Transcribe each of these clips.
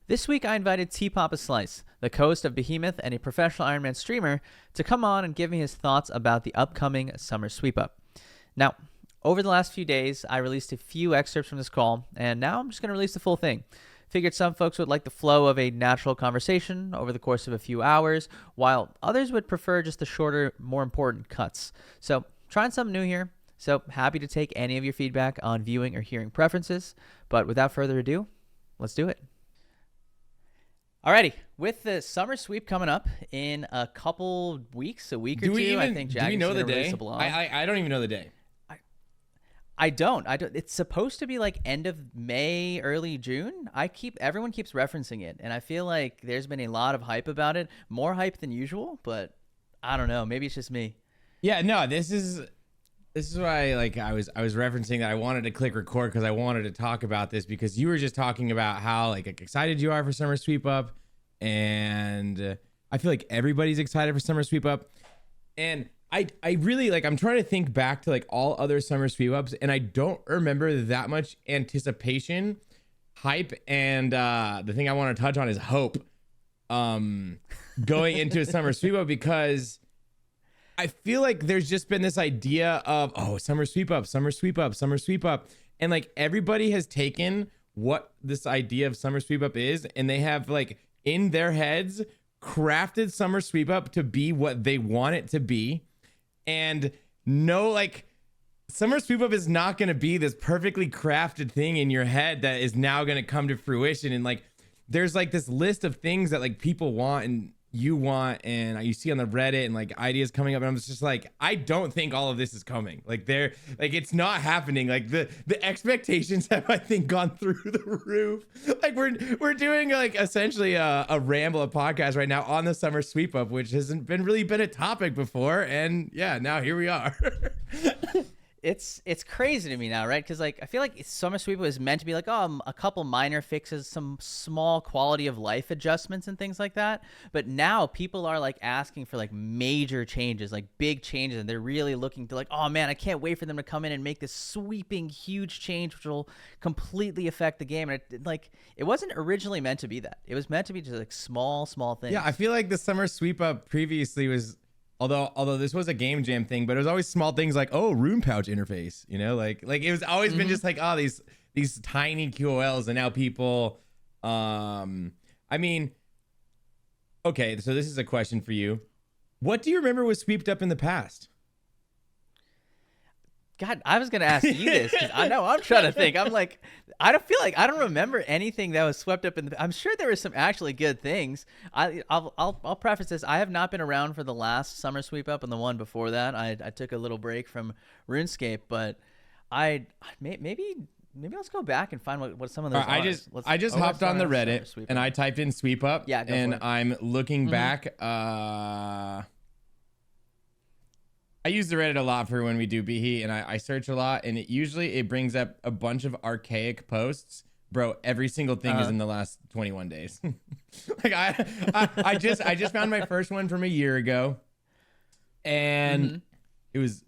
This week, I invited T Papa Slice, the co-host of Behemoth and a professional Iron Man streamer, to come on and give me his thoughts about the upcoming Summer Sweep Up. Now, over the last few days, I released a few excerpts from this call, and now I'm just going to release the full thing. Figured some folks would like the flow of a natural conversation over the course of a few hours, while others would prefer just the shorter, more important cuts. So, trying something new here. So, happy to take any of your feedback on viewing or hearing preferences. But without further ado, let's do it. Alrighty, with the summer sweep coming up in a couple weeks, a week or two, I think Jack's know the release day? a blog. I don't even know the day. I don't. It's supposed to be like end of May, early June. Everyone keeps referencing it, and I feel like there's been a lot of hype about it, more hype than usual. But I don't know. Maybe it's just me. Yeah, no. This is why I was referencing that I wanted to click record because I wanted to talk about this because you were just talking about how excited you are for Summer Sweep Up, and I feel like everybody's excited for Summer Sweep Up, and I really I'm trying to think back to all other Summer Sweep Ups, and I don't remember that much anticipation, hype, and the thing I want to touch on is hope going into a Summer Sweep Up because I feel like there's just been this idea of, Summer Sweep Up, Summer Sweep Up, Summer Sweep Up. And everybody has taken what this idea of Summer Sweep Up is, and they have in their heads crafted Summer Sweep Up to be what they want it to be. And no, Summer Sweep Up is not going to be this perfectly crafted thing in your head that is now going to come to fruition. And there's this list of things that people want and you want, and you see on the Reddit and ideas coming up, and I'm just I don't think all of this is coming. It's not happening. The expectations have, I think, gone through the roof. We're doing essentially a ramble, a podcast right now on the Summer Sweep Up, which hasn't really been a topic before, and yeah, now here we are. It's crazy to me now, right? Because I feel like Summer Sweep was meant to be a couple minor fixes, some small quality of life adjustments and things like that. But now people are asking for major changes, big changes, and they're really looking to oh man, I can't wait for them to come in and make this sweeping huge change which will completely affect the game. And it wasn't originally meant to be that. It was meant to be just small things. Yeah, I feel like the Summer Sweep Up previously was. Although this was a game jam thing, but it was always small things Rune pouch interface, it was always been just these tiny QOLs, and now people, okay, so this is a question for you. What do you remember was sweeped up in the past? God, I was gonna ask you this because I know I'm trying to think. I'm I don't feel I don't remember anything that was swept up in the. I'm sure there were some actually good things. I'll preface this. I have not been around for the last Summer Sweep Up and the one before that. I took a little break from RuneScape, but maybe let's go back and find what some of those. I just hopped on the Reddit and I typed in Sweep Up. Yeah, and I'm looking back. I use the Reddit a lot for when we do Behe, and I search a lot, and it brings up a bunch of archaic posts. Bro, every single thing is in the last 21 days. I just found my first one from a year ago, and it was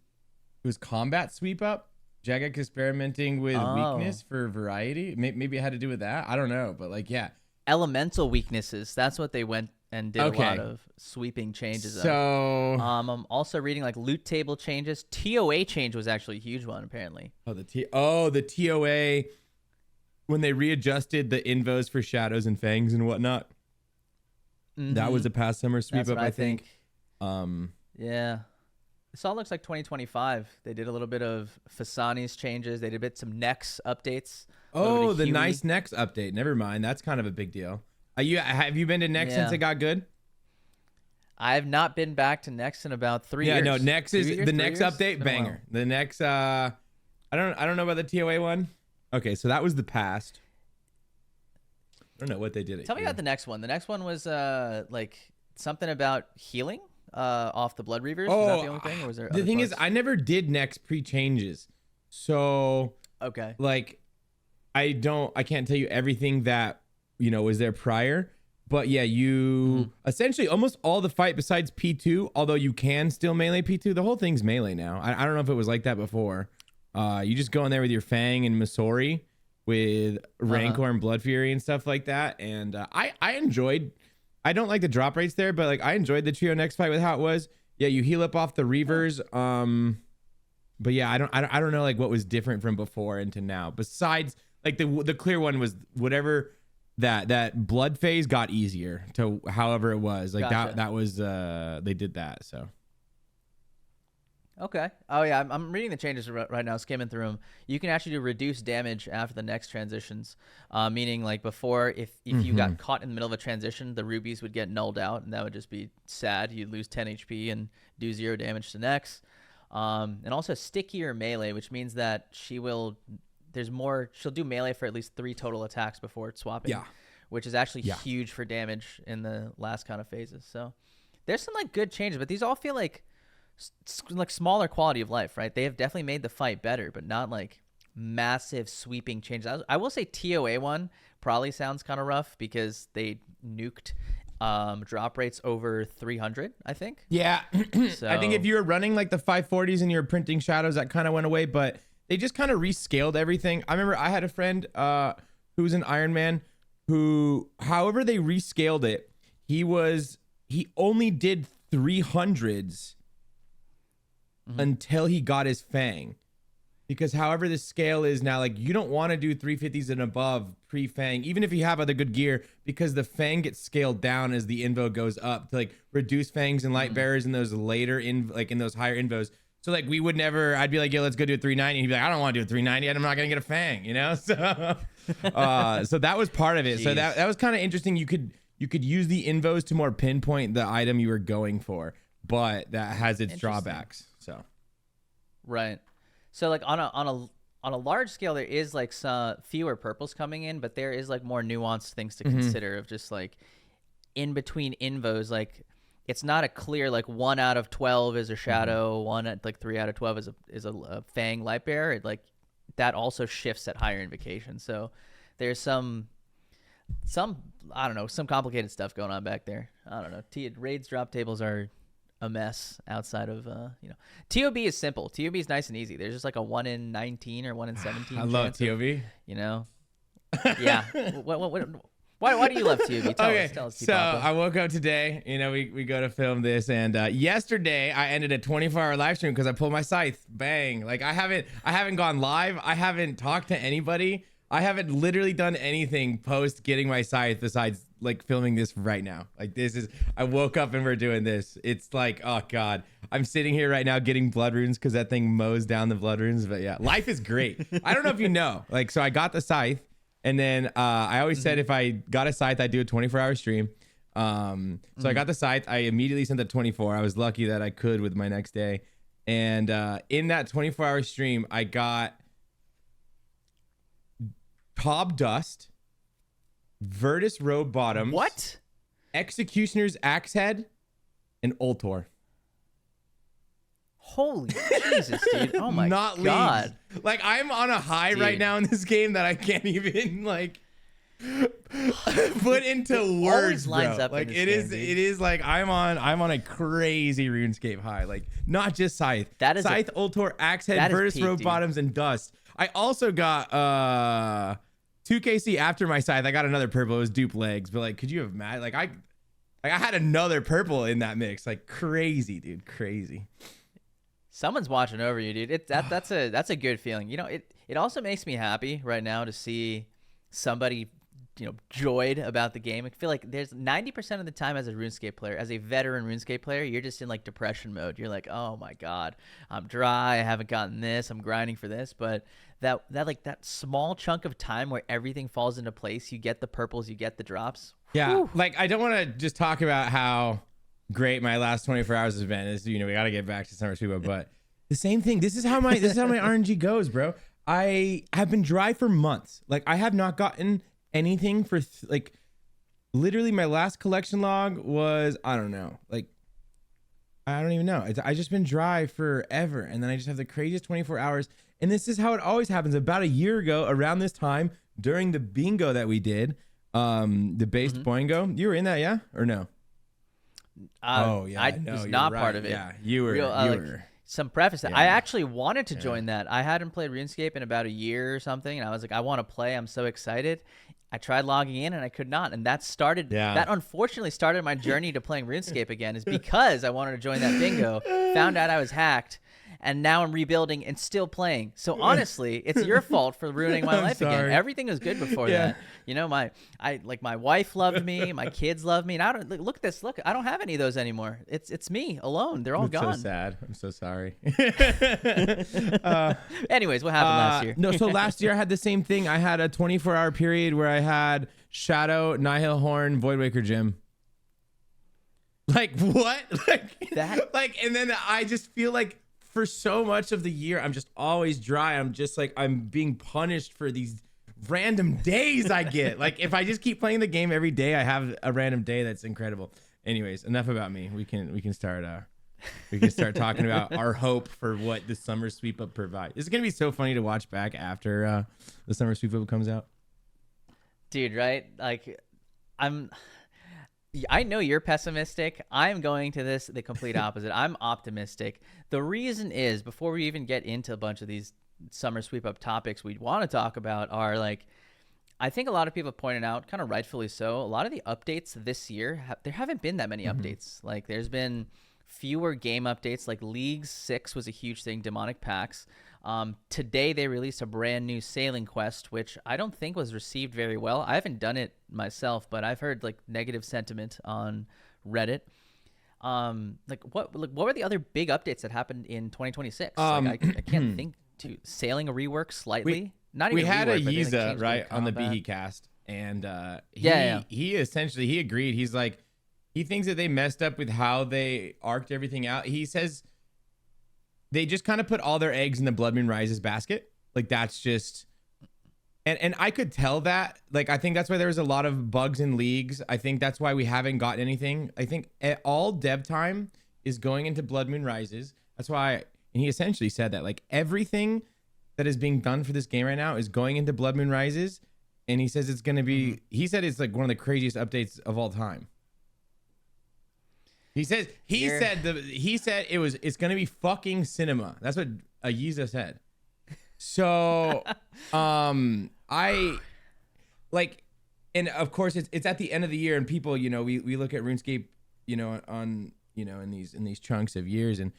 combat sweep up. Jagex experimenting with weakness for variety. Maybe it had to do with that. I don't know, but yeah. Elemental weaknesses. That's what they went and did a lot of sweeping changes. So I'm also reading loot table changes. TOA change was actually a huge one apparently. The TOA when they readjusted the invos for shadows and fangs and whatnot. That was a past Summer Sweep Up, I think. Yeah. This all looks like 2025. They did a little bit of Fasani's changes. They did some Nex updates. Oh, the nice Nex update. Never mind. That's kind of a big deal. Have you been to Nex since it got good? I have not been back to Nex in about 3 years. Yeah, no, Nex is the Nex update banger. The Nex I don't know about the TOA one. Okay, so that was the past. I don't know what they did. Tell me about the next one. The next one was something about healing off the Blood Reavers. Was that the only thing, or was there the thing parts? Is I never did Nex pre-changes. So okay. I can't tell you everything that was there prior, but yeah, you essentially almost all the fight besides P2, although you can still melee P2, the whole thing's melee now. I don't know if it was like that before. You just go in there with your Fang and Masori with Rancor and Blood Fury and stuff like that. And I enjoyed. I don't like the drop rates there, but like I enjoyed the trio next fight with how it was. Yeah, you heal up off the Reavers. But yeah, I don't know like what was different from before into now. Besides, like the clear one was whatever that blood phase got easier to however it was. Like Gotcha. that was they did that. So Okay. Oh yeah, I'm reading the changes right now, skimming through them. You can actually do reduce damage after the next transitions, meaning like before, if you got caught in the middle of a transition, the rubies would get nulled out, and that would just be sad. You'd lose 10 HP and do 0 damage to next. And also stickier melee, which means that she'll do melee for at least 3 total attacks before swapping. Yeah. Which is actually huge for damage in the last kind of phases. So there's some like good changes, but these all feel like smaller quality of life, right? They have definitely made the fight better, but not like massive sweeping changes. I will say TOA one probably sounds kind of rough because they nuked drop rates over 300, I think. Yeah. So, I think if you were running like the 540s and you were printing shadows, that kind of went away, but they just kind of rescaled everything. I remember I had a friend who was an Iron Man who, however they rescaled it, he only did 300s until he got his Fang. Because however the scale is now, like you don't want to do 350s and above pre-Fang, even if you have other good gear, because the Fang gets scaled down as the invo goes up to like reduce Fangs and light bearers in those later in those higher invos. So like we would never, I'd be like, yo, let's go do a 390. He'd be like, I don't want to do a 390 and I'm not gonna get a Fang, you know? So so that was part of it. Jeez. So that was kind of interesting. You could use the invos to more pinpoint the item you were going for, but that has its drawbacks. So right. So like on a large scale, there is like some fewer purples coming in, but there is like more nuanced things to consider of just like in between invos. Like it's not a clear like 1 out of 12 is a shadow, 3 out of 12 is a Fang light bearer. It like that also shifts at higher invocation. So there's some I don't know, some complicated stuff going on back there. I don't know. Raids drop tables are a mess outside of TOB is simple. TOB is nice and easy. There's just like a 1 in 19 or 1 in 17. I love TOB. Yeah. Why do you love TOB? Tell us. So I woke up today. We go to film this, and yesterday I ended a 24-hour live stream because I pulled my scythe. Bang! Like I haven't gone live. I haven't talked to anybody. I haven't literally done anything post getting my scythe besides like filming this right now. Like I woke up and we're doing this. It's like, oh God, I'm sitting here right now getting blood runes because that thing mows down the blood runes. But yeah, life is great. I don't know if you know, like, so I got the scythe and then I always said if I got a scythe, I'd do a 24-hour stream. So I got the scythe. I immediately sent the 24. I was lucky that I could with my next day. And in that 24-hour stream, I got Cobb Dust, Virtus Road Bottoms. What? Executioner's Axe Head, and Ultor. Holy Jesus, dude. Oh my God. Leagues. Like I'm on a high right now in this game that I can't even like put into words, lines bro. up Like in it this is game, it is like I'm on a crazy RuneScape high. Like not just Scythe. That is Scythe, Ultor, Axe Head, Virtus Road Bottoms, and Dust. I also got 2KC after my Scythe. I got another purple. It was dupe legs, but like, could you have mad? Like I had another purple in that mix. Like crazy, dude, crazy. Someone's watching over you, dude. That's a good feeling. It also makes me happy right now to see somebody, joyed about the game. I feel like there's 90% of the time as a RuneScape player, as a veteran RuneScape player, you're just in like depression mode. You're like, oh my God, I'm dry. I haven't gotten this. I'm grinding for this. But that small chunk of time where everything falls into place, you get the purples, you get the drops. Yeah. Whew. Like I don't want to just talk about how great my last 24 hours has been. We got to get back to Summer Sweeper, but the same thing. This is how my RNG goes, bro. I have been dry for months. Like I have not gotten anything for like literally my last collection log was, I don't know, like I don't even know. I just been dry forever, and then I just have the craziest 24 hours. And this is how it always happens. About a year ago, around this time, during the bingo that we did, the based boingo, you were in that, yeah, or no? I was not part of it. Yeah, you were. some preface. Yeah. I actually wanted to join that. I hadn't played RuneScape in about a year or something, and I was like, I want to play. I'm so excited. I tried logging in and I could not, and that unfortunately started my journey to playing RuneScape again. Is because I wanted to join that bingo, found out I was hacked, and now I'm rebuilding and still playing. So honestly, it's your fault for ruining my life again. Everything was good before that. You know, my wife loved me, my kids loved me, and I don't look at this. Look, I don't have any of those anymore. It's me alone. They're all gone. So sad. I'm so sorry. Anyways, what happened last year? No, so last year I had the same thing. I had a 24-hour period where I had Shadow, Nihil Horn, Voidwaker Gym. Like what? Like that? Like, and then I just feel like for so much of the year, I'm just always dry. I'm just like, I'm being punished for these random days I get. Like if I just keep playing the game every day, I have a random day that's incredible. Anyways, enough about me. We can start talking about our hope for what the summer sweep up provides. It's gonna be so funny to watch back after the summer sweep up comes out. Dude, right? Like I know you're pessimistic. I'm going to the complete opposite. I'm optimistic. The reason is, before we even get into a bunch of these summer sweep up topics we want to talk about, are like, I think a lot of people have pointed out, kind of rightfully so, a lot of the updates this year, there haven't been that many updates. Like there's been fewer game updates. Like League 6 was a huge thing, Demonic Packs. Today they released a brand new sailing quest, which I don't think was received very well. I haven't done it myself, but I've heard like negative sentiment on Reddit. What were the other big updates that happened in 2026? I can't think. To sailing a rework slightly. We had a Yiza right on the Behe cast, and he essentially agreed. He's like, he thinks that they messed up with how they arced everything out. He says they just kind of put all their eggs in the Blood Moon Rises basket. Like that's just, and I could tell that. Like I think that's why there was a lot of bugs in leagues. I think that's why we haven't gotten anything. I think all dev time is going into Blood Moon Rises. That's why. And he essentially said that like everything that is being done for this game right now is going into Blood Moon Rises. And he says it's going to be, he said it's like one of the craziest updates of all time. He said it's going to be fucking cinema. That's what Ayiza said. So, I like, and of course it's at the end of the year and people, you know, we look at RuneScape, you know, on, you know, in these chunks of years. And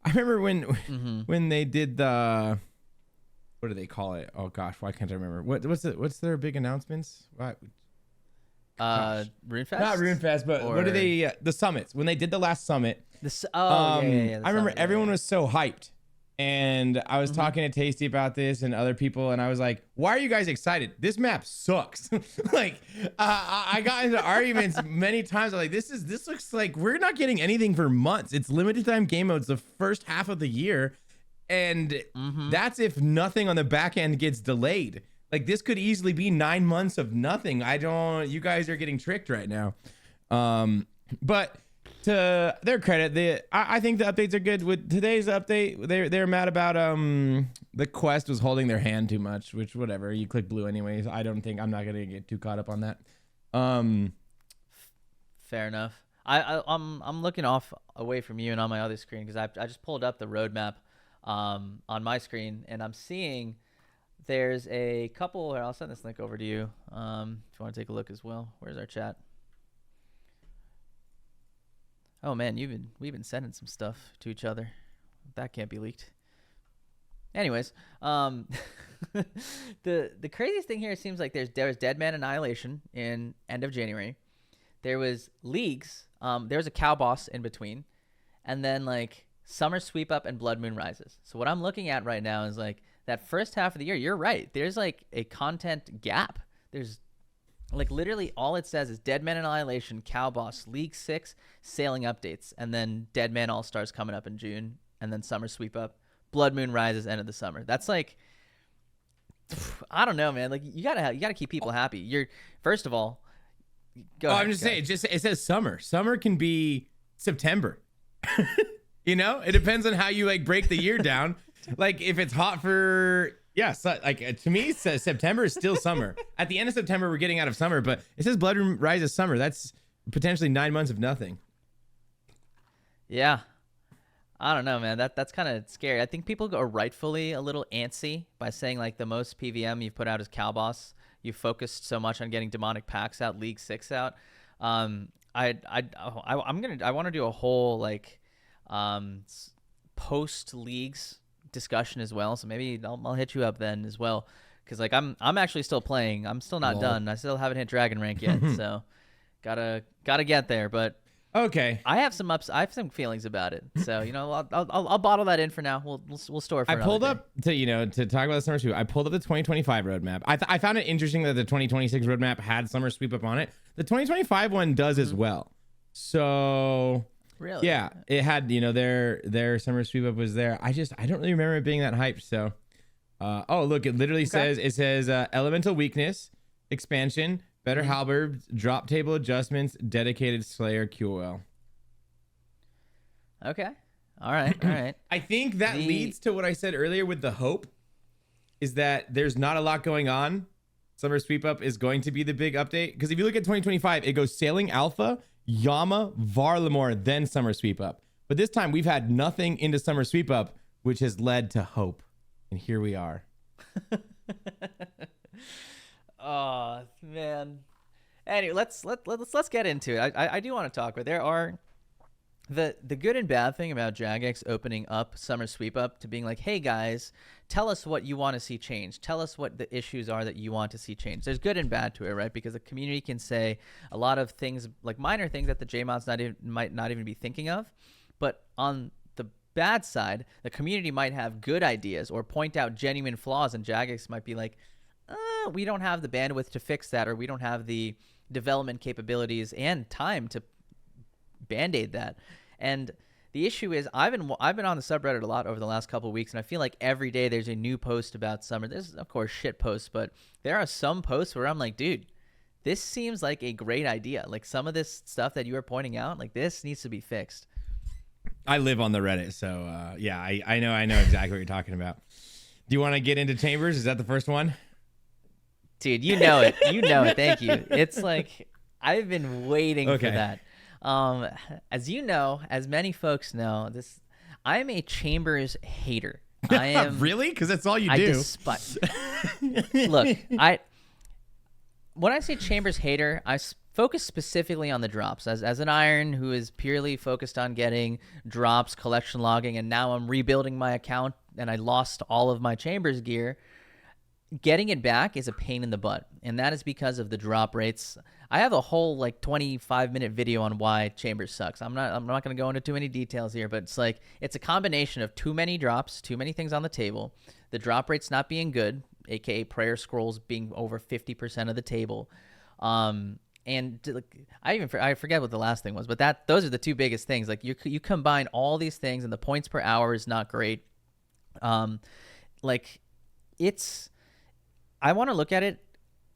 I remember when they did the, what do they call it? Oh gosh, why can't I remember? What's their big announcements? What? RuneFest? Not RuneFest, but what do they? The summits. When they did the last summit. I remember everyone was so hyped, and I was talking to Tasty about this and other people, and I was like, "Why are you guys excited? This map sucks." Like, I got into arguments many times. I'm like, this looks like we're not getting anything for months. It's limited time game modes the first half of the year, and that's if nothing on the back end gets delayed. Like this could easily be 9 months of nothing. You guys are getting tricked right now. But to their credit, I think the updates are good. With today's update, they're mad about the quest was holding their hand too much, which whatever. You click blue anyways. I'm not gonna get too caught up on that. Fair enough. I'm looking away from you and on my other screen because I just pulled up the roadmap on my screen and I'm seeing there's a couple. I'll send this link over to you if you want to take a look as well. Where's our chat? Oh man, we've been sending some stuff to each other. That can't be leaked. Anyways, the craziest thing here seems like there was Deadman Annihilation in end of January. There was leagues. There was a cow boss in between, and then like Summer Sweep Up and Blood Moon Rises. So what I'm looking at right now is like that first half of the year. You're right. There's like a content gap. There's like literally all it says is Deadman Annihilation, Cow Boss, League 6, Sailing updates, and then Deadman All Stars coming up in June, and then Summer Sweep Up, Blood Moon Rises, end of the summer. That's like, I don't know, man. Like you gotta keep people happy. You're first of all. Go ahead, I'm just saying. It says summer. Summer can be September. You know, it depends on how you like break the year down. Like if it's hot for. Yeah, so, like to me, September is still summer. At the end of September, we're getting out of summer, but it says Blood Moon Rises summer. That's potentially 9 months of nothing. Yeah, I don't know, man. That's kind of scary. I think people are rightfully a little antsy by saying like the most PVM you've put out is Cow Boss. You focused so much on getting demonic packs out, League 6 out. I want to do a whole like post leagues discussion as well. So maybe I'll hit you up then as well, because like I'm actually still playing. I'm still not done. I still haven't hit Dragon Rank yet. So gotta get there. But okay, I have some I have some feelings about it. So I'll bottle that in for now. We'll store for. I pulled up to talk about the summer sweep. I pulled up the 2025 roadmap. I found it interesting that the 2026 roadmap had summer sweep up on it. The 2025 one does as well. So really, yeah, it had their summer sweep up was there. I don't really remember it being that hyped. So oh look, it literally says elemental weakness expansion, better halberds, drop table adjustments, dedicated slayer QOL. Okay. All right. I think that leads to what I said earlier with the hope is that there's not a lot going on. Summer Sweep Up is going to be the big update. Because if you look at 2025, it goes Sailing Alpha, Yama, Varlamore, then Summer Sweep Up. But this time we've had nothing into Summer Sweep Up, which has led to hope. And here we are. Oh, man. Anyway, let's get into it. I do want to talk, but there are the good and bad thing about Jagex opening up Summer Sweep Up to being like, hey guys, tell us what you want to see change. Tell us what the issues are that you want to see change. There's good and bad to it, right? Because the community can say a lot of things, like minor things that the JMods might not even be thinking of. But on the bad side, the community might have good ideas or point out genuine flaws, and Jagex might be like, we don't have the bandwidth to fix that, or we don't have the development capabilities and time to band-aid that. And the issue is I've been on the subreddit a lot over the last couple of weeks, and I feel like every day there's a new post about Summer. There's of course shit posts, but there are some posts where I'm like, dude, this seems like a great idea. Like some of this stuff that you were pointing out, like this needs to be fixed. I live on the Reddit, so yeah, I know exactly what you're talking about. Do you want to get into Chambers? Is that the first one? Dude, you know it. You know it. Thank you. It's like I've been waiting for that. As you know, as many folks know, I am a Chambers hater. I am really, because that's all you do. I despise. Look, when I say Chambers hater, I focus specifically on the drops. As an Iron who is purely focused on getting drops, collection logging, and now I'm rebuilding my account and I lost all of my Chambers gear. Getting it back is a pain in the butt, and that is because of the drop rates. I have a whole like 25-minute video on why Chambers sucks. I'm not going to go into too many details here, but it's a combination of too many drops, too many things on the table, the drop rates not being good, aka prayer scrolls being over 50% of the table, and I forget what the last thing was, but those are the two biggest things. Like you combine all these things, and the points per hour is not great. I want to look at it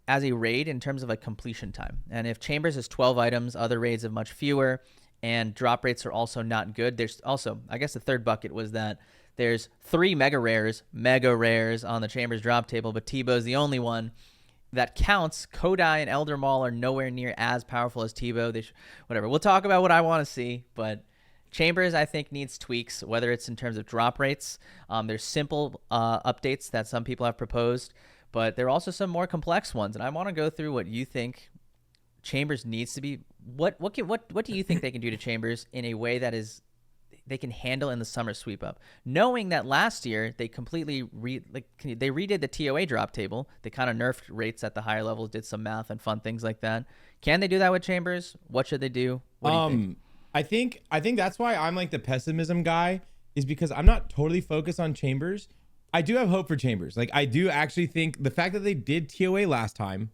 as a raid in terms of like completion time. And if Chambers is 12 items, other raids have much fewer, and drop rates are also not good. There's also, I guess the third bucket was that there's 3 mega rares on the Chambers drop table, but Tebow's the only one that counts. Kodai and Elder Maul are nowhere near as powerful as Tebow. Whatever. We'll talk about what I want to see, but Chambers, I think, needs tweaks, whether it's in terms of drop rates. There's simple updates that some people have proposed, but there are also some more complex ones, and I want to go through what you think Chambers needs to be. What do you think they can do to Chambers in a way that they can handle in the Summer Sweep Up, knowing that last year they completely they redid the TOA drop table. They kind of nerfed rates at the higher levels, did some math and fun things like that. Can they do that with Chambers? What should they do? What do you think? I think that's why I'm like the pessimism guy, is because I'm not totally focused on Chambers. I do have hope for Chambers. Like, I do actually think the fact that they did TOA last time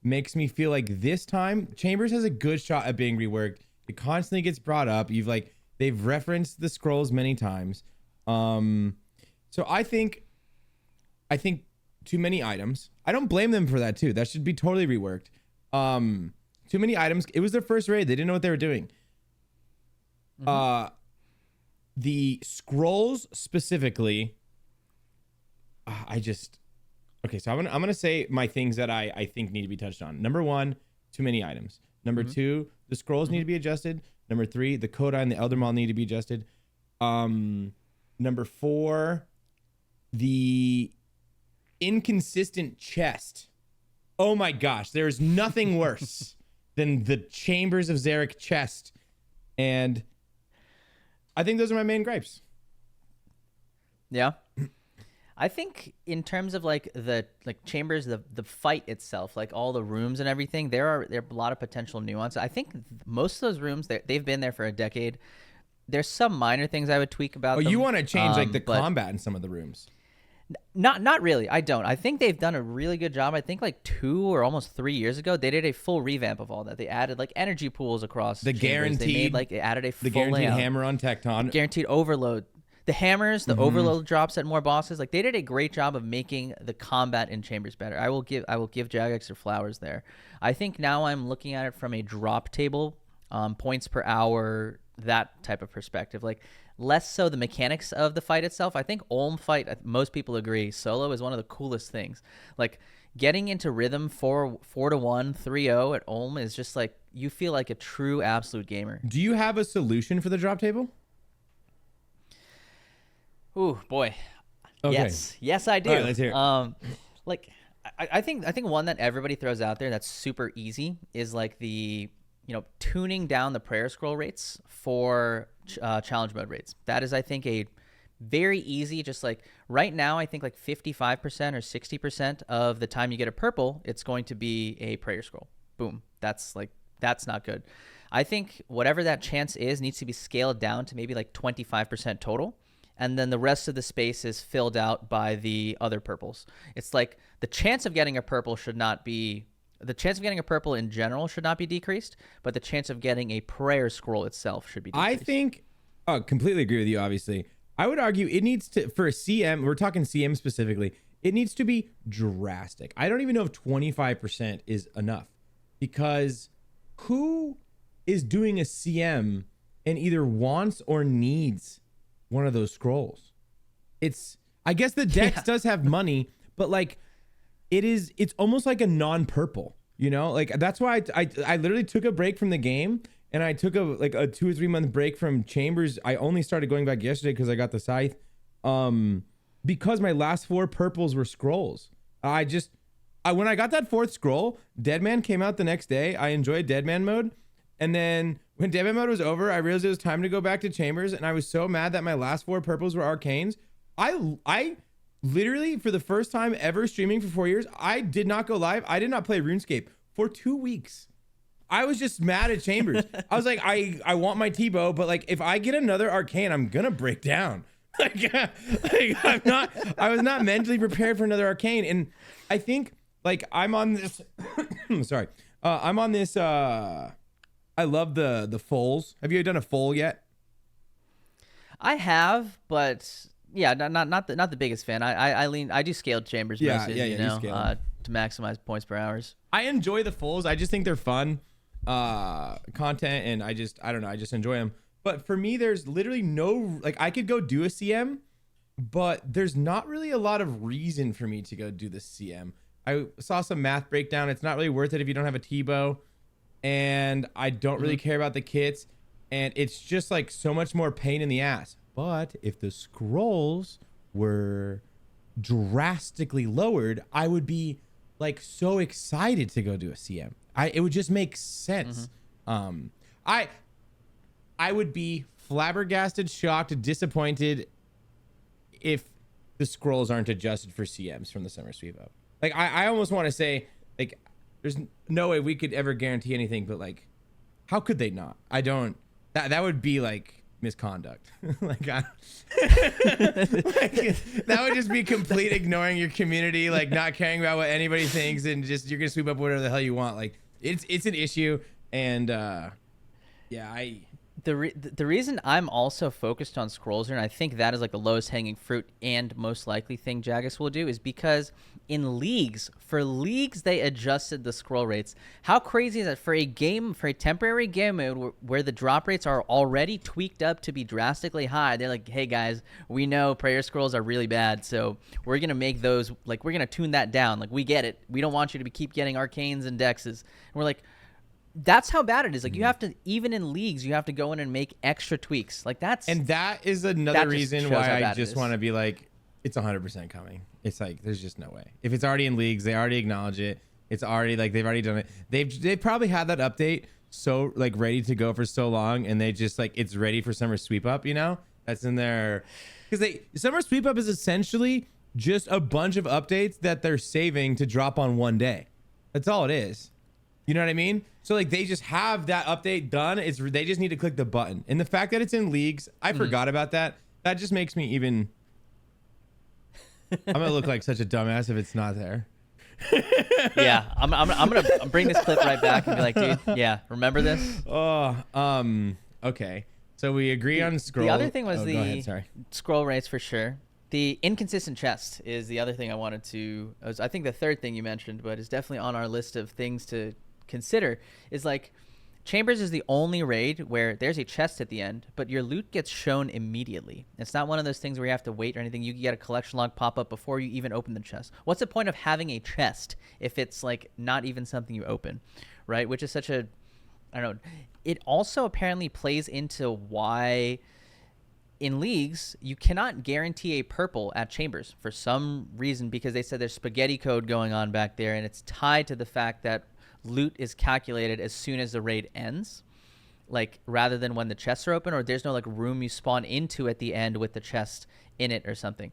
makes me feel like this time Chambers has a good shot at being reworked. It constantly gets brought up. They've referenced the scrolls many times. So I think too many items. I don't blame them for that too. That should be totally reworked. Too many items. It was their first raid. They didn't know what they were doing. The scrolls specifically, so I'm gonna say my things that I think need to be touched on. Number 1, too many items. Number 2, the scrolls need to be adjusted. Number 3, the Kodai and the Elder Maul need to be adjusted. Number 4, the inconsistent chest. Oh my gosh, there's nothing worse than the Chambers of Xeric chest. And I think those are my main gripes. Yeah. I think in terms of like the chambers, the fight itself, like all the rooms and everything, there are a lot of potential nuance. I think most of those rooms, they've been there for a decade. There's some minor things I would tweak about them. You want to change like the combat in some of the rooms? Not really. I don't. I think they've done a really good job. I think like 2 or almost 3 years ago, they did a full revamp of all that. They added like energy pools across the chambers. guaranteed. They made like, they added a full guaranteed layout. hammer on Tecton. Guaranteed overload. The hammers, the overload drops at more bosses. Like they did a great job of making the combat in chambers better. I will give Jagex their flowers there. I think now I'm looking at it from a drop table, points per hour, that type of perspective. Like less so the mechanics of the fight itself. I think Olm fight, most people agree, solo is one of the coolest things. Like getting into rhythm 4-1, 3-0 at Olm is just like, you feel like a true absolute gamer. Do you have a solution for the drop table? Ooh, boy. Okay. Yes, I do. All right, let's hear it. Like I think one that everybody throws out there that's super easy is like the, tuning down the prayer scroll rates for challenge mode rates. That is, I think, a very easy, just like right now, I think like 55% or 60% of the time you get a purple, it's going to be a prayer scroll. Boom. That's not good. I think whatever that chance is needs to be scaled down to maybe like 25% total. And then the rest of the space is filled out by the other purples. It's like the chance of getting a purple in general should not be decreased, but the chance of getting a prayer scroll itself should be decreased. I think, completely agree with you, obviously. I would argue it needs to, for a CM, we're talking CM specifically, it needs to be drastic. I don't even know if 25% is enough, because who is doing a CM and either wants or needs one of those scrolls? I guess the Dex does have money, but like it's almost like a non-purple, like that's why I literally took a break from the game, and I took a 2 or 3 month break from chambers. I only started going back yesterday because I got the scythe, because my last 4 purples were scrolls. When I got that 4th scroll, Deadman came out the next day. I enjoyed Deadman mode. And then when Deadman mode was over, I realized it was time to go back to chambers, and I was so mad that my last 4 purples were arcanes. I literally, for the first time ever streaming for 4 years, I did not go live. I did not play RuneScape for 2 weeks. I was just mad at chambers. I was like, I want my T-bow, but like if I get another arcane, I'm gonna break down. I was not mentally prepared for another arcane. And I think like I'm on this sorry. I'm on this I love the foals. Have you done a foal yet? I have, but yeah, not the biggest fan. I do scaled chambers mostly, to maximize points per hours. I enjoy the foals. I just think they're fun content, and I don't know, I just enjoy them. But for me, there's literally no, like, I could go do a CM, but there's not really a lot of reason for me to go do the CM. I saw some math breakdown. It's not really worth it if you don't have a T-bow. And I don't really care about the kits, and it's just like so much more pain in the ass. But if the scrolls were drastically lowered, I would be like so excited to go do a CM. It would just make sense. I would be flabbergasted, shocked, disappointed if the scrolls aren't adjusted for CMs from the summer sweep up. Like I almost want to say, like, there's no way we could ever guarantee anything, but like, how could they not? I don't. That would be like misconduct. Like, that would just be complete ignoring your community, like not caring about what anybody thinks, and just you're gonna sweep up whatever the hell you want. Like, it's an issue, and The reason I'm also focused on scrolls here, and I think that is like the lowest hanging fruit and most likely thing Jagex will do, is because for leagues, they adjusted the scroll rates. How crazy is that for a temporary game mode where the drop rates are already tweaked up to be drastically high? They're like, hey guys, we know prayer scrolls are really bad, so we're going to make those, like, we're going to tune that down. Like, we get it. We don't want you to keep getting arcanes and dexes. And we're like, That's how bad it is. Like you have to, even in leagues, you have to go in and make extra tweaks. Like and that is another reason why I just want to be like, it's 100% coming. It's like, there's just no way. If it's already in leagues, they already acknowledge it. It's already like, they've already done it. They've probably had that update so like ready to go for so long, and they just like, it's ready for summer sweep up, you know? That's in there. Because summer sweep up is essentially just a bunch of updates that they're saving to drop on one day. That's all it is. You know what I mean? So like they just have that update done. They just need to click the button. And the fact that it's in leagues, I forgot about that. That just makes me even. I'm gonna look like such a dumbass if it's not there. Yeah, I'm gonna bring this clip right back and be like, dude, yeah, remember this? Okay. So we agree on scroll. The other thing was go ahead, sorry. Scroll rates for sure. The inconsistent chest is the other thing I wanted to. I think the third thing you mentioned, but it's definitely on our list of things to consider. Is like Chambers is the only raid where there's a chest at the end, but your loot gets shown immediately. It's not one of those things where you have to wait or anything. You can get a collection log pop up before you even open the chest. What's the point of having a chest if it's like not even something you open, right? Which is such a, I don't know. It also apparently plays into why in leagues you cannot guarantee a purple at Chambers for some reason, because they said there's spaghetti code going on back there, and it's tied to the fact that loot is calculated as soon as the raid ends, like rather than when the chests are open, or there's no like room you spawn into at the end with the chest in it or something.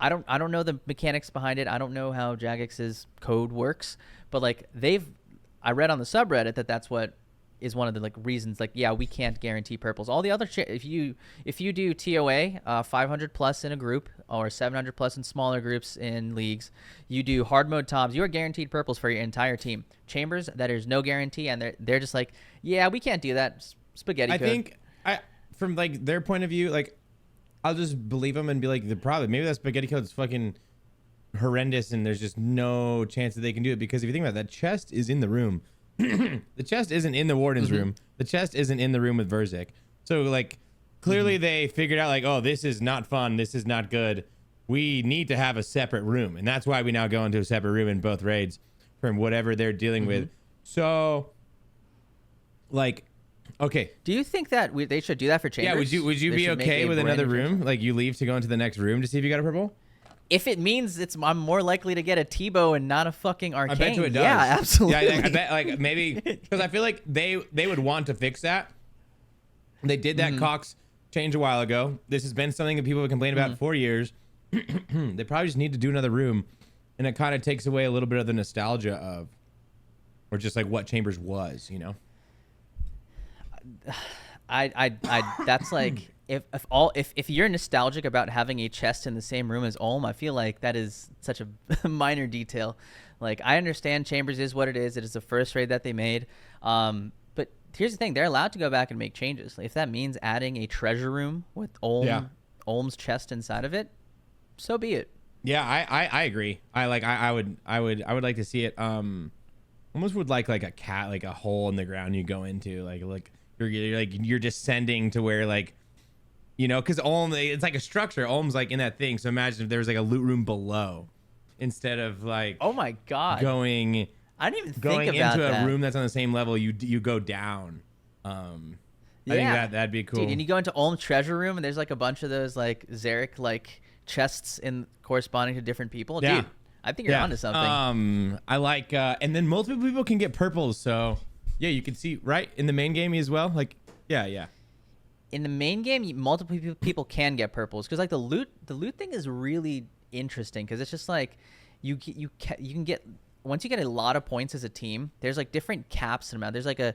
I don't know the mechanics behind it. I don't know how Jagex's code works, but like I read on the subreddit that that's what is one of the like reasons, like, yeah, we can't guarantee purples. All the other if you do TOA 500 plus in a group or 700 plus in smaller groups in leagues, you do hard mode tops, you are guaranteed purples for your entire team. Chambers, that is no guarantee, and they're just like, yeah, we can't do that. Spaghetti code. I think from like their point of view, like I'll just believe them and be like, the problem maybe that spaghetti code is fucking horrendous and there's just no chance that they can do it, because if you think about it, that chest is in the room. The chest isn't in the warden's room. The chest isn't in the room with Verzik. So like clearly they figured out like, oh, this is not fun. This is not good. We need to have a separate room. And that's why we now go into a separate room in both raids from whatever they're dealing with. So like, okay. Do you think that they should do that for Chambers? Yeah. Would you be okay with another room? Like you leave to go into the next room to see if you got a purple? If it means I'm more likely to get a T-bow and not a fucking arcane. I bet you it does. Yeah, absolutely. Yeah, I bet like maybe because I feel like they would want to fix that. They did that Cox change a while ago. This has been something that people have complained about for years. They probably just need to do another room, and it kind of takes away a little bit of the nostalgia of, or just like what Chambers was, you know. I that's like. If you're nostalgic about having a chest in the same room as Ulm, I feel like that is such a minor detail. Like I understand Chambers is what it is. It is the first raid that they made. But here's the thing: they're allowed to go back and make changes. If that means adding a treasure room with Ulm's chest inside of it, so be it. Yeah, I agree. I would like to see it. Almost would like a cat, like a hole in the ground you go into, like you're descending to where like. You know, because Ulm, it's like a structure. Ulm's like in that thing. So imagine if there was like a loot room below instead of like. Oh my God. Going. I didn't even think about into that. A room that's on the same level. You go down. I think that'd be cool. Dude, and you go into Ulm's treasure room and there's like a bunch of those like Zarek like chests in corresponding to different people. Yeah. Dude, I think you're onto something. I like, and then multiple people can get purples. So yeah, you can see right in the main game as well. Like, yeah. In the main game, multiple people can get purples because like the loot thing is really interesting because it's just like you can get, once you get a lot of points as a team, there's like different caps amount. There's like a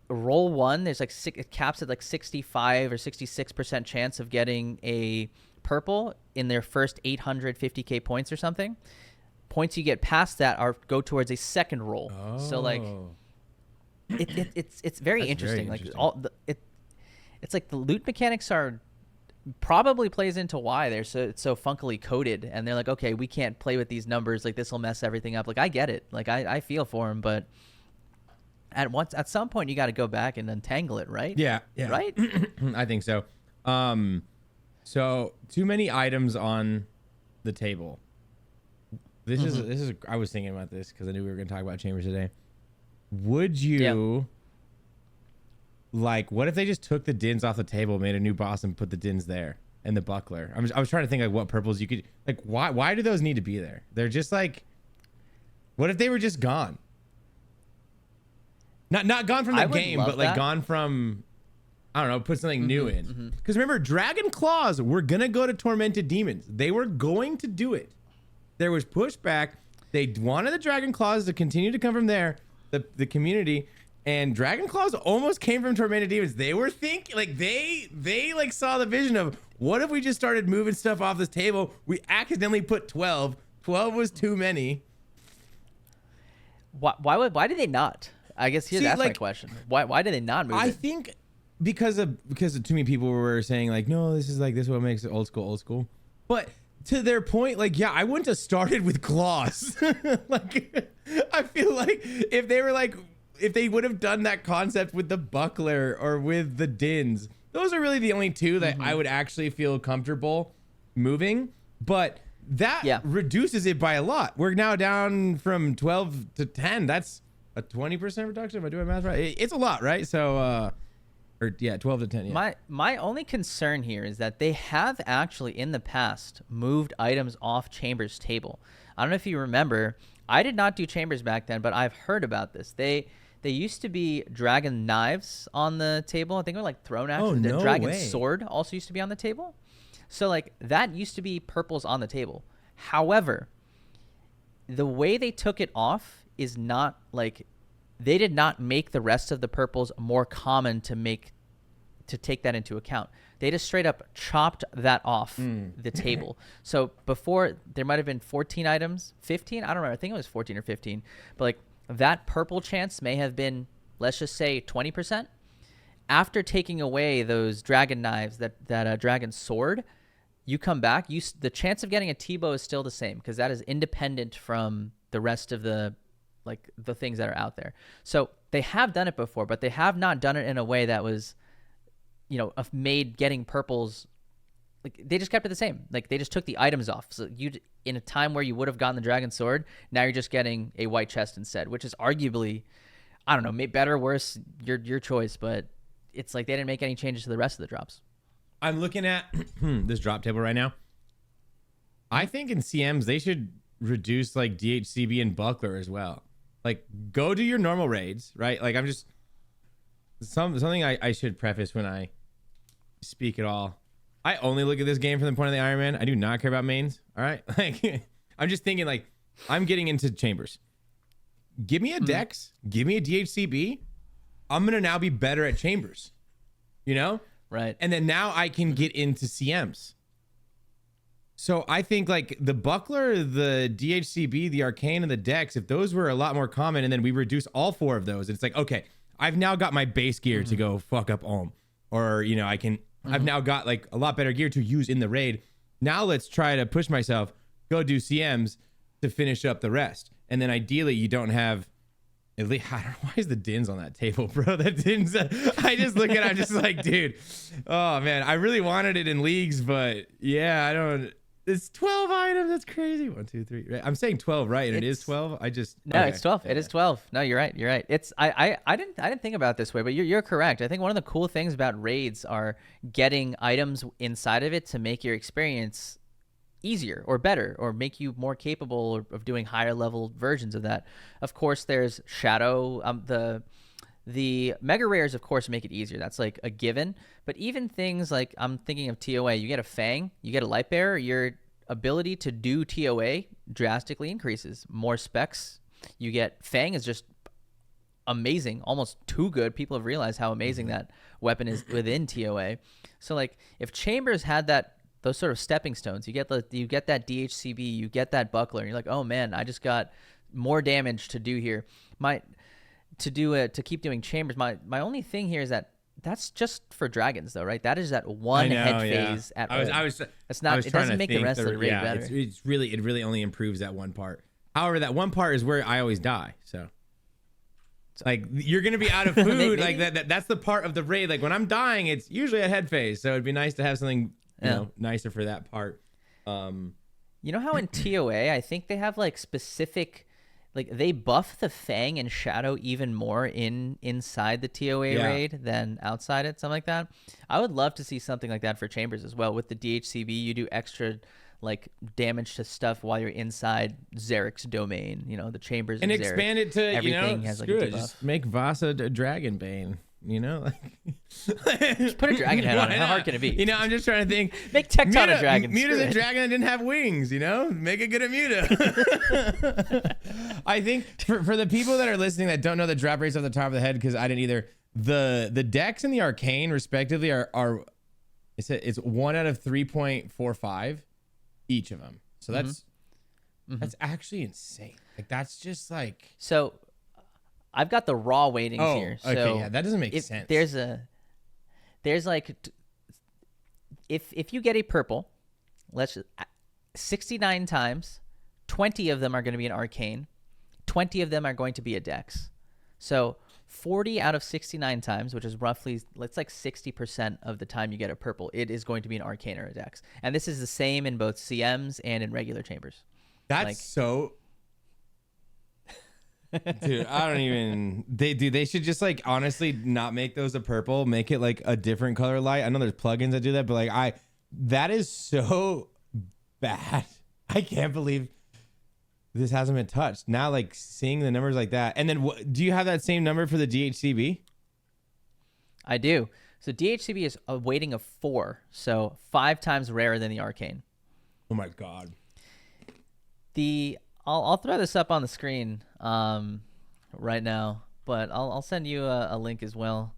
roll one. There's like it caps at like 65 or 66% chance of getting a purple in their first 850k points or something. Points you get past that go towards a second roll. Oh. So like it's very interesting. Like it's like the loot mechanics are probably plays into why it's so funkily coded, and they're like, okay, we can't play with these numbers, like this will mess everything up. Like I get it, like I feel for him, but at some point you got to go back and untangle it, right? Yeah. Right. I think so. So too many items on the table. This is I was thinking about this because I knew we were going to talk about Chambers today. Would you like, what if they just took the Dins off the table, made a new boss, and put the Dins there and the buckler? I was trying to think like what purples you could like. Why do those need to be there? They're just like, what if they were just gone? Not gone from the game, but like gone from, I don't know, put something new in. Because remember, Dragon Claws were gonna go to Tormented Demons. They were going to do it. There was pushback. They wanted the Dragon Claws to continue to come from there, the community. And Dragon Claws almost came from Tormented Demons. They were thinking, like, they like saw the vision of, what if we just started moving stuff off this table? We accidentally put 12. 12 was too many. Why did they not? I guess that's my question. Why did they not move it? I think because of too many people were saying, like, no, this is what makes it old school. But to their point, like, yeah, I wouldn't have started with claws. Like, I feel like if they were like, if they would have done that concept with the buckler or with the Dins, those are really the only two that I would actually feel comfortable moving. But that reduces it by a lot. We're now down from 12 to 10. That's a 20% reduction. Am I doing math right? It's a lot, right? So, 12 to 10. Yeah. My only concern here is that they have actually in the past moved items off Chambers' table. I don't know if you remember. I did not do Chambers back then, but I've heard about this. They used to be dragon knives on the table. I think they were like thrown axes. Oh, no dragon way. sword also used to be on the table. So like that used to be purples on the table. However, the way they took it off is not like, they did not make the rest of the purples more common to take that into account. They just straight up chopped that off the table. So before, there might have been 14 items, 15. I don't remember. I think it was 14 or 15. But like that purple chance may have been, let's just say 20%. After taking away those dragon knives, that dragon sword, you come back. The chance of getting a T-bow is still the same because that is independent from the rest of the things that are out there. So they have done it before, but they have not done it in a way that was, made getting purples, like they just kept it the same. Like they just took the items off. So in a time where you would have gotten the dragon sword, now you're just getting a white chest instead, which is arguably, I don't know, better, worse, your choice, but it's like they didn't make any changes to the rest of the drops. I'm looking at this drop table right now. I think in CMs, they should reduce like DHCB and buckler as well. Like go do your normal raids, right? Like I'm just something I should preface when I speak at all. I only look at this game from the point of the Iron Man. I do not care about mains. All right. Like I'm just thinking like I'm getting into Chambers. Give me a Dex, give me a DHCB. I'm going to now be better at Chambers, Right. And then now I can get into CMs. So I think like the buckler, the DHCB, the arcane, and the Dex, if those were a lot more common and then we reduce all four of those, it's like, okay, I've now got my base gear to go fuck up Ohm. Or, I've now got like a lot better gear to use in the raid. Now let's try to push myself, go do CMs to finish up the rest. And then ideally you don't have, at least, I don't know, why is the Dins on that table, bro? That Dins, I just look at it, I'm just like, dude, oh man, I really wanted it in leagues, but yeah, it's 12 items. That's crazy. 1, 2, 3. Right? I'm saying 12, right? And it is 12. It's 12. Yeah. It is 12. No, you're right. It's I didn't think about it this way, but you're correct. I think one of the cool things about raids are getting items inside of it to make your experience easier or better, or make you more capable of doing higher level versions of that. Of course, there's Shadow. The mega rares, of course, make it easier. That's like a given. But even things like, I'm thinking of TOA, you get a Fang, you get a Light Bearer, your ability to do TOA drastically increases. More specs. You get Fang is just amazing, almost too good. People have realized how amazing that weapon is within TOA. So like if Chambers had those sort of stepping stones, you get that DHCB, you get that buckler, and you're like, oh man, I just got more damage to do here. To keep doing Chambers. My only thing here is that's just for dragons though, right? That is that one head phase at all. It doesn't make the rest of the raid better. It really only improves that one part. However, that one part is where I always die. So like you're gonna be out of food. Like that's the part of the raid. Like when I'm dying, it's usually a head phase. So it'd be nice to have something nicer for that part. You know how in TOA, I think they have like specific like they buff the Fang and Shadow even more inside the TOA raid than outside it, something like that. I would love to see something like that for Chambers as well. With the DHCB, you do extra like damage to stuff while you're inside Zarek's domain. You know, the Chambers and of expand Zarek. it to Everything you know, has like screw a it, debuff. just make Vasa a Dragonbane. You know, like Just put a dragon head on it. How hard can it be? You know, I'm just trying to think. Make Tecton a dragon. Muta's a dragon that didn't have wings. You know, make it good at Muta. I think for the people that are listening that don't know the drop rates off the top of the head, because I didn't either. The Dex and the Arcane respectively are it's 1 out of 3.45 each of them. So that's actually insane. Like that's just like so. I've got the raw weightings here. So okay, yeah, that doesn't make sense. There's like, if you get a purple, 69 times, 20 of them are going to be an arcane, 20 of them are going to be a dex. So 40 out of 69 times, which is roughly, it's like 60% of the time you get a purple, it is going to be an arcane or a dex. And this is the same in both CMs and in regular chambers. That's like, so. Dude, I don't even. They should just like honestly not make those a purple. Make it like a different color light. I know there's plugins that do that, but like that is so bad. I can't believe this hasn't been touched. Now, like seeing the numbers like that, and then do you have that same number for the DHCB? I do. So DHCB is a weighting of 4, so 5 times rarer than the arcane. Oh my god. I'll throw this up on the screen right now, but I'll send you a link as well,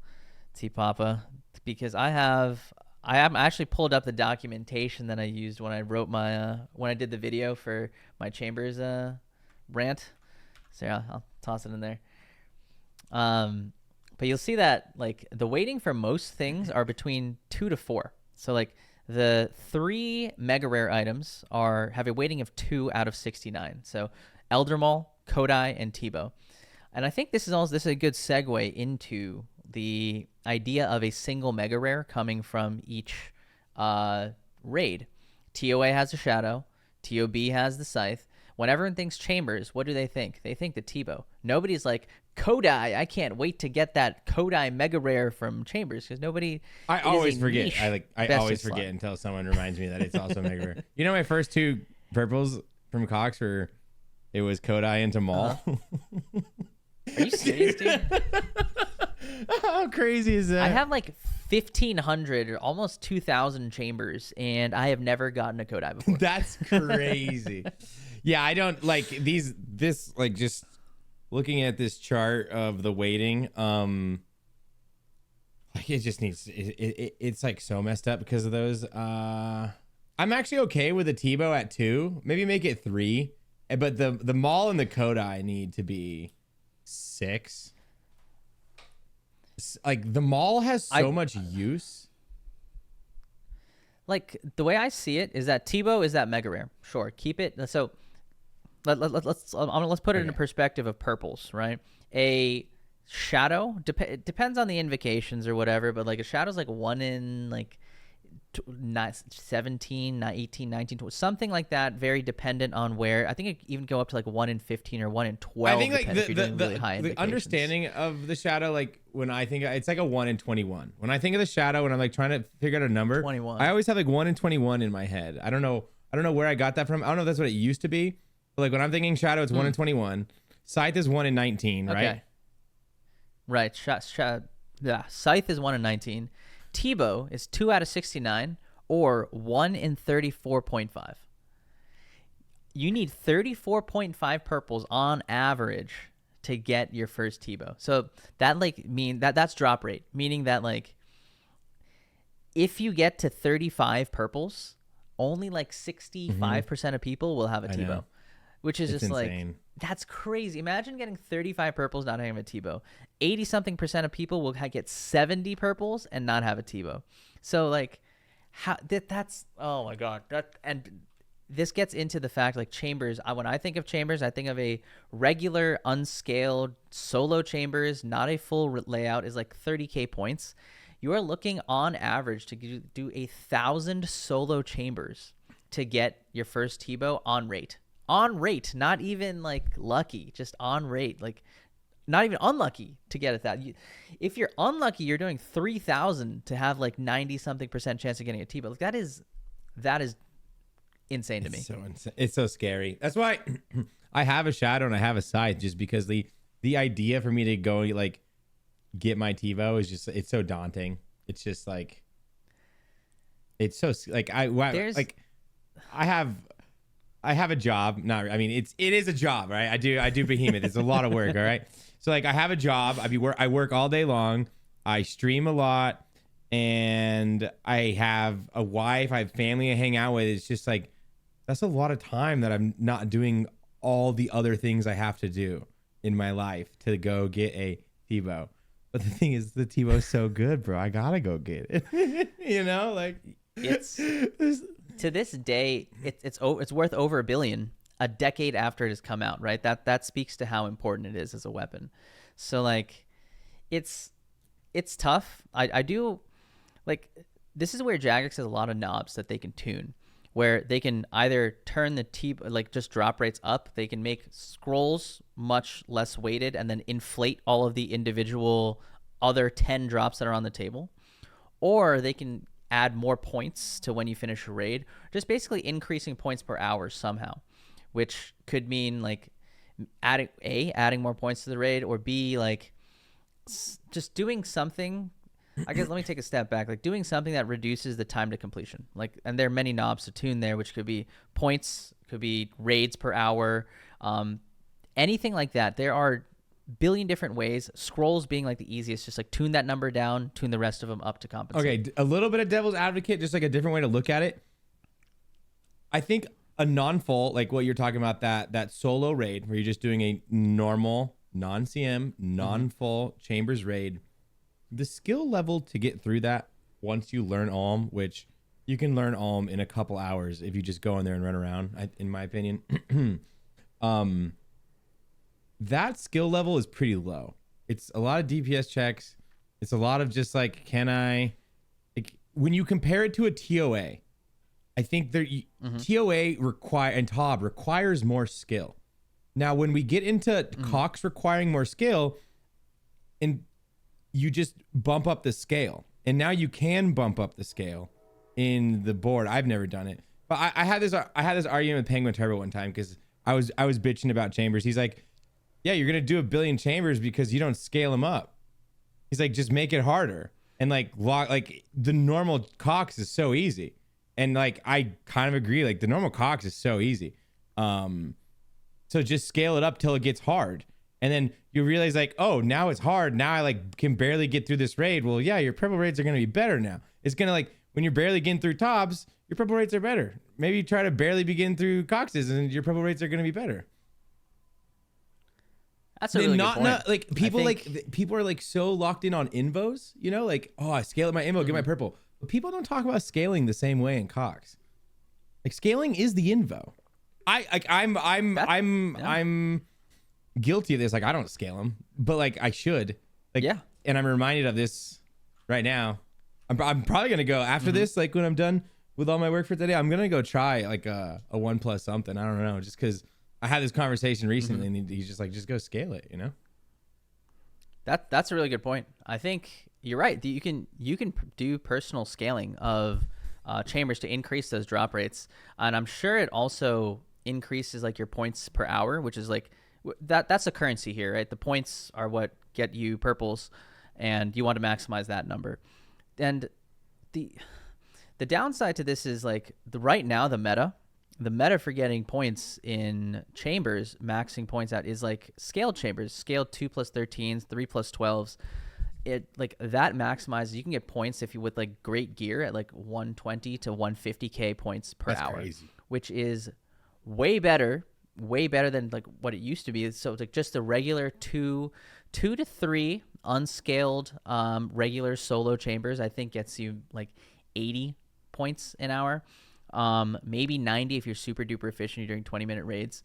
T Papa, because I have actually pulled up the documentation that I used when I wrote my when I did the video for my Chambers rant. So yeah, I'll toss it in there. But you'll see that like the weighting for most things are between 2 to 4. So like the 3 mega rare items have a weighting of 2 out of 69. So Eldermaul, Kodai, and Tebow. And I think this is a good segue into the idea of a single mega rare coming from each raid. TOA has a Shadow. TOB has the Scythe. When everyone thinks Chambers, what do they think? They think the Tebow. Nobody's like, Kodai, I can't wait to get that Kodai mega rare from Chambers, because nobody. I always forget. I always forget slot. until someone reminds me that it's also mega rare. You know, my first 2 purples from Cox it was Kodai into Maul. Are you serious, dude? How crazy is that? I have like 1,500 or almost 2,000 Chambers, and I have never gotten a Kodai before. That's crazy. Yeah, I don't like this like just looking at this chart of the weighting, like it just needs it's like so messed up because of those. I'm actually okay with the Tebow at 2. Maybe make it 3. But the Maul and the Kodai need to be 6. Like the Maul has so much use. Like the way I see it is that Tebow is that mega rare. Sure, keep it. So let's put it into perspective of purples, right? A Shadow it depends on the invocations or whatever, but like a Shadow's like 1 in like 17, 18, 19, 20, something like that. Very dependent on where. I think it even go up to like 1 in 15 or 1 in 12. I think like the understanding of the Shadow, like when I think it's like a 1 in 21. When I think of the Shadow, when I'm like trying to figure out a number, 21. I always have like 1 in 21 in my head. I don't know where I got that from. I don't know if that's what it used to be. But like when I'm thinking Shadow, it's 1 in 21. Scythe is 1 in 19, right? Okay. Right. Scythe is 1 in 19. Tebow is 2 out of 69 or 1 in 34.5. You need 34.5 purples on average to get your first Tebow. So that that's drop rate, meaning that like if you get to 35 purples, only like 65% of people will have a Tebow, which is just insane. Like that's crazy. Imagine getting 35 purples, not having a Tebow. 80-something% of people will get 70 purples and not have a Tebow. So like, how that's oh my god. And this gets into the fact like Chambers. When I think of Chambers, I think of a regular unscaled solo Chambers, not a full layout, is like 30k points. You are looking on average to do 1,000 solo Chambers to get your first Tebow on rate. on rate, not even like lucky, just on rate, like not even unlucky to get at that. If you're unlucky, you're doing 3,000 to have like 90 something % chance of getting a T-bow. Like that is insane to me. So insane. It's so scary. That's why I have a shadow and I have a scythe, just because the idea for me to go like get my T-bow is just, it's so daunting. It's just like, it's so like I have a job. Not, I mean, it is a job, right? I do behemoth. It's a lot of work. All right. So like I have a job. I work all day long. I stream a lot, and I have a wife. I have family I hang out with. It's just like, that's a lot of time that I'm not doing all the other things I have to do in my life to go get a T-bow. But the thing is, the T-bow is so good, bro. I gotta go get it. You know, like it's to this day, it's worth over $1 billion a decade after it has come out, right? That speaks to how important it is as a weapon. So like, it's tough. I do like, this is where Jagex has a lot of knobs that they can tune, where they can either turn the like just drop rates up. They can make scrolls much less weighted and then inflate all of the individual other 10 drops that are on the table, or they can add more points to when you finish a raid, just basically increasing points per hour somehow, which could mean like adding more points to the raid, or B, like just doing something. I guess let me take a step back, like doing something that reduces the time to completion. Like, and there are many knobs to tune there, which could be points, could be raids per hour, anything like that. There are billion different ways, scrolls being like the easiest. Just like tune that number down, tune the rest of them up to compensate. Okay, a little bit of devil's advocate, just like a different way to look at it. I think a non-full, like what you're talking about, that solo raid where you're just doing a normal non-CM, non-full chambers raid, the skill level to get through that once you learn Alm, which you can learn Alm in a couple hours if you just go in there and run around, in my opinion. That skill level is pretty low. It's a lot of DPS checks. It's a lot of just like, when you compare it to a TOA, I think TOA and TOB requires more skill. Now, when we get into Cox requiring more skill, and you just bump up the scale, and now you can bump up the scale in the board. I've never done it, but I had this argument with Penguin Turbo one time because I was bitching about chambers. He's like, yeah, you're gonna do 1 billion chambers because you don't scale them up. He's like, just make it harder, and like the normal Cox is so easy, and like I kind of agree. Like the normal Cox is so easy, so just scale it up till it gets hard. And then you realize like, oh, now it's hard. Now I like can barely get through this raid. Well, yeah, your purple raids are going to be better now. It's going to like, when you're barely getting through TOBs, your purple rates are better. Maybe you try to barely begin through Coxes and your purple rates are going to be better. That's a really good point. Not like people are like so locked in on invos, you know, like, oh, I scale up my invo, get my purple. But people don't talk about scaling the same way in Cox. Like scaling is the invo. I'm guilty of this. Like I don't scale them, but like I should. Like, yeah. And I'm reminded of this right now. I'm probably gonna go after this. Like when I'm done with all my work for today, I'm gonna go try like a 1+ something. I don't know, just because I had this conversation recently, and he's just like, just go scale it. You know. That's a really good point. I think you're right. You can do personal scaling of chambers to increase those drop rates, and I'm sure it also increases like your points per hour, which is like. That's the currency here, right? The points are what get you purples, and you want to maximize that number. And the downside to this is like right now the meta for getting points in chambers, maxing points out, is like scaled chambers, scaled 2+13s, 3+12s. It like that maximizes. You can get points if you with like great gear at like 120 to 150k points per hour, crazy. Which is way better than like what it used to be. So it's like just the regular 2 to 3 unscaled regular solo chambers, I think gets you like 80 points an hour, maybe 90 if you're super duper efficient, you're doing 20-minute raids.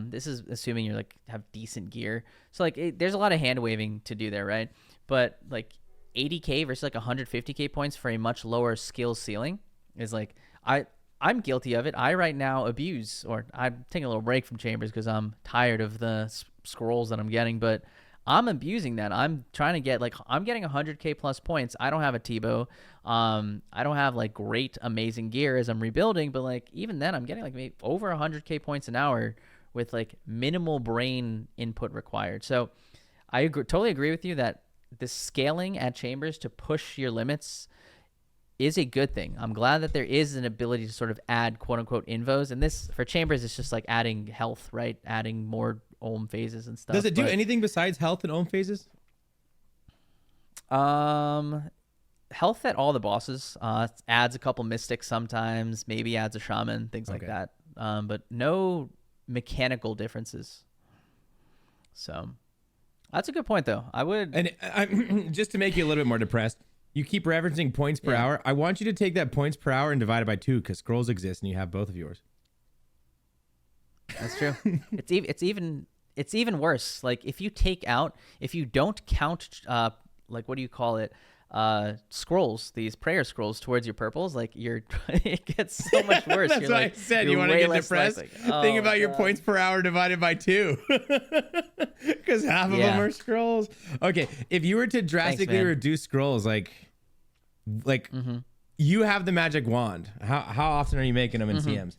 This is assuming you're like have decent gear. So like there's a lot of hand waving to do there, right? But like 80k versus like 150k points for a much lower skill ceiling is like I I'm guilty of it. I right now abuse, or I'm taking a little break from chambers because I'm tired of the scrolls that I'm getting, but I'm abusing that. I'm trying to get I'm getting 100k plus points. I don't have a Tebow. I don't have like great, amazing gear as I'm rebuilding, but like even then I'm getting like maybe over 100k points an hour with like minimal brain input required. So I totally agree with you that the scaling at chambers to push your limits is a good thing. I'm glad that there is an ability to sort of add quote unquote invos. And this for chambers, it's just like adding health, right? Adding more ohm phases and stuff. Does it do anything besides health and ohm phases? Health at all the bosses, adds a couple mystics sometimes, maybe adds a shaman, things like that. But no mechanical differences. So that's a good point though. I would, and just to make you a little bit more depressed, you keep referencing points per hour. I want you to take that points per hour and divide it by 2 because scrolls exist and you have both of yours. That's true. It's even worse. Like if you don't count, like what do you call it? Scrolls, these prayer scrolls towards your purples, like it gets so much worse. That's why I said you want to get depressed. Think about your points per hour divided by 2, because half of them are scrolls. Okay, if you were to drastically reduce scrolls, like you have the magic wand. How often are you making them in CMs?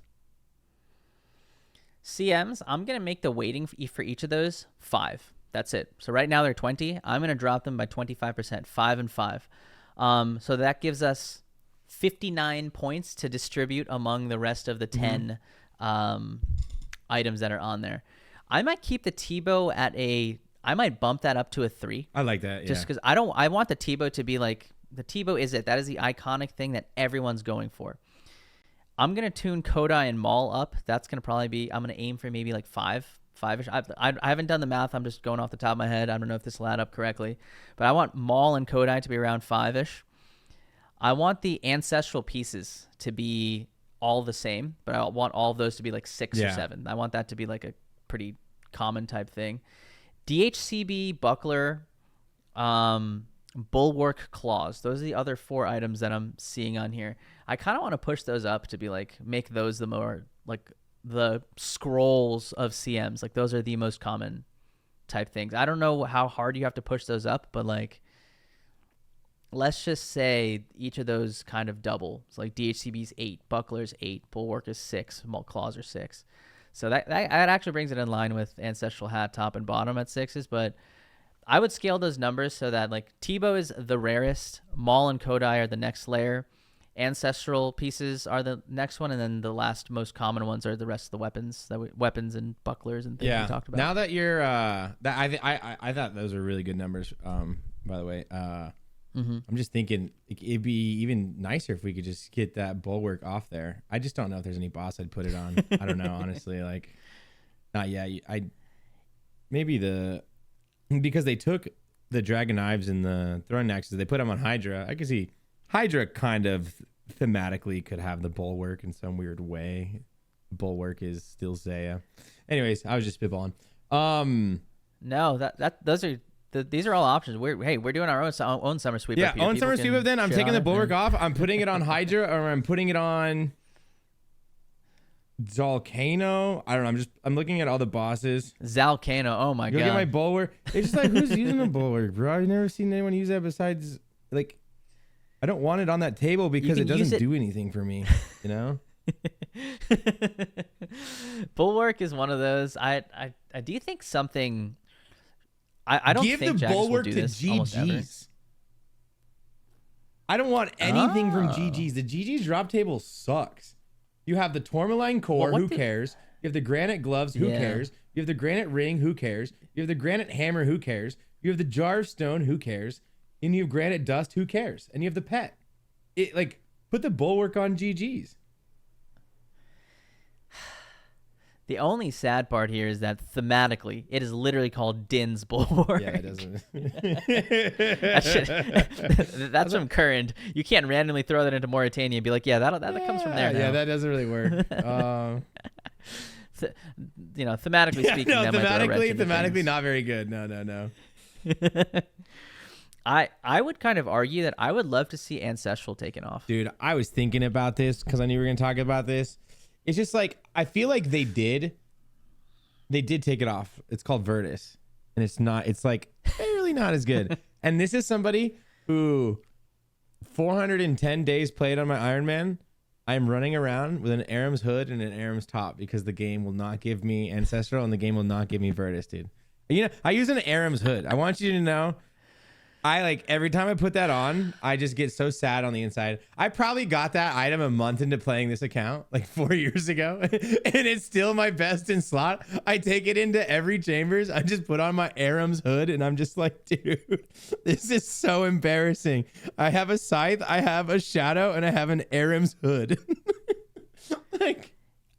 CMs, I'm gonna make the weighting for each of those 5. That's it. So right now they're 20. I'm going to drop them by 25%, 5 and 5. So that gives us 59 points to distribute among the rest of the 10 items that are on there. I might keep the Tebow I might bump that up to a 3. I like that. Just because I want the Tebow to be like, the Tebow is it. That is the iconic thing that everyone's going for. I'm going to tune Kodai and Maul up. That's going to probably be, I'm going to aim for maybe like 5-ish. I haven't done the math. I'm just going off the top of my head. I don't know if this will add up correctly. But I want Maul and Kodai to be around 5-ish. I want the ancestral pieces to be all the same, but I want all of those to be like 6 or 7. I want that to be like a pretty common type thing. DHCB, Buckler, Bulwark, Claws. Those are the other 4 items that I'm seeing on here. I kind of want to push those up to be like, make those the more like the scrolls of CMs. Like those are the most common type things. I don't know how hard you have to push those up, but like, let's just say each of those kind of double. It's like DHCB's 8, Buckler's 8, Bulwark is 6, Claws are 6. So that actually brings it in line with Ancestral Hat top and bottom at 6s, but I would scale those numbers so that like Tebow is the rarest, Maul and Kodai are the next layer, ancestral pieces are the next one, and then the last most common ones are the rest of the weapons, weapons and bucklers and things we talked about. Now that you're I thought those are really good numbers. By the way, I'm just thinking it'd be even nicer if we could just get that Bulwark off there. I just don't know if there's any boss I'd put it on. I don't know, honestly. Like, not yet. Because they took the Dragon Knives and the Throwing Axes, they put them on Hydra. I could see Hydra kind of thematically could have the Bulwark in some weird way. Bulwark is still Zaya. Anyways, I was just spitballing. No, these are all options. We're doing our own summer sweep. Yeah, up here. own summer sweep up. Then I'm taking the Bulwark off. I'm putting it on Hydra, or I'm putting it on Zalcano. I don't know. I'm looking at all the bosses. Zalcano. Oh my god. Look at my Bulwark. It's just like, who's using a Bulwark, bro? I've never seen anyone use that besides like. I don't want it on that table because it doesn't do anything for me, you know? Bulwark is one of those. I do you think something I don't give think the Jax Bulwark will to do this almost ever. GG's. I don't want anything from GG's. The GG's drop table sucks. You have the Tourmaline core, who cares? You have the granite gloves, who cares? You have the granite ring, who cares? You have the granite hammer, who cares? You have the jar of stone, who cares? And you have granite dust, who cares? And you have the pet. Put the Bulwark on GG's. The only sad part here is that thematically, it is literally called Din's Bulwark. Yeah, it doesn't. That's from Current. You can't randomly throw that into Mauritania and be like, that comes from there now. Yeah, that doesn't really work. Thematically speaking, that might throw a wrench into thematically things. not very good. No. I would kind of argue that I would love to see Ancestral taken off. Dude, I was thinking about this because I knew we were going to talk about this. It's just like, I feel like they did take it off. It's called Virtus. And it's like really not as good. And this is somebody who 410 days played on my Iron Man. I'm running around with an Aram's hood and an Aram's top because the game will not give me Ancestral and the game will not give me Virtus, dude. You know, I use an Aram's hood. I want you to know, I like every time I put that on, I just get so sad on the inside. I probably got that item a month into playing this account, like 4 years ago, and it's still my best in slot. I take it into every chambers. I just put on my Aram's hood, and I'm just like, dude, this is so embarrassing. I have a scythe, I have a shadow, and I have an Aram's hood. Like,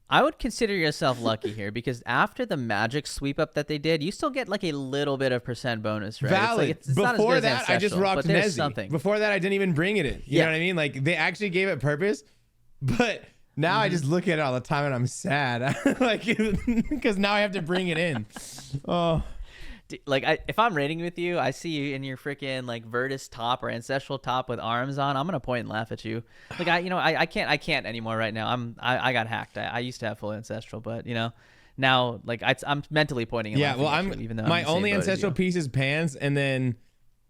I would consider yourself lucky here because after the magic sweep up that they did, you still get like a little bit of percent bonus, right? Valid. It's not as Before good as that, I just Ancestral, rocked but there's Nezzy. something. Before that, I didn't even bring it in. You know what I mean? Like, they actually gave it purpose, but now I just look at it all the time and I'm sad. Like, because now I have to bring it in. Oh. Like, if I'm raiding with you, I see you in your freaking like Virtus top or Ancestral top with arms on, I'm gonna point and laugh at you. Like, I can't anymore right now. I got hacked. I used to have full Ancestral, but now like I'm mentally pointing. And Yeah, well, at you, even though my I'm the same only boat as Ancestral you. piece is pants, and then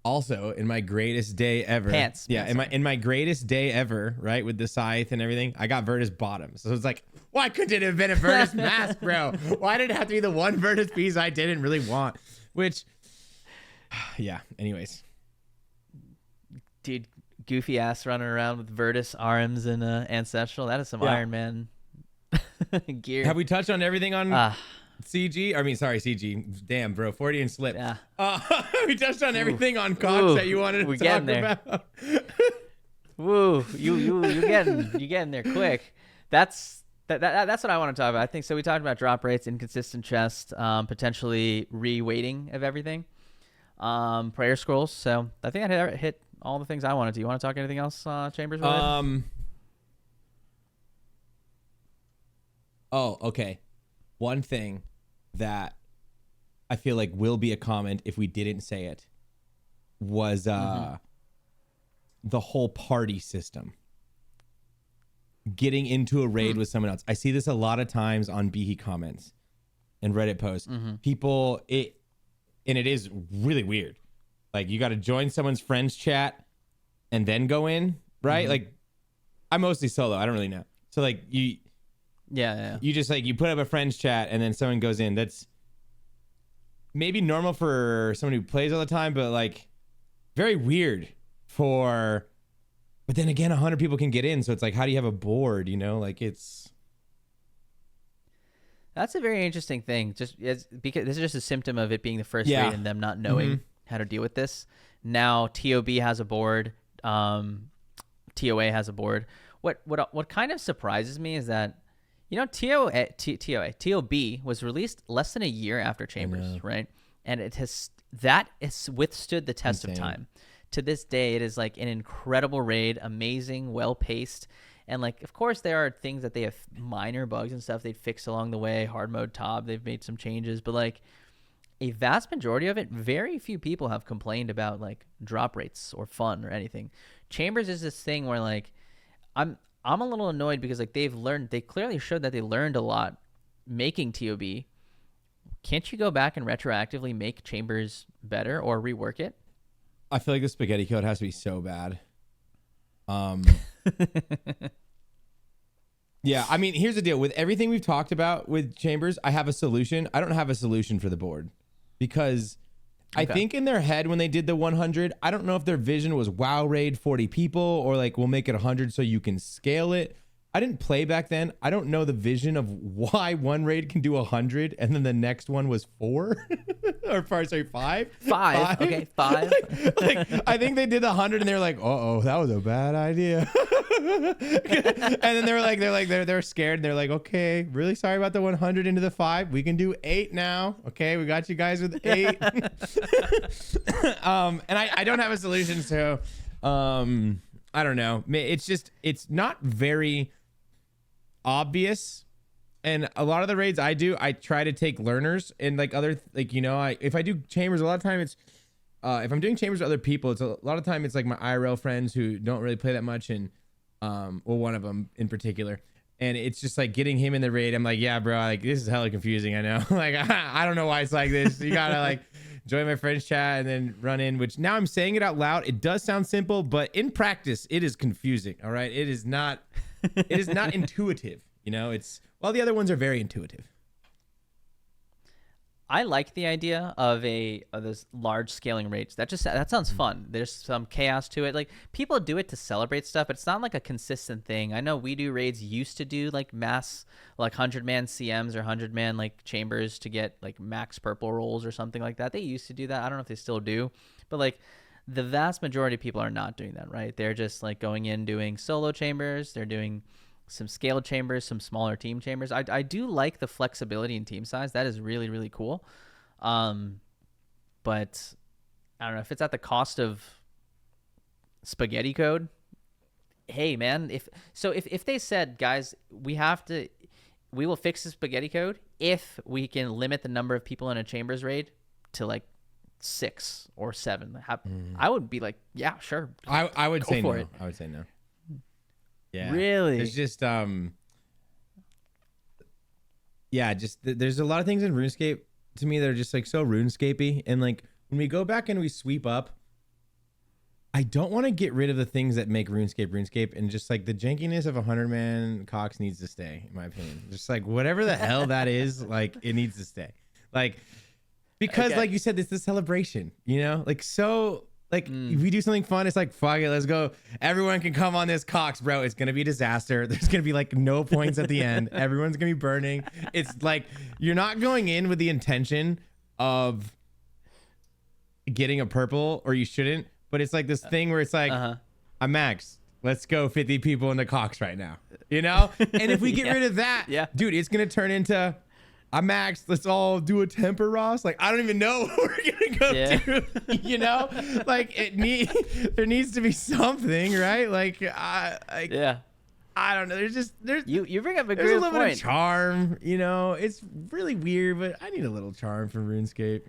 also in my greatest day ever, Pants. Yeah, in my greatest day ever, right, with the scythe and everything, I got Virtus bottoms. So it's like, why couldn't it have been a Virtus mask, bro? Why did it have to be the one Virtus piece I didn't really want? Which, yeah. Anyways, Dude, goofy ass running around with Virtus arms and Ancestral. That is some Iron Man gear. have we touched on everything on CG? I mean, sorry, CG. Damn, bro, 40 and slip. Yeah. We touched on everything on Cox that you wanted to talk about. Woo, you getting there quick. That's what I want to talk about. I think so. We talked about drop rates, inconsistent chest, potentially re-weighting of everything, prayer scrolls. So I think I hit all the things I wanted to. You want to talk anything else, Chambers? Oh, okay. One thing that I feel like will be a comment if we didn't say it was the whole party system. Getting into a raid with someone else. I see this a lot of times on Behe comments and Reddit posts. People, and it is really weird. Like, you got to join someone's friends chat and then go in, right? Like, I'm mostly solo. I don't really know. So like you just like, you put up a friends chat and then someone goes in. That's maybe normal for someone who plays all the time, but like very weird for. But then again, 100 people can get in, so it's like, how do you have a board? Like that's a very interesting thing. Just because this is just a symptom of it being the first raid and them not knowing how to deal with this. Now TOB has a board, TOA has a board. What kind of surprises me is that TOB was released less than a year after Chambers, right? And it has withstood the test of time. To this day, it is like an incredible raid, amazing, well-paced. And like, of course, there are things that they have minor bugs and stuff they'd fix along the way. Hard mode top, they've made some changes. But like a vast majority of it, very few people have complained about like drop rates or fun or anything. Chambers is this thing where like I'm a little annoyed because like they clearly showed that they learned a lot making TOB. Can't you go back and retroactively make Chambers better or rework it? I feel like the spaghetti code has to be so bad. Yeah, I mean, here's the deal. With everything we've talked about with Chambers, I have a solution. I don't have a solution for the board because I think in their head when they did the 100, I don't know if their vision was wow raid 40 people or like we'll make it 100 so you can scale it. I didn't play back then. I don't know the vision of why one raid can do 100 and then the next one was 4 or sorry, 5. 5. Okay, 5. like, I think they did the 100 and they were like, "Uh-oh, that was a bad idea." And then they're scared and they're like, "Okay, really sorry about the 100 into the 5. We can do 8 now. Okay, we got you guys with 8." And I don't have a solution, so I don't know. It's not very obvious, and a lot of the raids I do, I try to take learners and like other if I do Chambers, a lot of time if I'm doing chambers with other people, it's a lot of time it's like my IRL friends who don't really play that much, and well, one of them in particular. And it's just like getting him in the raid. I'm like, yeah, bro, like this is hella confusing. I know. Like, I don't know why it's like this. You gotta like join my friend's chat and then run in, which now I'm saying it out loud. It does sound simple, but in practice, it is confusing. All right. It is not intuitive. You know, while the other ones are very intuitive. I like the idea of this large scaling raids. That sounds fun. There's some chaos to it. Like people do it to celebrate stuff, but it's not like a consistent thing. I know we do raids used to do like mass like 100-man CMs or 100-man like chambers to get like max purple rolls or something like that. They used to do that. I don't know if they still do, but like the vast majority of people are not doing that, right? They're just like going in doing solo chambers. They're doing some scaled chambers, some smaller team chambers. I do like the flexibility in team size. That is really, really cool. But I don't know if it's at the cost of spaghetti code. Hey man, if they said, guys, we will fix the spaghetti code if we can limit the number of people in a chambers raid to like 6 or 7. I would be like, yeah, sure. I would say no. It. I would say no. Yeah. Really? It's just there's a lot of things in RuneScape to me that are just like so RuneScapey, and like when we go back and we sweep up, I don't want to get rid of the things that make RuneScape, and just like the jankiness of 100-man Cox needs to stay, in my opinion. Just like whatever the hell that is, like it needs to stay. Like because like you said, it's the celebration, you know? Like so like if we do something fun, it's like fuck it, let's go. Everyone can come on this Cox, bro. It's gonna be a disaster. There's gonna be like no points at the end. Everyone's gonna be burning. It's like you're not going in with the intention of getting a purple, or you shouldn't. But it's like this thing where it's like, I'm max. Let's go 50 people in the Cox right now, you know? And if we get rid of that, dude, it's gonna turn into I'm max. Let's all do a temper Ross. Like I don't even know what we're gonna go do. You know, like there needs to be something, right? Like I don't know. There's you bring up a there's good a little point. bit of charm. You know, it's really weird, but I need a little charm from RuneScape.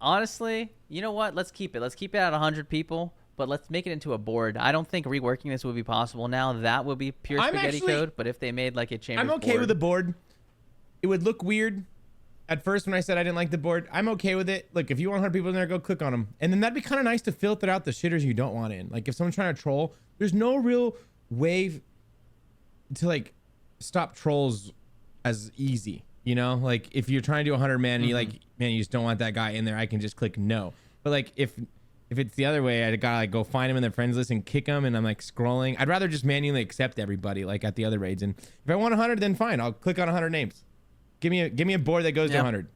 Honestly, you know what? Let's keep it. Let's keep it at 100 people, but let's make it into a board. I don't think reworking this would be possible now. That would be pure spaghetti code. But if they made like a chamber, I'm okay with the board. It would look weird at first when I said I didn't like the board. I'm okay with it. Look, if you want 100 people in there, go click on them. And then that'd be kind of nice to filter out the shitters you don't want in. Like if someone's trying to troll, there's no real way to like stop trolls as easy. You know, like if you're trying to do 100 man and you like, man, you just don't want that guy in there, I can just click no. But like if it's the other way, I gotta like go find him in their friends list and kick them, and I'm like scrolling. I'd rather just manually accept everybody like at the other raids. And if I want 100, then fine, I'll click on 100 names. Give me a board that goes to 100.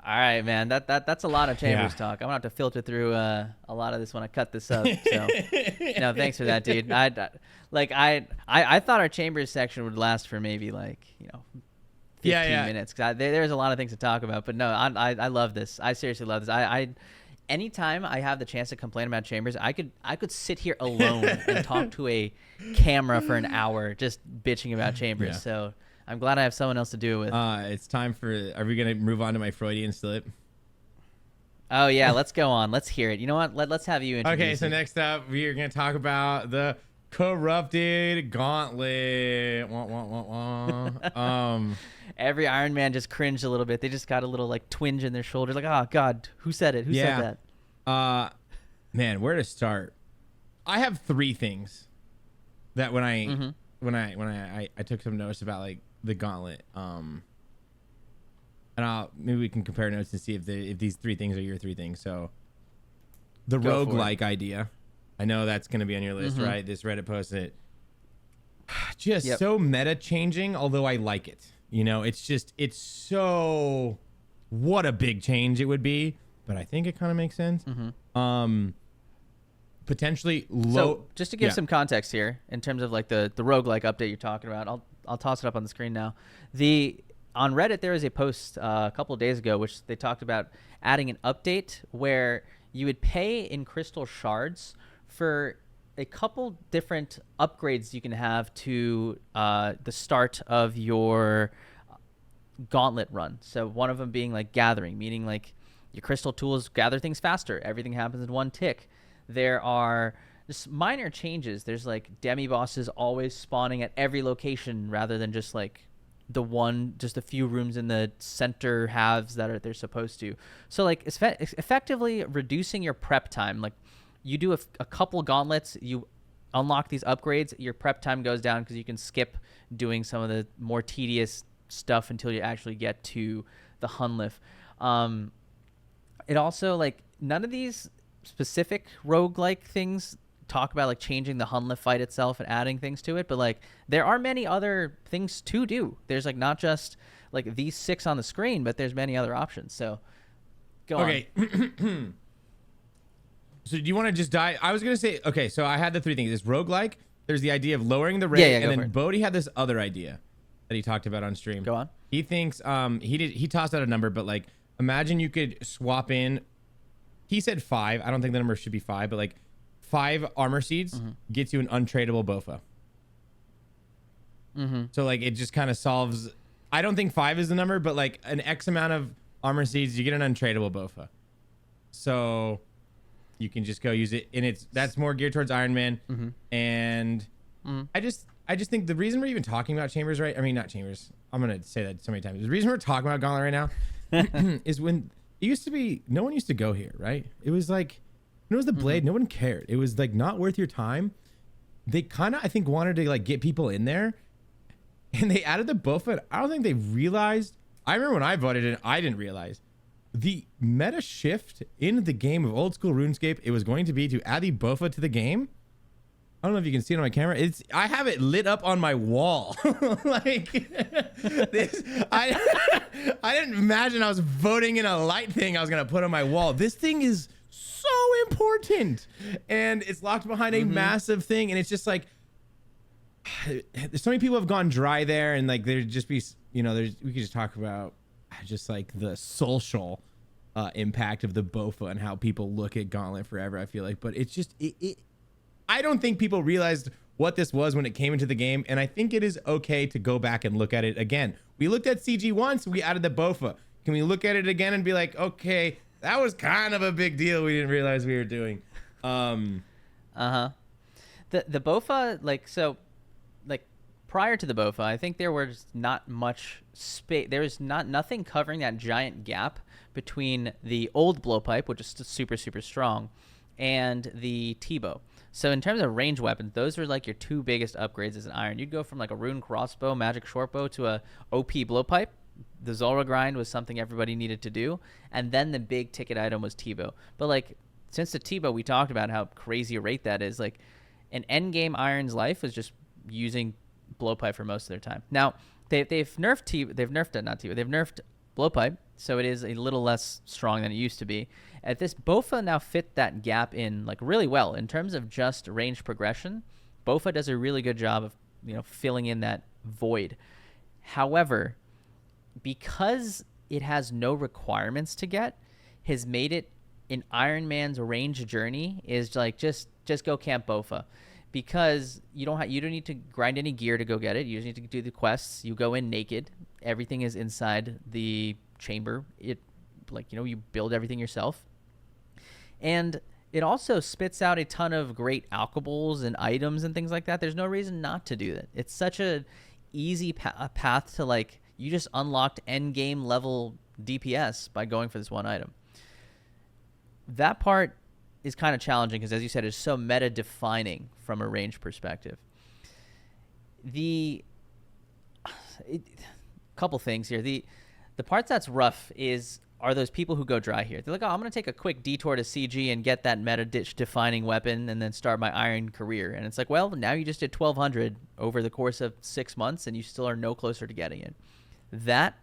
All right, man. That's a lot of chambers talk. I'm gonna have to filter through a lot of this when I cut this up. So, no, thanks for that, dude. I thought our chambers section would last for maybe like 15 minutes because there's a lot of things to talk about. But no, I love this. I seriously love this. Anytime I have the chance to complain about chambers, I could sit here alone and talk to a camera for an hour just bitching about chambers. Yeah. So I'm glad I have someone else to do it with. It's time for. Are we gonna move on to my Freudian slip? Oh yeah, let's go on. Let's hear it. You know what? Let's have you introduce Okay, so next up we are gonna talk about the corrupted Gauntlet. Wah, wah, wah, wah. Every Iron Man just cringed a little bit. They just got a little like twinge in their shoulder, like, oh God, who said it? Who said that? Man, where to start? I have 3 things that when I took some notes about like the Gauntlet. And maybe we can compare notes and see if these 3 things are your 3 things. So the roguelike idea. I know that's going to be on your list, right? This Reddit post it. Just so meta changing, although I like it. You know, it's so what a big change it would be, but I think it kind of makes sense. Potentially low. So just to give some context here in terms of like the roguelike update you're talking about, I'll toss it up on the screen now. On Reddit there was a post a couple of days ago which they talked about adding an update where you would pay in crystal shards for a couple different upgrades you can have to the start of your Gauntlet run. So one of them being like gathering, meaning like your crystal tools gather things faster. Everything happens in one tick. There are just minor changes. There's like demi bosses always spawning at every location rather than just like just a few rooms in the center halves that they're supposed to. So like it's effectively reducing your prep time. Like you do a couple gauntlets, you unlock these upgrades, your prep time goes down because you can skip doing some of the more tedious stuff until you actually get to the Hunlif. It also, like, none of these specific roguelike things talk about like changing the Hunlif fight itself and adding things to it, but like there are many other things to do. There's like not just like these 6 on the screen, but there's many other options. So go on. So do you want to just dive? I was gonna say, okay, so I had the 3 things. There's roguelike, there's the idea of lowering the rate, and then Bodhi had this other idea that he talked about on stream. Go on. He thinks he tossed out a number, but like imagine you could swap in, he said 5. I don't think the number should be 5, but like 5 armor seeds gets you an untradeable Bofa. So like it just kind of solves, I don't think 5 is the number, but like an X amount of armor seeds, you get an untradeable Bofa. So you can just go use it, and that's more geared towards Iron Man. And I just think the reason we're even talking about chambers, right? I mean, not chambers. I'm gonna say that so many times. The reason we're talking about Gauntlet right now is when it used to be, no one used to go here, right? It was like, when it was the Blade, no one cared. It was like not worth your time. They kind of, I think, wanted to like get people in there, and they added the Bofa. I don't think they realized. I remember when I voted in, I didn't realize the meta shift in the game of old school RuneScape. It was going to be to add the Bofa to the game. I don't know if you can see it on my camera. I have it lit up on my wall. Like this, I didn't imagine I was voting in a light thing I was gonna put on my wall. This thing is so important, and it's locked behind a massive thing, and it's just like so many people have gone dry there, and like there'd just be, we could just talk about just like the social impact of the Bofa and how people look at Gauntlet forever, I feel like. But it's just I don't think people realized what this was when it came into the game, and I think it is okay to go back and look at it again. We looked at CG once, we added the Bofa. Can we look at it again and be like, okay, that was kind of a big deal we didn't realize we were doing. The Bofa, like prior to the Bofa, I think there was not much space. There was nothing covering that giant gap between the old blowpipe, which is super, super strong, and the T-bow. So in terms of range weapons, those are like your 2 biggest upgrades as an iron. You'd go from like a rune crossbow, magic shortbow to a OP blowpipe. The Zulrah grind was something everybody needed to do, and then the big ticket item was T-bow. But like since the T-bow, we talked about how crazy a rate that is. Like an end game iron's life was just using blowpipe for most of their time. Now they've nerfed blowpipe, so it is a little less strong than it used to be. At this, Bofa now fit that gap in like really well in terms of just range progression. Bofa does a really good job of filling in that void. However, because it has no requirements to get, has made it in Iron Man's range journey is like just go camp Bofa, because you don't need to grind any gear to go get it. You just need to do the quests. You go in naked. Everything is inside the chamber. You build everything yourself. And it also spits out a ton of great alchables and items and things like that. There's no reason not to do that. It's such a easy path to like, you just unlocked end game level DPS by going for this one item. That part is kind of challenging because, as you said, it's so meta defining from a range perspective. Couple things here. The part that's rough are those people who go dry here. They're like, I'm going to take a quick detour to CG and get that meta defining weapon and then start my iron career. And it's like, well, now you just did 1,200 over the course of 6 months and you still are no closer to getting it. That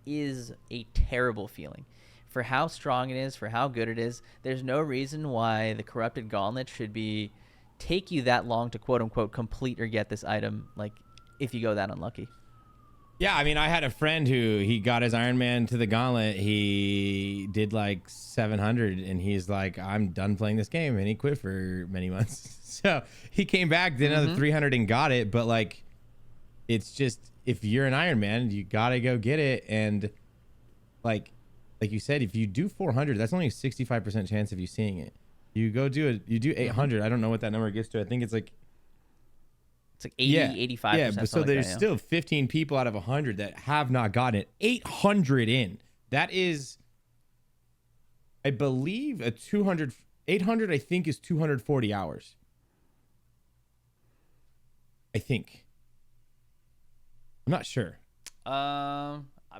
is a terrible feeling. For how strong it is, for how good it is, there's no reason why the Corrupted Gauntlet should take you that long to quote unquote complete or get this item, like if you go that unlucky. Yeah, I mean, I had a friend who he got his Iron Man to the Gauntlet. He did like 700, and he's like, I'm done playing this game, and he quit for many months. So he came back, did another 300, and got it. But like, it's just, if you're an Iron Man, you gotta go get it. And like you said, if you do 400, that's only a 65% chance of you seeing it. You go do it, you do 800. I don't know what that number gets to. I think it's like 80, 85%. Yeah, but so there's still 15 people out of 100 that have not gotten it. 800 in. That is, I believe, 800, I think, is 240 hours. I think. I'm not sure.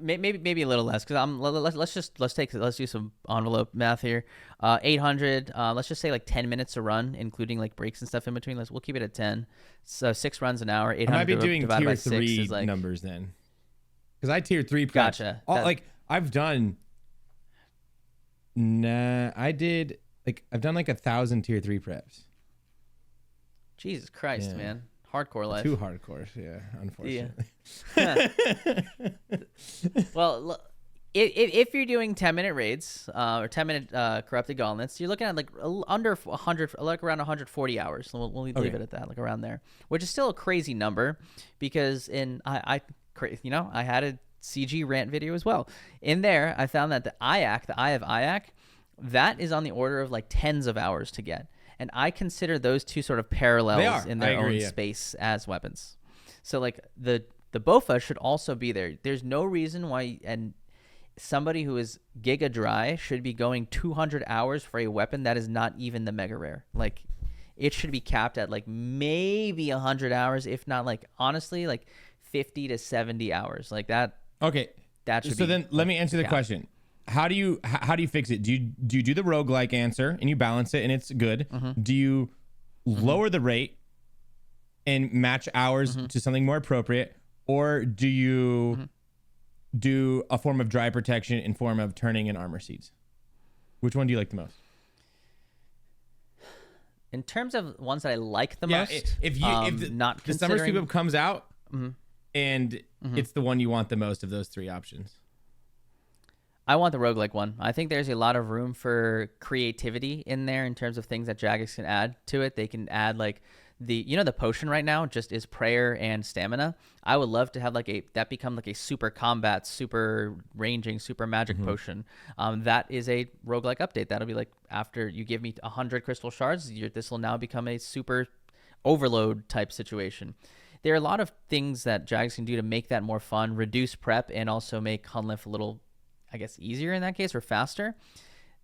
Maybe a little less, because let's do some envelope math here. 800. Let's just say like 10 minutes a run, including like breaks and stuff in between. We'll keep it at 10. So 6 runs an hour. 800 I might be doing divided tier by 3 6 is like, numbers then, because I tier 3 preps. Gotcha. I've done. Nah, I've done like 1,000 tier 3 preps. Jesus Christ, man. Hardcore life. Too hardcore, yeah, unfortunately. Yeah. Well, if you're doing 10-minute raids or 10-minute corrupted gauntlets, you're looking at like under 100, like around 140 hours. We'll leave it at that, like around there, which is still a crazy number, because I had a CG rant video as well. In there, I found that the Eye of Iac, that is on the order of like tens of hours to get. And I consider those two sort of parallels in their own space as weapons. So like the Bofa should also be there. There's no reason why, and somebody who is giga dry should be going 200 hours for a weapon that is not even the mega rare. Like, it should be capped at like maybe 100 hours, if not like, honestly, like 50 to 70 hours. Like that. Okay. That should be. So then let me answer the question. How do you fix it? Do you do the roguelike answer and you balance it and it's good? Do you lower the rate and match hours to something more appropriate, or do you do a form of dry protection in form of turning in armor seeds? Which one do you like the most? In terms of ones that I like the most, if the summer sweep up comes out and it's the one you want the most of those 3 options. I want the roguelike one. I think there's a lot of room for creativity in there in terms of things that Jagex can add to it. They can add like the potion right now just is prayer and stamina. I would love to have that become like a super combat, super ranging, super magic potion. That is a roguelike update. That'll be like, after you give me 100 crystal shards, this will now become a super overload type situation. There are a lot of things that Jagex can do to make that more fun, reduce prep, and also make Hunlif a little, I guess, easier in that case, or faster.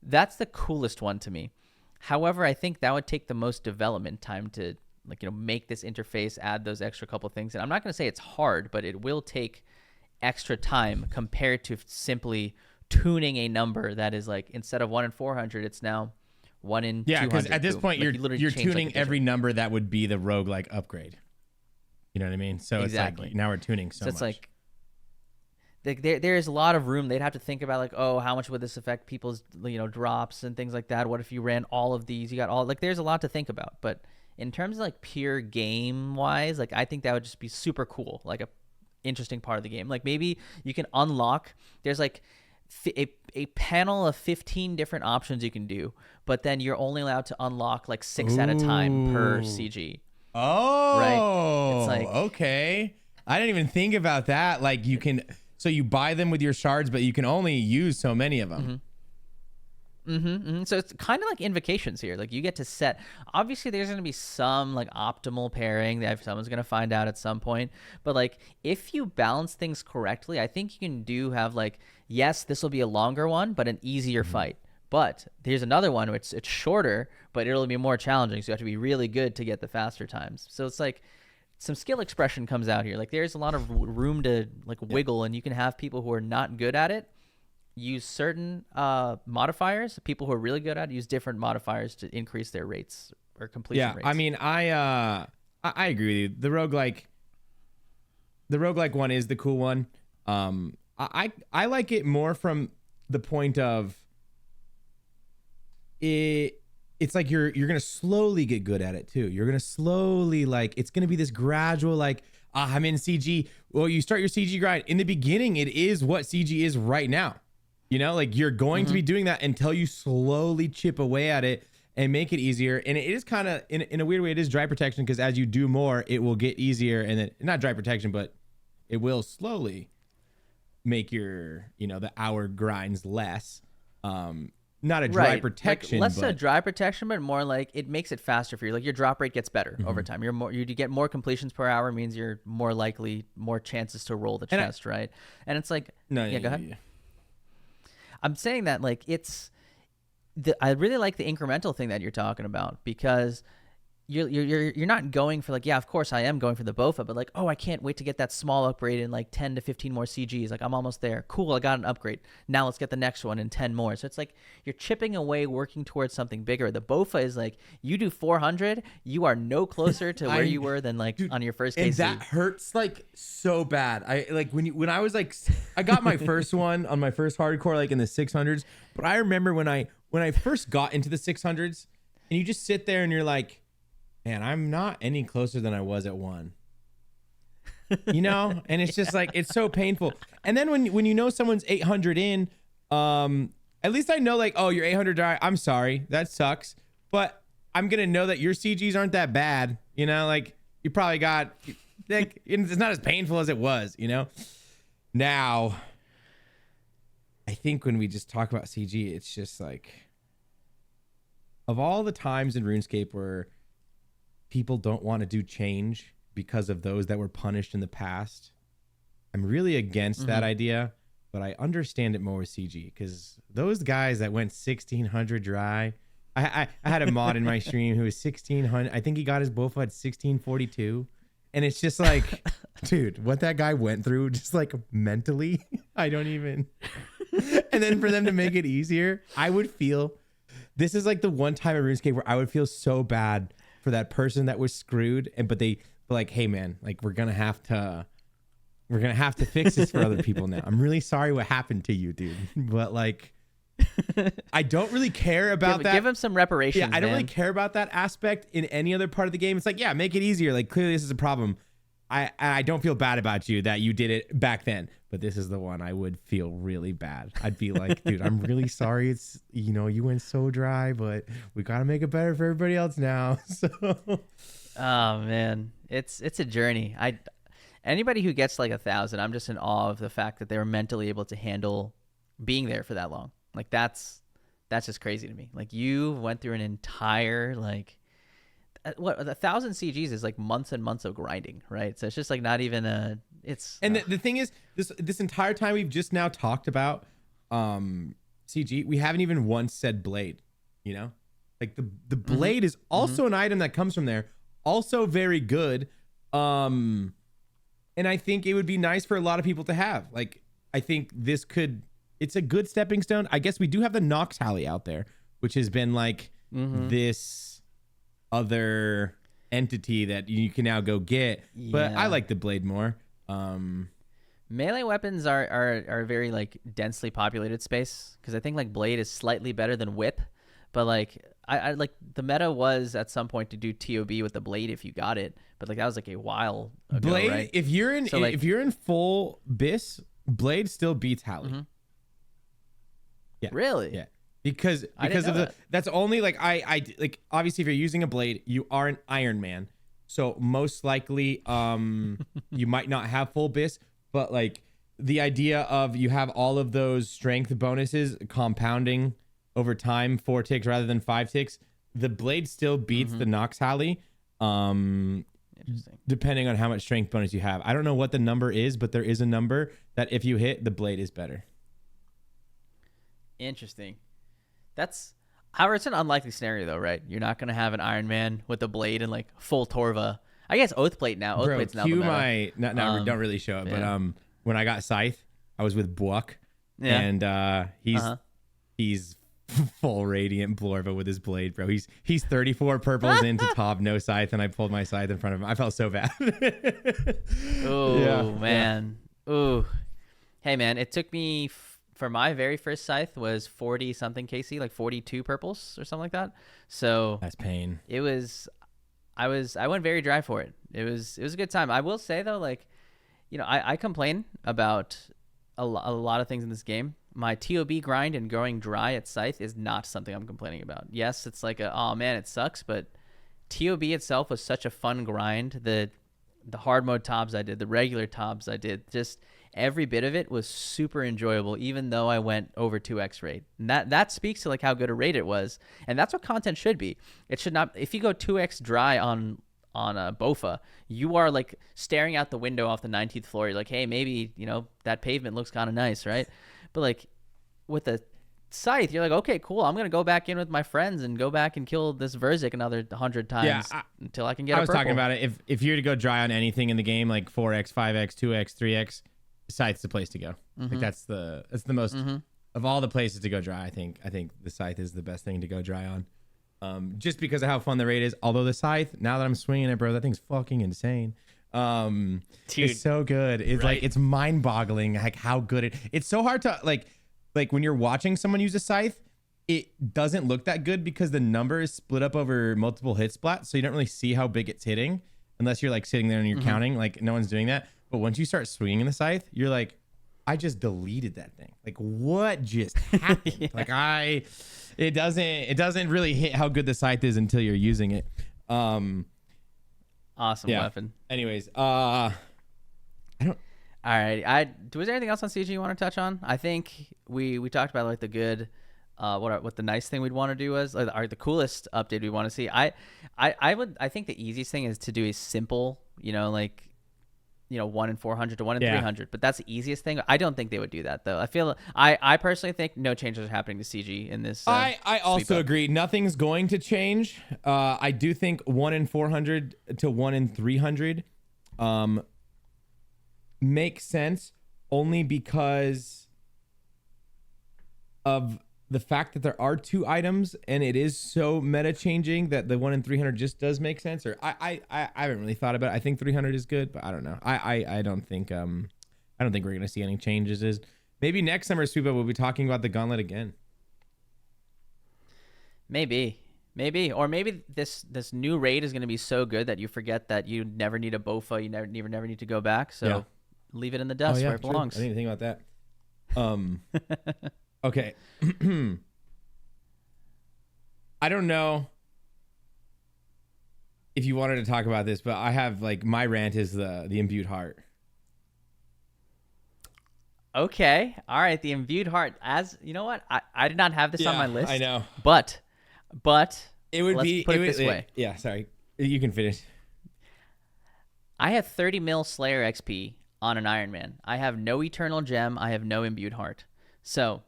That's the coolest one to me. However, I think that would take the most development time to make this interface, add those extra couple things. And I'm not going to say it's hard, but it will take extra time compared to simply tuning a number that is like, instead of 1 in 400, it's now 1 in 200. Yeah, because at this point, you're tuning every number that would be the roguelike upgrade. You know what I mean? So exactly. It's like, now we're tuning so much. It's like, there's a lot of room. They'd have to think about like, oh, how much would this affect people's drops and things like that? What if you ran all of these? You got all, like, there's a lot to think about. But in terms of like pure game wise, like, I think that would just be super cool, like a interesting part of the game. Like, maybe you can unlock, there's like a panel of 15 different options you can do, but then you're only allowed to unlock like 6 at a time per CG. Oh, right. It's like, okay, I didn't even think about that. Like, you can. So you buy them with your shards, but you can only use so many of them. So it's kind of like invocations here. Like, you get to set. Obviously, there's going to be some like optimal pairing that someone's going to find out at some point. But like, if you balance things correctly, I think you can have like, yes, this will be a longer one, but an easier fight. But there's another one which it's shorter, but it'll be more challenging. So you have to be really good to get the faster times. So it's like, some skill expression comes out here. Like, there's a lot of room to like wiggle, and you can have people who are not good at it use certain modifiers. People who are really good at it use different modifiers to increase their rates or completion rates. I mean, I agree with you. The roguelike one is the cool one. I like it more from the point of it. It's like you're gonna slowly get good at it too. You're gonna slowly, like, it's gonna be this gradual, like, I'm in CG. Well, you start your CG grind. In the beginning, it is what CG is right now. Like, you're going to be doing that until you slowly chip away at it and make it easier. And it is kind of, in a weird way, it is dry protection, because as you do more, it will get easier. And then, not dry protection, but it will slowly make your, the hour grinds less. Not a dry protection, like less but a dry protection, but more like it makes it faster for you. Like your drop rate gets better over time. You get more completions per hour, means you're more likely, more chances to roll the chest, right? And it's like, go ahead. Yeah. I'm saying that like I really like the incremental thing that you're talking about, because you're not going for like, yeah, of course I am going for the BOFA, but like, oh, I can't wait to get that small upgrade in like 10 to 15 more CGs. Like I'm almost there. Cool, I got an upgrade. Now let's get the next one in 10 more. So it's like you're chipping away, working towards something bigger. The BOFA is like, you do 400, you are no closer to where you were than like on your first KC. And that hurts like so bad. I like when I was like, I got my first one on my first hardcore like in the 600s, but I remember when I first got into the 600s, and you just sit there and you're like, man, I'm not any closer than I was at 1. And it's just like, it's so painful. And then when someone's 800 in, at least I know like, oh, you're 800 dry. I'm sorry, that sucks. But I'm gonna know that your CGs aren't that bad. Like you probably got like, it's not as painful as it was. Now, I think when we just talk about CG, it's just like, of all the times in RuneScape where people don't want to do change because of those that were punished in the past, I'm really against that idea, but I understand it more with CG, because those guys that went 1600 dry, I had a mod in my stream who was 1600. I think he got his BOFA at 1642. And it's just like, dude, what that guy went through, just like mentally, I don't even. And then for them to make it easier, I would feel, this is like the one time at RuneScape where I would feel so bad for that person that was screwed, but they like, hey man, like we're gonna have to fix this for other people now. I'm really sorry what happened to you, dude, but like, I don't really care about that. Give him some reparations. Yeah, I don't really care about that aspect in any other part of the game. It's like, yeah, make it easier. Like clearly this is a problem. I don't feel bad about you that you did it back then, but this is the one I would feel really bad. I'd be like, dude, I'm really sorry. It's, you went so dry, but we got to make it better for everybody else now. So, oh man, it's a journey. Anybody who gets like 1,000, I'm just in awe of the fact that they were mentally able to handle being there for that long. Like that's just crazy to me. Like you went through an entire like, what 1,000 CGs is like months and months of grinding, right? So it's just like not even the thing is, this entire time we've just now talked about CG, we haven't even once said blade. Like the blade is also an item that comes from there, also very good. And I think it would be nice for a lot of people to have. Like I think it's a good stepping stone. I guess we do have the Nox Tally out there, which has been like this other entity that you can now go get, but I like the blade more. Melee weapons are very like densely populated space, because I think like blade is slightly better than whip, but like I like the meta was at some point to do TOB with the blade if you got it, but like that was like a while ago, blade, right? if you're in full bis, blade still beats Halley. Yeah, really? Yeah. Because of that's only like I like, obviously if you're using a blade, you are an Iron Man, so most likely you might not have full bis, but like the idea of you have all of those strength bonuses compounding over time, 4 ticks rather than 5 ticks, the blade still beats the Nox Halley, depending on how much strength bonus you have. I don't know what the number is, but there is a number that if you hit, the blade is better. Interesting. However, it's an unlikely scenario though, right? You're not gonna have an Iron Man with a blade and like full Torva. I guess Oathplate now. Oathplate's now the meta. Don't really show it, but when I got Scythe, I was with Buck, and he's full Radiant Blorva with his blade, bro. He's 34 purples into top, no Scythe, and I pulled my Scythe in front of him. I felt so bad. Oh man. Ooh. Hey man, it took me for my very first Scythe was 40 something KC, like 42 purples or something like that. So that's pain. It was, I went very dry for it. It was a good time. I will say though, like, I complain about a lot of things in this game. My TOB grind and going dry at Scythe is not something I'm complaining about. Yes, it's like oh man, it sucks, but TOB itself was such a fun grind. the hard mode tobs I did, the regular tobs I did, just every bit of it was super enjoyable, even though I went over 2x rate. And that speaks to like how good a rate it was. And that's what content should be. It should not, if you go 2x dry on a BOFA, you are like staring out the window off the 19th floor. You're like, hey, maybe, you know, that pavement looks kind of nice, right? But like with a Scythe, you're like, okay, cool. I'm gonna go back in with my friends and go back and kill this Verzik another 100 times until I can get. I was talking about it. If you're to go dry on anything in the game, like 4x, 5x, 2x, 3x, Scythe's the place to go. Like that's the most of all the places to go dry. I think the Scythe is the best thing to go dry on, just because of how fun the raid is. Although the Scythe, now that I'm swinging it, bro, that thing's fucking insane. Dude, it's so good. It's like it's mind-boggling, like how good it's so hard to like when you're watching someone use a Scythe, it doesn't look that good because the number is split up over multiple hit splats, so you don't really see how big it's hitting unless you're like sitting there and you're counting. Like no one's doing that. But once you start swinging the Scythe, you're like, I just deleted that thing. Like what just happened? Like it doesn't really hit how good the Scythe is until you're using it. Awesome weapon. Anyways, I don't. All right. Was there anything else on CG you want to touch on? I think we talked about like the good, what the nice thing we'd want to do was, or the coolest update we want to see. I think the easiest thing is to do a simple, 1 in 400 to 1 in 300. But that's the easiest thing. I don't think they would do that though. I personally think no changes are happening to CG in this. I also agree. Nothing's going to change. I do think 1 in 400 to 1 in 300. Makes sense only because of the fact that there are 2 items and it is so meta changing that the 1 in 300 just does make sense. Or I haven't really thought about it. I think 300 is good, but I don't know. I don't think we're gonna see any changes. Maybe next summer sweep up we'll be talking about the Gauntlet again. Maybe, or maybe this new raid is gonna be so good that you forget that you never need a BOFA. You never need to go back. So. Leave it in the dust where it belongs. I didn't even think about that. Okay. I don't know if you wanted to talk about this, but I have my rant is the Imbued Heart. Okay. All right. The Imbued Heart. As you know what? I did not have this on my list. I know. But it would let's put it this way. Yeah, sorry. You can finish. I have 30 mil Slayer XP on an Iron Man. I have no Eternal Gem. I have no Imbued Heart. So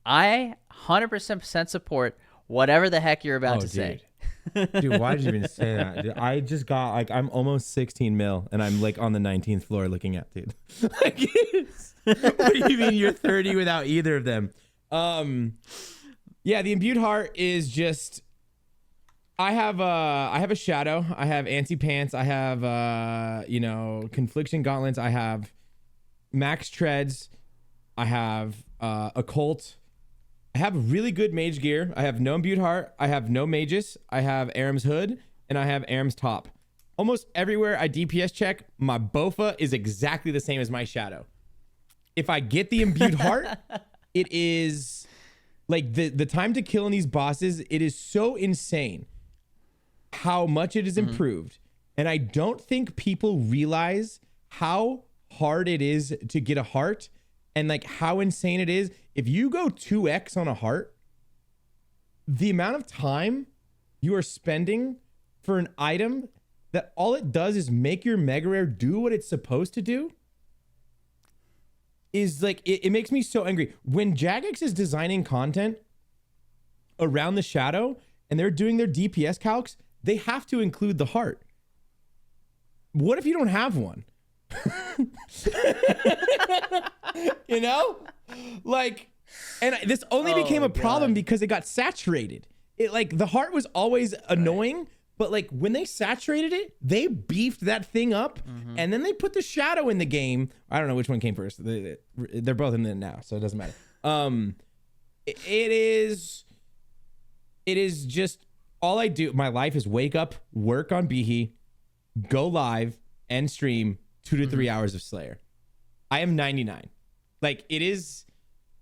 I 100% support whatever the heck you're about to say. Dude, why did you even say that? Dude, I just got I'm almost 16 mil and I'm on the 19th floor looking at dude. What do you mean you're 30 without either of them? Yeah, the Imbued Heart is just I have a Shadow, I have Anti-Pants, I have Confliction Gauntlets, I have Max Treads, I have Occult, I have really good mage gear, I have no Imbued Heart, I have no Magus, I have Aram's Hood, and I have Aram's Top. Almost everywhere I DPS check, my BOFA is exactly the same as my Shadow. If I get the Imbued Heart, it is like the time to kill in these bosses, it is so insane how much it is improved. And I don't think people realize how hard it is to get a heart and how insane it is. If you go 2x on a heart, the amount of time you are spending for an item that all it does is make your mega rare do what it's supposed to do is it makes me so angry. When Jagex is designing content around the Shadow and they're doing their DPS calcs, they have to include the heart. What if you don't have one? And this only became a problem because it got saturated. The heart was always annoying, but when they saturated it, they beefed that thing up, and then they put the Shadow in the game. I don't know which one came first. They're both in there now, so it doesn't matter. It is just all I do. My life is wake up, work on Behe, go live, and stream 2 to 3 hours of Slayer. I am 99. It is.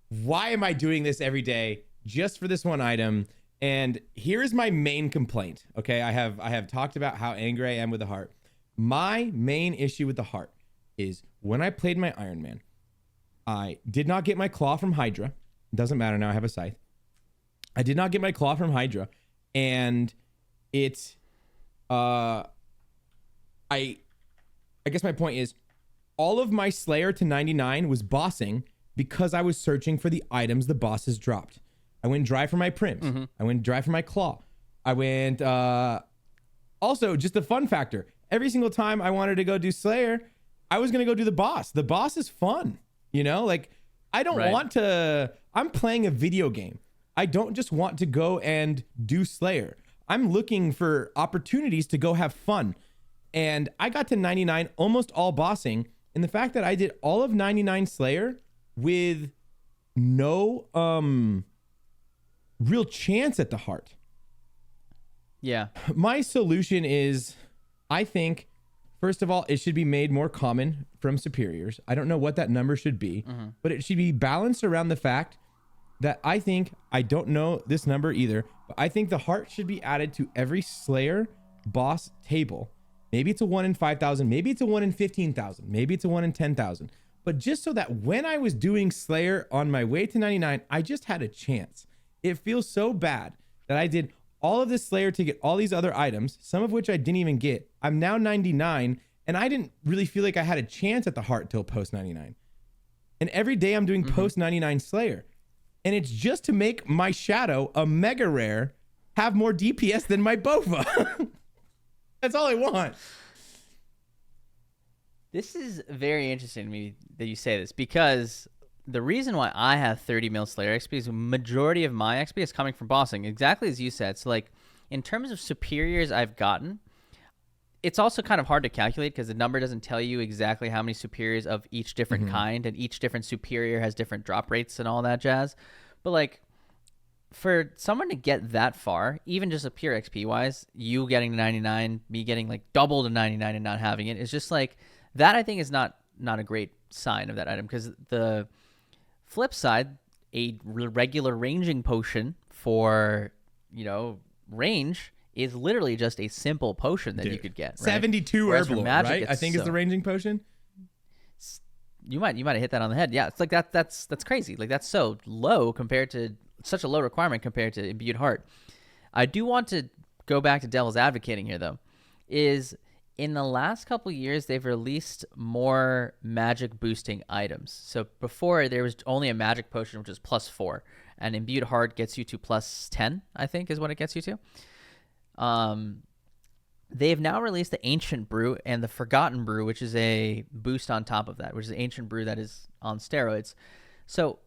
Why am I doing this every day just for this one item? And here's my main complaint. Okay, I have talked about how angry I am with the heart. My main issue with the heart is when I played my Iron Man, I did not get my claw from Hydra. Doesn't matter now, I have a scythe. I did not get my claw from Hydra, and it I guess my point is all of my Slayer to 99 was bossing because I was searching for the items the bosses dropped. I went dry for my Prims. I went dry for my claw. I went also just the fun factor. Every single time I wanted to go do Slayer, I was going to go do the boss. The boss is fun, you know? Like, I don't want to... I'm playing a video game. I don't just want to go and do Slayer. I'm looking for opportunities to go have fun. And I got to 99 almost all bossing. And the fact that I did all of 99 Slayer with no real chance at the heart. Yeah. My solution is, I think, first of all, it should be made more common from superiors. I don't know what that number should be, but it should be balanced around the fact that I think, I don't know this number either, but I think the heart should be added to every Slayer boss table. Maybe it's a 1 in 5,000, maybe it's a 1 in 15,000, maybe it's a 1 in 10,000. But just so that when I was doing Slayer on my way to 99, I just had a chance. It feels so bad that I did all of this Slayer to get all these other items, some of which I didn't even get. I'm now 99, and I didn't really feel like I had a chance at the heart till post 99. And every day I'm doing post 99 Slayer. And it's just to make my Shadow, a mega rare, have more DPS than my Bova. That's all I want. This is very interesting to me that you say this, because the reason why I have 30 mil Slayer XP is the majority of my XP is coming from bossing, exactly as you said. So, like, in terms of superiors I've gotten, it's also kind of hard to calculate because the number doesn't tell you exactly how many superiors of each different kind, and each different superior has different drop rates and all that jazz. But, like, for someone to get that far, even just a pure XP wise, you getting to 99, me getting like double to 99 and not having it, is just like, that I think is not a great sign of that item. Because the flip side, a regular ranging potion for, you know, range is literally just a simple potion that you could get. Right? 72 Herblore, right? I think is the ranging potion. You might have hit that on the head. Yeah, it's like that's crazy. Like, that's so low compared to such a low requirement compared to Imbued Heart. I do want to go back to devil's advocating here, though. Is in the last couple years, they've released more magic boosting items. So before, there was only a magic potion, which is +4, and Imbued Heart gets you to +10, I think is what it gets you to. They've now released the Ancient Brew and the Forgotten Brew, which is a boost on top of that, which is the Ancient Brew that is on steroids. So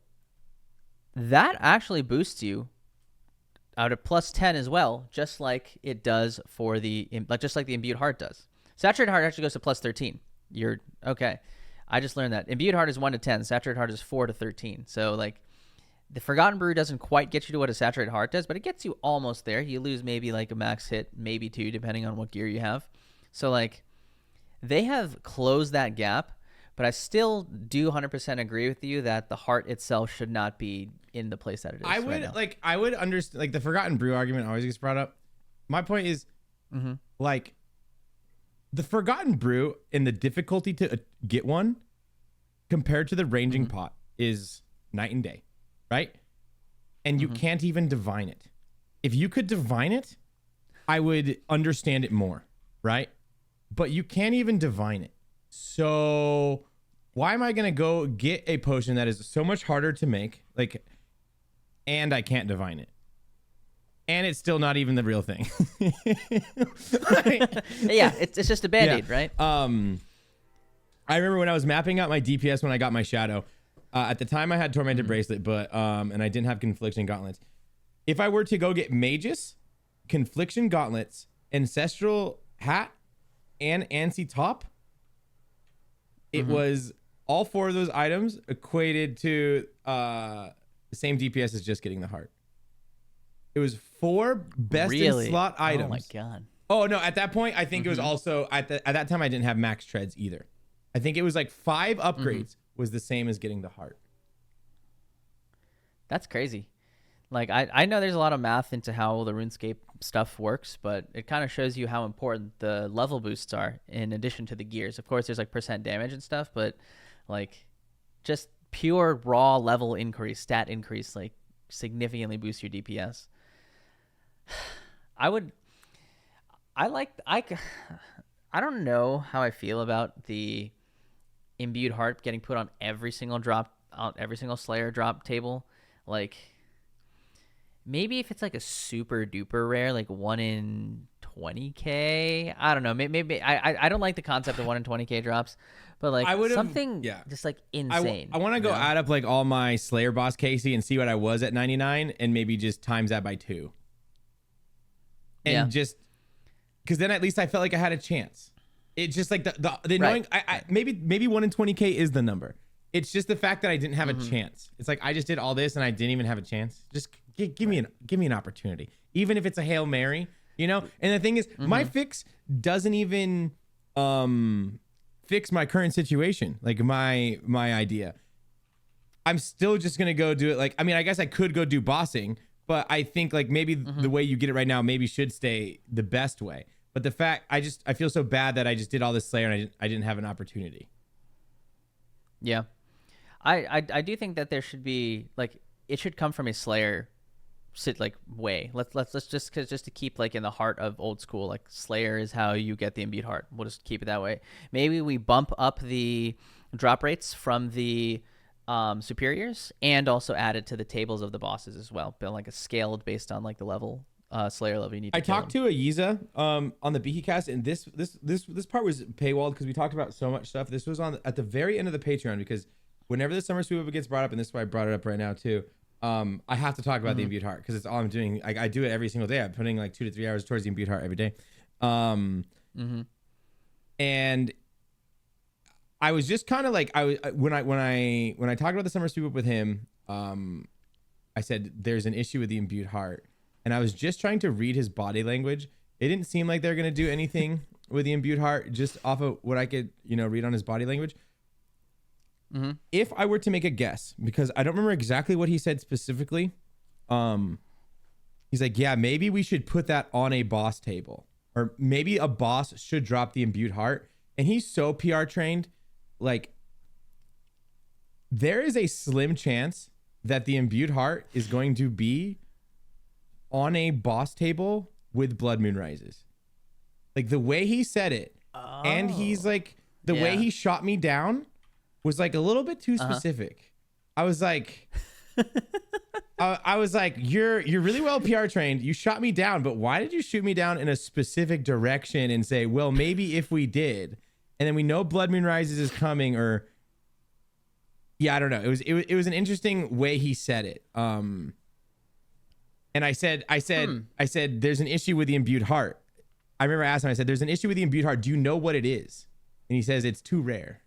that actually boosts you out of +10 as well, just like it does for just like the Imbued Heart does. Saturated Heart actually goes to +13. You're okay. I just learned that Imbued Heart is 1 to 10. Saturated Heart is 4 to 13. So, like, the Forgotten Brew doesn't quite get you to what a Saturated Heart does, but it gets you almost there. You lose maybe like a max hit, maybe 2, depending on what gear you have. So, like, they have closed that gap, but I still do 100% agree with you that the heart itself should not be in the place that it is. I would understand, like, the Forgotten Brew argument always gets brought up. My point is, like, the Forgotten Brew and the difficulty to get one compared to the ranging pot is night and day, right? And you can't even divine it. If you could divine it, I would understand it more, right? But you can't even divine it. So why am I going to go get a potion that is so much harder to make, like, and I can't divine it? And it's still not even the real thing. Yeah, it's just a band-aid, right? I remember when I was mapping out my DPS when I got my Shadow. At the time, I had Tormented Bracelet, but and I didn't have Confliction Gauntlets. If I were to go get Magus, Confliction Gauntlets, Ancestral Hat, and Ansi Top, it was all 4 of those items equated to the same DPS as just getting the heart. It was 4 best in slot items. Oh my god. Oh no! At that point, I think it was also at that time I didn't have max treads either. I think it was like 5 upgrades was the same as getting the heart. That's crazy. Like I know there's a lot of math into how the RuneScape stuff works, but it kind of shows you how important the level boosts are in addition to the gears. Of course, there's like percent damage and stuff, but like just pure raw level increase, stat increase, like significantly boosts your DPS. I don't know how I feel about the Imbued Heart getting put on every single Slayer drop table. Like, maybe if it's like a super duper rare, like 1 in 20k. I don't know. Maybe I don't like the concept of 1 in 20k drops, but like something just like insane. I want to go add up like all my Slayer boss Casey and see what I was at 99 and maybe just times that by 2. And just because then at least I felt like I had a chance. It's just like the annoying. I maybe 1 in 20k is the number. It's just the fact that I didn't have a chance. It's like I just did all this and I didn't even have a chance. Just give me an opportunity, even if it's a Hail Mary, you know. And the thing is, my fix doesn't even fix my current situation. Like my idea, I'm still just gonna go do it. Like, I mean, I guess I could go do bossing, but I think like maybe the way you get it right now maybe should stay the best way. But the fact I feel so bad that I just did all this Slayer and I didn't have an opportunity. Yeah. I do think that there should be like it should come from a Slayer way. Let's just to keep like in the heart of old school, like Slayer is how you get the Imbued Heart. We'll just keep it that way. Maybe we bump up the drop rates from the superiors and also add it to the tables of the bosses as well. But like a scaled based on like the level Slayer level you need to I talked to Ayiza on the Beaky cast, and this part was paywalled because we talked about so much stuff. This was at the very end of the Patreon because whenever the summer sweep up gets brought up, and this is why I brought it up right now too, I have to talk about the Imbued Heart because it's all I'm doing. I do it every single day. I'm putting like 2 to 3 hours towards the Imbued Heart every day. And I was just kind of like when I talked about the summer sweep up with him, I said there's an issue with the Imbued Heart, and I was just trying to read his body language. It didn't seem like they're gonna do anything with the Imbued Heart just off of what I could read on his body language. If I were to make a guess, because I don't remember exactly what he said specifically, he's like, yeah, maybe we should put that on a boss table, or maybe a boss should drop the Imbued Heart. And he's so PR trained, like there is a slim chance that the Imbued Heart is going to be on a boss table with Blood Moon Rises. Like the way he said it, and he's like the way he shot me down was like a little bit too specific. I was like, I was like, you're really well PR trained. You shot me down, but why did you shoot me down in a specific direction and say, well, maybe if we did, and then we know Blood Moon Rises is coming, or I don't know. It was an interesting way he said it. And I said, there's an issue with the Imbued Heart. I remember asking him, I said, there's an issue with the Imbued Heart. Do you know what it is? And he says, it's too rare.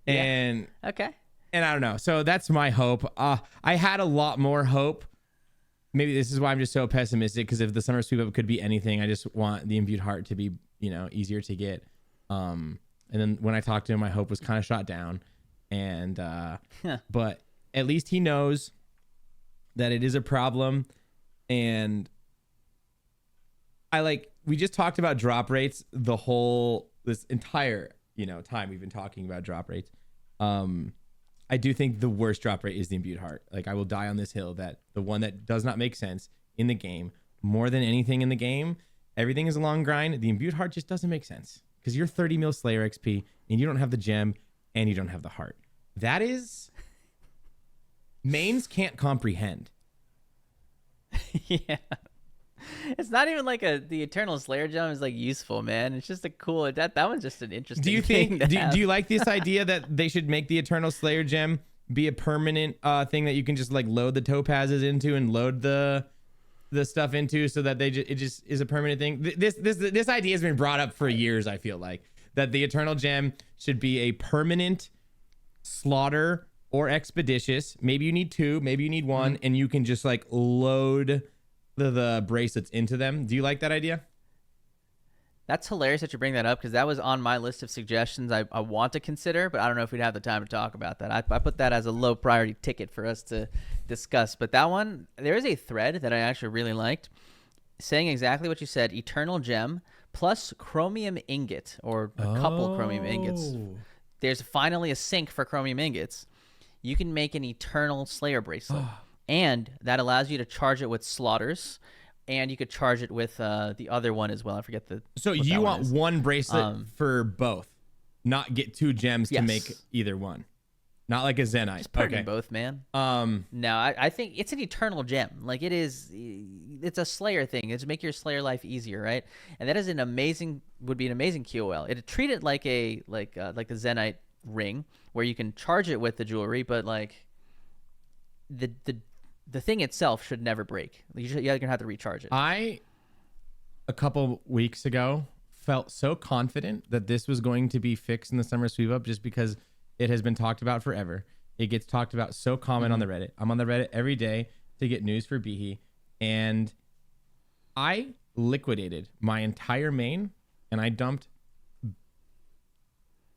And okay. And I don't know. So that's my hope. I had a lot more hope. Maybe this is why I'm just so pessimistic, because if the summer sweep up could be anything, I just want the Imbued Heart to be, easier to get. And then when I talked to him, my hope was kind of shot down. And but at least he knows that it is a problem. And we just talked about drop rates this entire time we've been talking about drop rates. I do think the worst drop rate is the Imbued Heart. Like, I will die on this hill that the one that does not make sense in the game more than anything in the game. Everything is a long grind. The Imbued Heart just doesn't make sense because you're 30 mil Slayer XP and you don't have the gem and you don't have the heart. That is mains can't comprehend. Yeah. It's not even like the Eternal Slayer gem is like useful, man. It's just a cool that one's just an interesting. Do you think? Do you like this idea that they should make the Eternal Slayer gem be a permanent thing that you can just like load the topazes into and load the stuff into, so that it just is a permanent thing? This idea has been brought up for years. I feel like that the Eternal gem should be a permanent slaughter or expeditious. Maybe you need 2, maybe you need 1, and you can just like load the bracelets into them. Do you like that idea? That's hilarious that you bring that up because that was on my list of suggestions I want to consider, but I don't know if we'd have the time to talk about that. I put that as a low priority ticket for us to discuss. But that one, there is a thread that I actually really liked saying exactly what you said, Eternal Gem plus Chromium Ingot or a couple Chromium Ingots. There's finally a sink for Chromium Ingots. You can make an Eternal Slayer Bracelet, and that allows you to charge it with Slaughters. And you could charge it with the other one as well. I forget the. So you want one bracelet for both, not get 2 gems to make either one, not like a Zenite. Just put it in both, man. No, I think it's an eternal gem. Like it's a Slayer thing. It's make your Slayer life easier, right? And that is would be an amazing QOL. It'd treat it like a Zenite ring where you can charge it with the jewelry, but like the thing itself should never break. You're gonna have to recharge it. A couple weeks ago, felt so confident that this was going to be fixed in the summer sweep up just because it has been talked about forever. It gets talked about so common on the Reddit. I'm on the Reddit every day to get news for Behe, and I liquidated my entire main and I dumped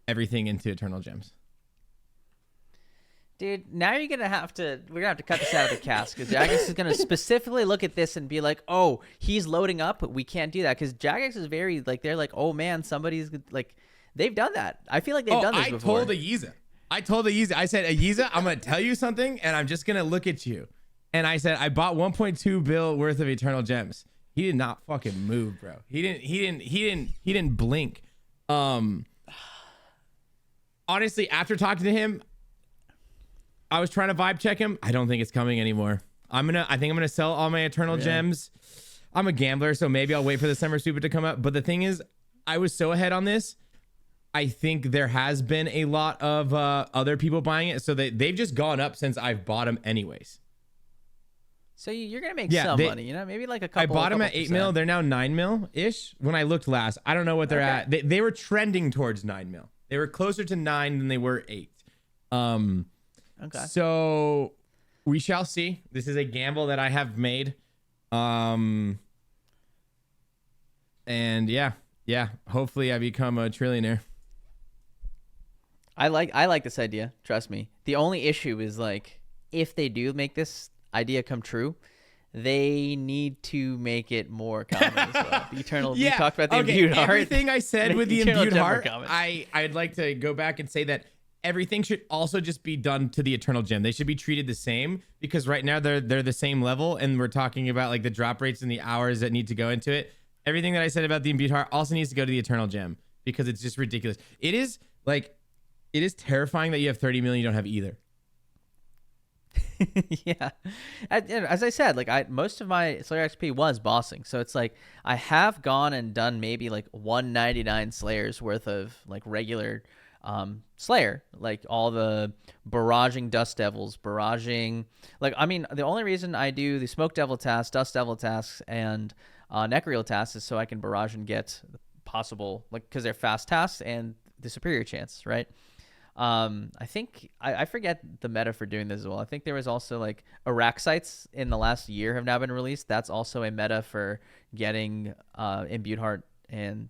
everything into Eternal Gems. Dude, now we're gonna have to cut this out of the cast because Jagex is gonna specifically look at this and be like, "Oh, he's loading up. We can't do that," because Jagex is very like they're like, "Oh man, somebody's like," they've done that. I feel like they've done this before. I told Ayiza, I said, Ayiza, I'm gonna tell you something, and I'm just gonna look at you. And I said, I bought 1.2 bill worth of Eternal Gems. He did not fucking move, bro. He didn't blink. Honestly, after talking to him, I was trying to vibe check him. I don't think it's coming anymore. I think I'm gonna sell all my Eternal Gems. I'm a gambler, so maybe I'll wait for the summer sweep to come up. But the thing is, I was so ahead on this. I think there has been a lot of other people buying it, so they've just gone up since I've bought them anyways. So you're gonna make some money, you know, maybe like a couple. I bought them at 8 mil. They're now 9 mil ish. When I looked last, I don't know what they're at. They were trending towards 9 mil. They were closer to 9 than they were 8. Okay. So we shall see. This is a gamble that I have made. And yeah. Hopefully I become a trillionaire. I like this idea. Trust me. The only issue is like if they do make this idea come true, they need to make it more common as well. The Eternal. You talked about the Imbued Heart. Everything I said with the Imbued Heart, I'd like to go back and say that everything should also just be done to the Eternal Gem. They should be treated the same because right now they're the same level, and we're talking about like the drop rates and the hours that need to go into it. Everything that I said about the Imbued Heart also needs to go to the Eternal Gem because it's just ridiculous. It is terrifying that you have 30 million, you don't have either. Yeah, as I said, like most of my Slayer XP was bossing, so it's like I have gone and done maybe like 199 Slayers worth of like regular Slayer, like all the barraging Dust Devils, barraging, like I mean the only reason I do the Smoke Devil tasks, Dust Devil tasks, and Necreal tasks is so I can barrage and get possible, like because they're fast tasks and the superior chance, right? I think I forget the meta for doing this as well. I think there was also like Araxites in the last year have now been released. That's also a meta for getting Imbued Heart and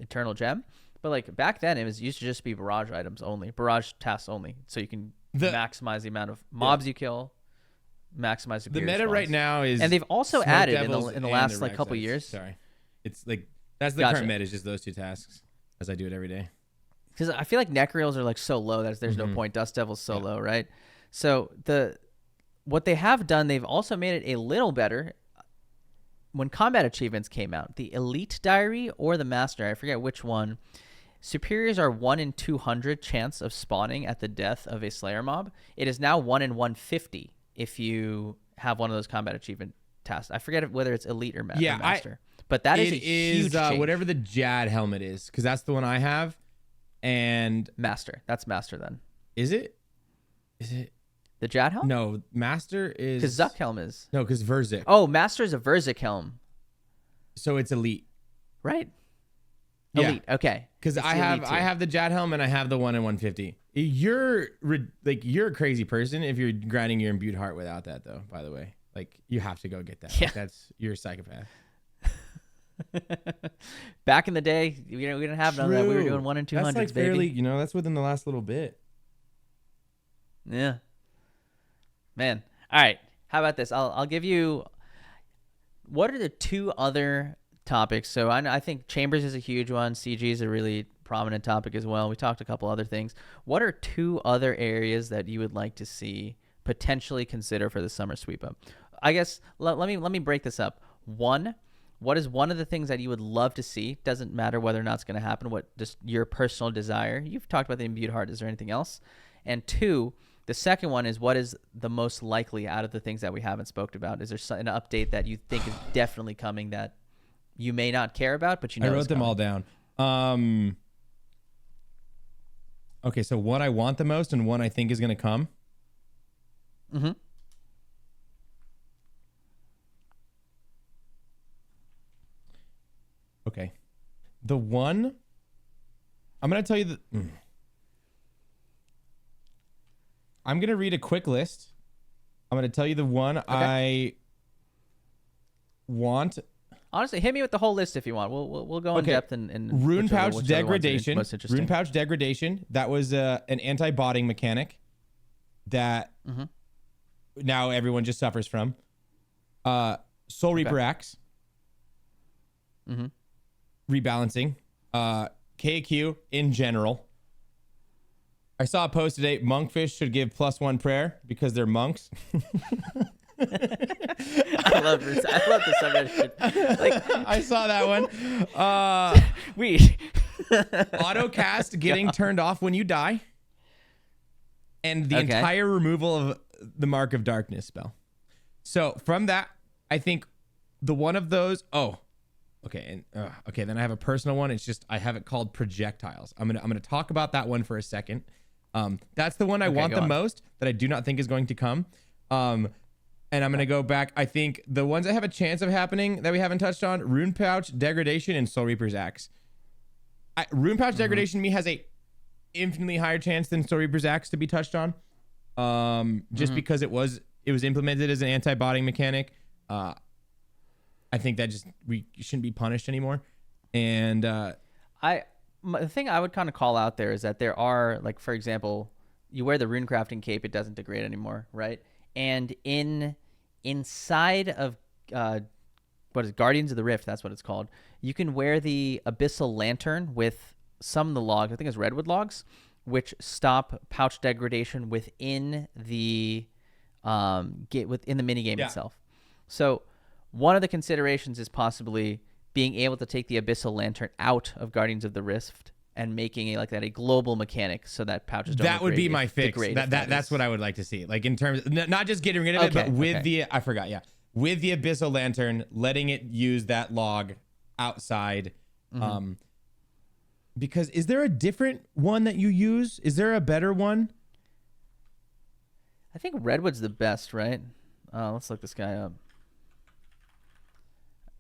Eternal Gem. But like back then, it used to just be barrage items only, barrage tasks only, so you can maximize the amount of mobs you kill, maximize the meta spawns. Right now is, and they've also added in the last like couple years. Sorry, it's like that's the current meta is just those 2 tasks, as I do it every day. Because I feel like Necreals are like so low that there's no point. Dust Devil's so low, right? So what they have done, they've also made it a little better. When combat achievements came out, the Elite Diary or the Master, I forget which one, superiors are 1 in 200 chance of spawning at the death of a Slayer mob. It is now 1 in 150 if you have one of those combat achievement tasks. I forget whether it's Elite or Master. But that is a huge change. Whatever the Jad helmet is, because that's the one I have. And Master. That's Master then. Is it? The Jad helm? No, Master is... Because Zuck helm is. No, because Verzik. Oh, Master is a Verzik helm. So it's Elite. Right. Yeah. Elite, okay. Because I have the Jad helm and I have the 1 in 150. You're a crazy person if you're grinding your Imbued Heart without that, though, by the way. Like, you have to go get that. Yeah. Like, you're a psychopath. Back in the day, we didn't have none of that. We were doing 1 and 200s, That's like baby. fairly, that's within the last little bit. Yeah. Man. All right. How about this? I'll give you. What are the 2 other topics? So I think Chambers is a huge one. CG is a really prominent topic as well. We talked a couple other things. What are 2 other areas that you would like to see potentially consider for the summer sweep up? I guess let me break this up. 1, what is one of the things that you would love to see? Doesn't matter whether or not it's going to happen. What just your personal desire? You've talked about the imbued heart. Is there anything else? And 2, the second one is, what is the most likely out of the things that we haven't spoke about? Is there an update that you think is definitely coming that you may not care about, but I wrote them all down. Okay, so one I want the most and one I think is going to come. Mm-hmm. Okay. The one, I'm going to tell you the... I'm going to read a quick list. I'm going to tell you the one I want. Honestly, hit me with the whole list if you want. We'll go in depth and Rune Pouch Degradation. Most interesting. Rune Pouch Degradation. That was an anti-botting mechanic that now everyone just suffers from. Soul Reaper Axe. Rebalancing. KQ in general. I saw a post today. Monkfish should give +1 prayer because they're monks. I love the subreddit. Like, I saw that one. Autocast getting turned off when you die, and the entire removal of the Mark of Darkness spell. So from that, I think the one of those. Oh, okay, and okay. Then I have a personal one. It's just I have it called Projectiles. I'm gonna talk about that one for a second. That's the one I want the most that I do not think is going to come. And I'm going to go back. I think the ones that have a chance of happening that we haven't touched on, Rune Pouch, Degradation, and Soul Reaper's Axe. Rune Pouch Degradation to me has a infinitely higher chance than Soul Reaper's Axe to be touched on. Just because it was implemented as an anti-botting mechanic. I think that we shouldn't be punished anymore. And the thing I would kind of call out there is that there are, like, for example, you wear the rune crafting cape, it doesn't degrade anymore, right? And inside of what is Guardians of the Rift, that's what it's called, you can wear the Abyssal Lantern with some of the logs, I think it's redwood logs, which stop pouch degradation within the within the minigame itself. So one of the considerations is possibly being able to take the Abyssal Lantern out of Guardians of the Rift and making a global mechanic so that pouches don't that would be my fix. Degrade, that's what I would like to see. Like in terms, not just getting rid of it, but with with the Abyssal Lantern, letting it use that log outside. Because is there a different one that you use? Is there a better one? I think Redwood's the best, right? Let's look this guy up.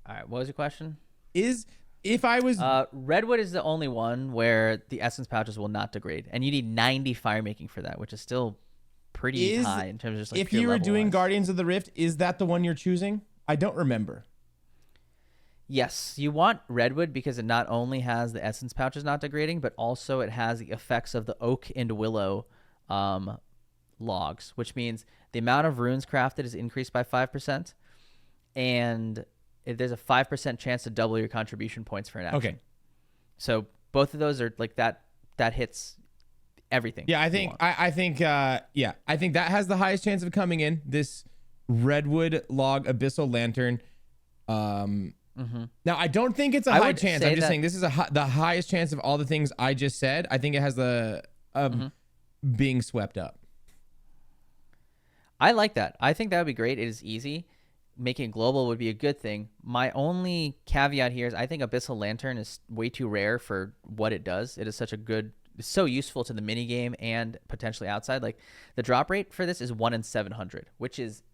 All right, what was your question? Redwood is the only one where the essence pouches will not degrade, and you need 90 fire making for that, which is still pretty high in terms of just like if you were doing Guardians of the Rift, is that the one you're choosing? I don't remember. Yes, you want Redwood because it not only has the essence pouches not degrading, but also it has the effects of the oak and willow logs, which means the amount of runes crafted is increased by 5%, and there's a 5% chance to double your contribution points for an action. Okay. So both of those are like that hits everything. Yeah, I think I think that has the highest chance of coming in. This Redwood Log Abyssal Lantern. Now I don't think it's a high chance. I'm just saying this is the highest chance of all the things I just said. I think it has the being swept up. I like that. I think that would be great. It is easy. Making it global would be a good thing. My only caveat here is I think Abyssal Lantern is way too rare for what it does. It is it's so useful to the minigame and potentially outside. Like the drop rate for this is 1 in 700, which is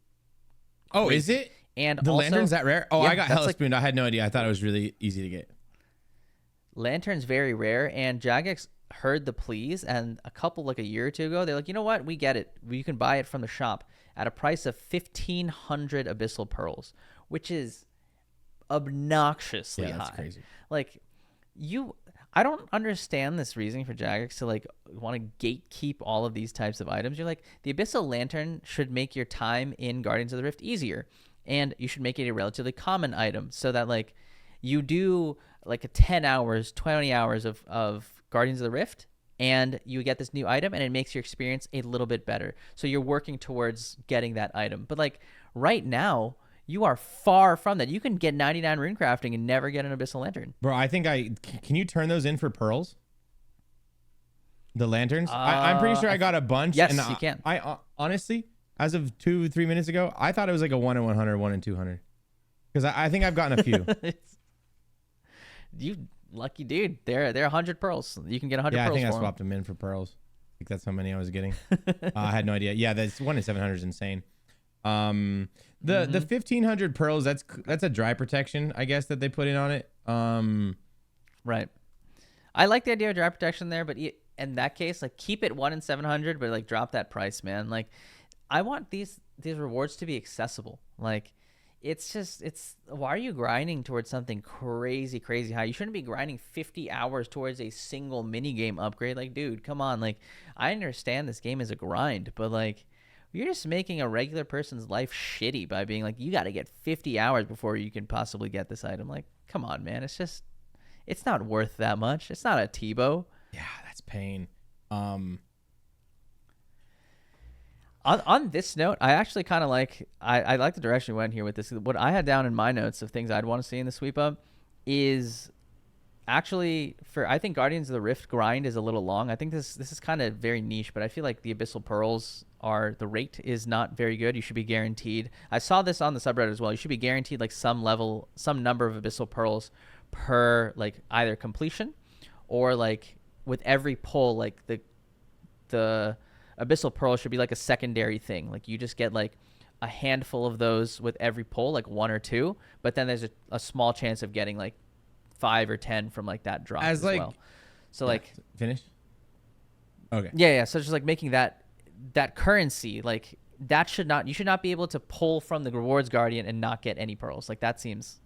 crazy. Oh, is it? And the also, lantern's that rare? Oh, yeah, I got hella spooned. I had no idea. I thought it was really easy to get. Lantern's very rare, and Jagex heard the pleas, and a year or two ago, they're like, you know what? We get it. You can buy it from the shop at a price of 1,500 Abyssal Pearls, which is obnoxiously Yeah, that's high. crazy. Like I don't understand this reasoning for Jagex to like want to gatekeep all of these types of items. You're like, the Abyssal Lantern should make your time in Guardians of the Rift easier, and you should make it a relatively common item so that like you do like a 10 hours, 20 hours of Guardians of the Rift, and you get this new item, and it makes your experience a little bit better. So you're working towards getting that item. But like right now, you are far from that. You can get 99 rune crafting and never get an Abyssal Lantern. Bro, I think can you turn those in for pearls? The lanterns? I'm pretty sure I got a bunch. Yes, and you can. I honestly, as of 2-3 minutes ago, I thought it was like a 1 in 100, 1 in 200. Because I think I've gotten a few. You lucky dude. They're 100 pearls. You can get 100 yeah, pearls. I think I for swapped them in for pearls. I think that's how many I was getting. I had no idea. Yeah, that's 1 in 700 is insane. The 1500 pearls, that's a dry protection, I guess, that they put in on it. Right. I like the idea of dry protection there, but in that case, like keep it 1 in 700, but like drop that price, man. Like I want these rewards to be accessible. Like it's why are you grinding towards something crazy high? You shouldn't be grinding 50 hours towards a single mini game upgrade. Like, dude, come on. Like, I understand this game is a grind, but like you're just making a regular person's life shitty by being like, you got to get 50 hours before you can possibly get this item. Like, come on, man. It's not worth that much. It's not a Tebow. Yeah, that's pain. On this note, I actually kind of I like the direction we went here with this. What I had down in my notes of things I'd want to see in the sweep up is actually I think Guardians of the Rift grind is a little long. I think this is kind of very niche, but I feel like the Abyssal Pearls the rate is not very good. You should be guaranteed. I saw this on the subreddit as well. You should be guaranteed like some number of Abyssal Pearls per like either completion or like with every pull, like the Abyssal Pearl should be like a secondary thing. Like you just get like a handful of those with every pull, like 1 or 2, but then there's a small chance of getting like 5 or 10 from like that drop as like, well. So like finish. Okay. Yeah. So just like making that currency, like you should not be able to pull from the rewards guardian and not get any pearls. Like that seems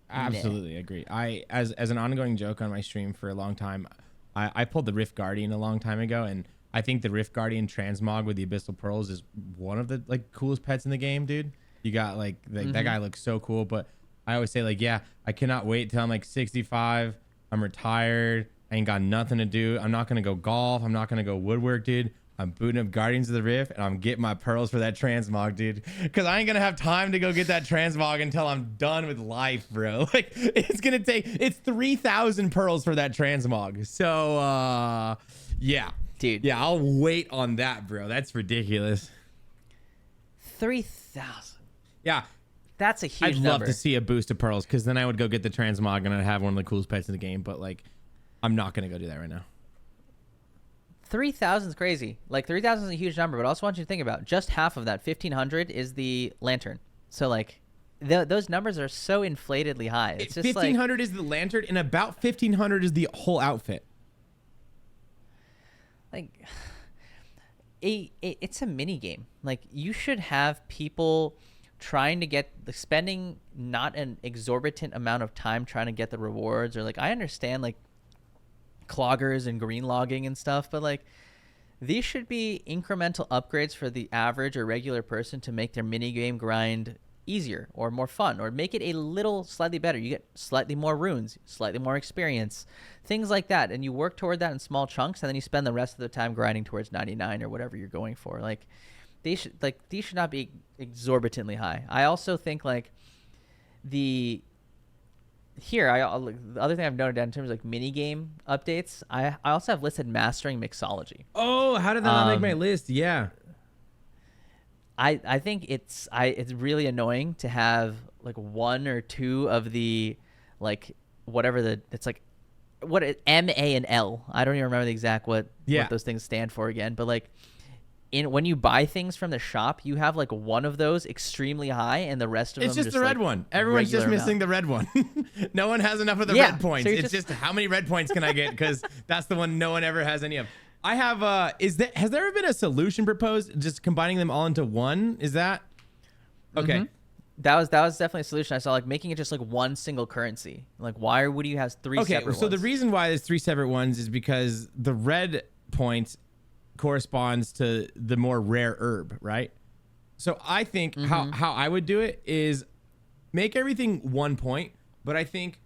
absolutely agree. I as an ongoing joke on my stream for a long time, I pulled the Rift Guardian a long time ago, and I think the Rift Guardian transmog with the Abyssal Pearls is one of the like coolest pets in the game, dude. You got like that guy looks so cool, but I always say like, yeah, I cannot wait till I'm like 65. I'm retired. I ain't got nothing to do. I'm not gonna go golf. I'm not gonna go woodwork, dude. I'm booting up Guardians of the Rift, and I'm getting my pearls for that transmog, dude. Because I ain't gonna have time to go get that transmog until I'm done with life, bro. Like it's 3,000 pearls for that transmog. So yeah. Dude. Yeah, I'll wait on that, bro. That's ridiculous. 3,000. Yeah. That's a huge I'd number. love to see a boost of pearls, because then I would go get the transmog and I'd have one of the coolest pets in the game, but like I'm not gonna go do that right now. 3,000 is crazy. Like 3,000 is a huge number, but I also want you to think about just half of that 1,500 is the lantern. So like those numbers are so inflatedly high. It's just 1,500 is the lantern, and about 1,500 is the whole outfit. Like it's a mini game. Like you should have people trying to get spending not an exorbitant amount of time trying to get the rewards, or like I understand like cloggers and green logging and stuff, but like these should be incremental upgrades for the average or regular person to make their mini game grind easier or more fun, or make it a little slightly better. You get slightly more runes, slightly more experience, things like that, and you work toward that in small chunks, and then you spend the rest of the time grinding towards 99 or whatever you're going for. Like these should not be exorbitantly high. I also think like the other thing I've noted down in terms of like mini game updates, I also have listed mastering mixology. Oh, how did that not make my list? Yeah. I think it's really annoying to have like 1 or 2 of the like whatever it's like what M, A, and L. I don't even remember the exact what those things stand for again, but like when you buy things from the shop, you have like 1 of those extremely high, and the rest of it's them just the red like one. Everyone's just missing the red one. No one has enough of the red points. So it's just how many red points can I get? Because that's the one no one ever has any of. I have has there ever been a solution proposed just combining them all into one? Is that okay? That was definitely a solution I saw, like making it just like one single currency. Like, why would you have three separate so ones? the reason why there's 3 separate ones is because the red point corresponds to the more rare herb, right? So I think how I would do it is make everything 1 point, but I think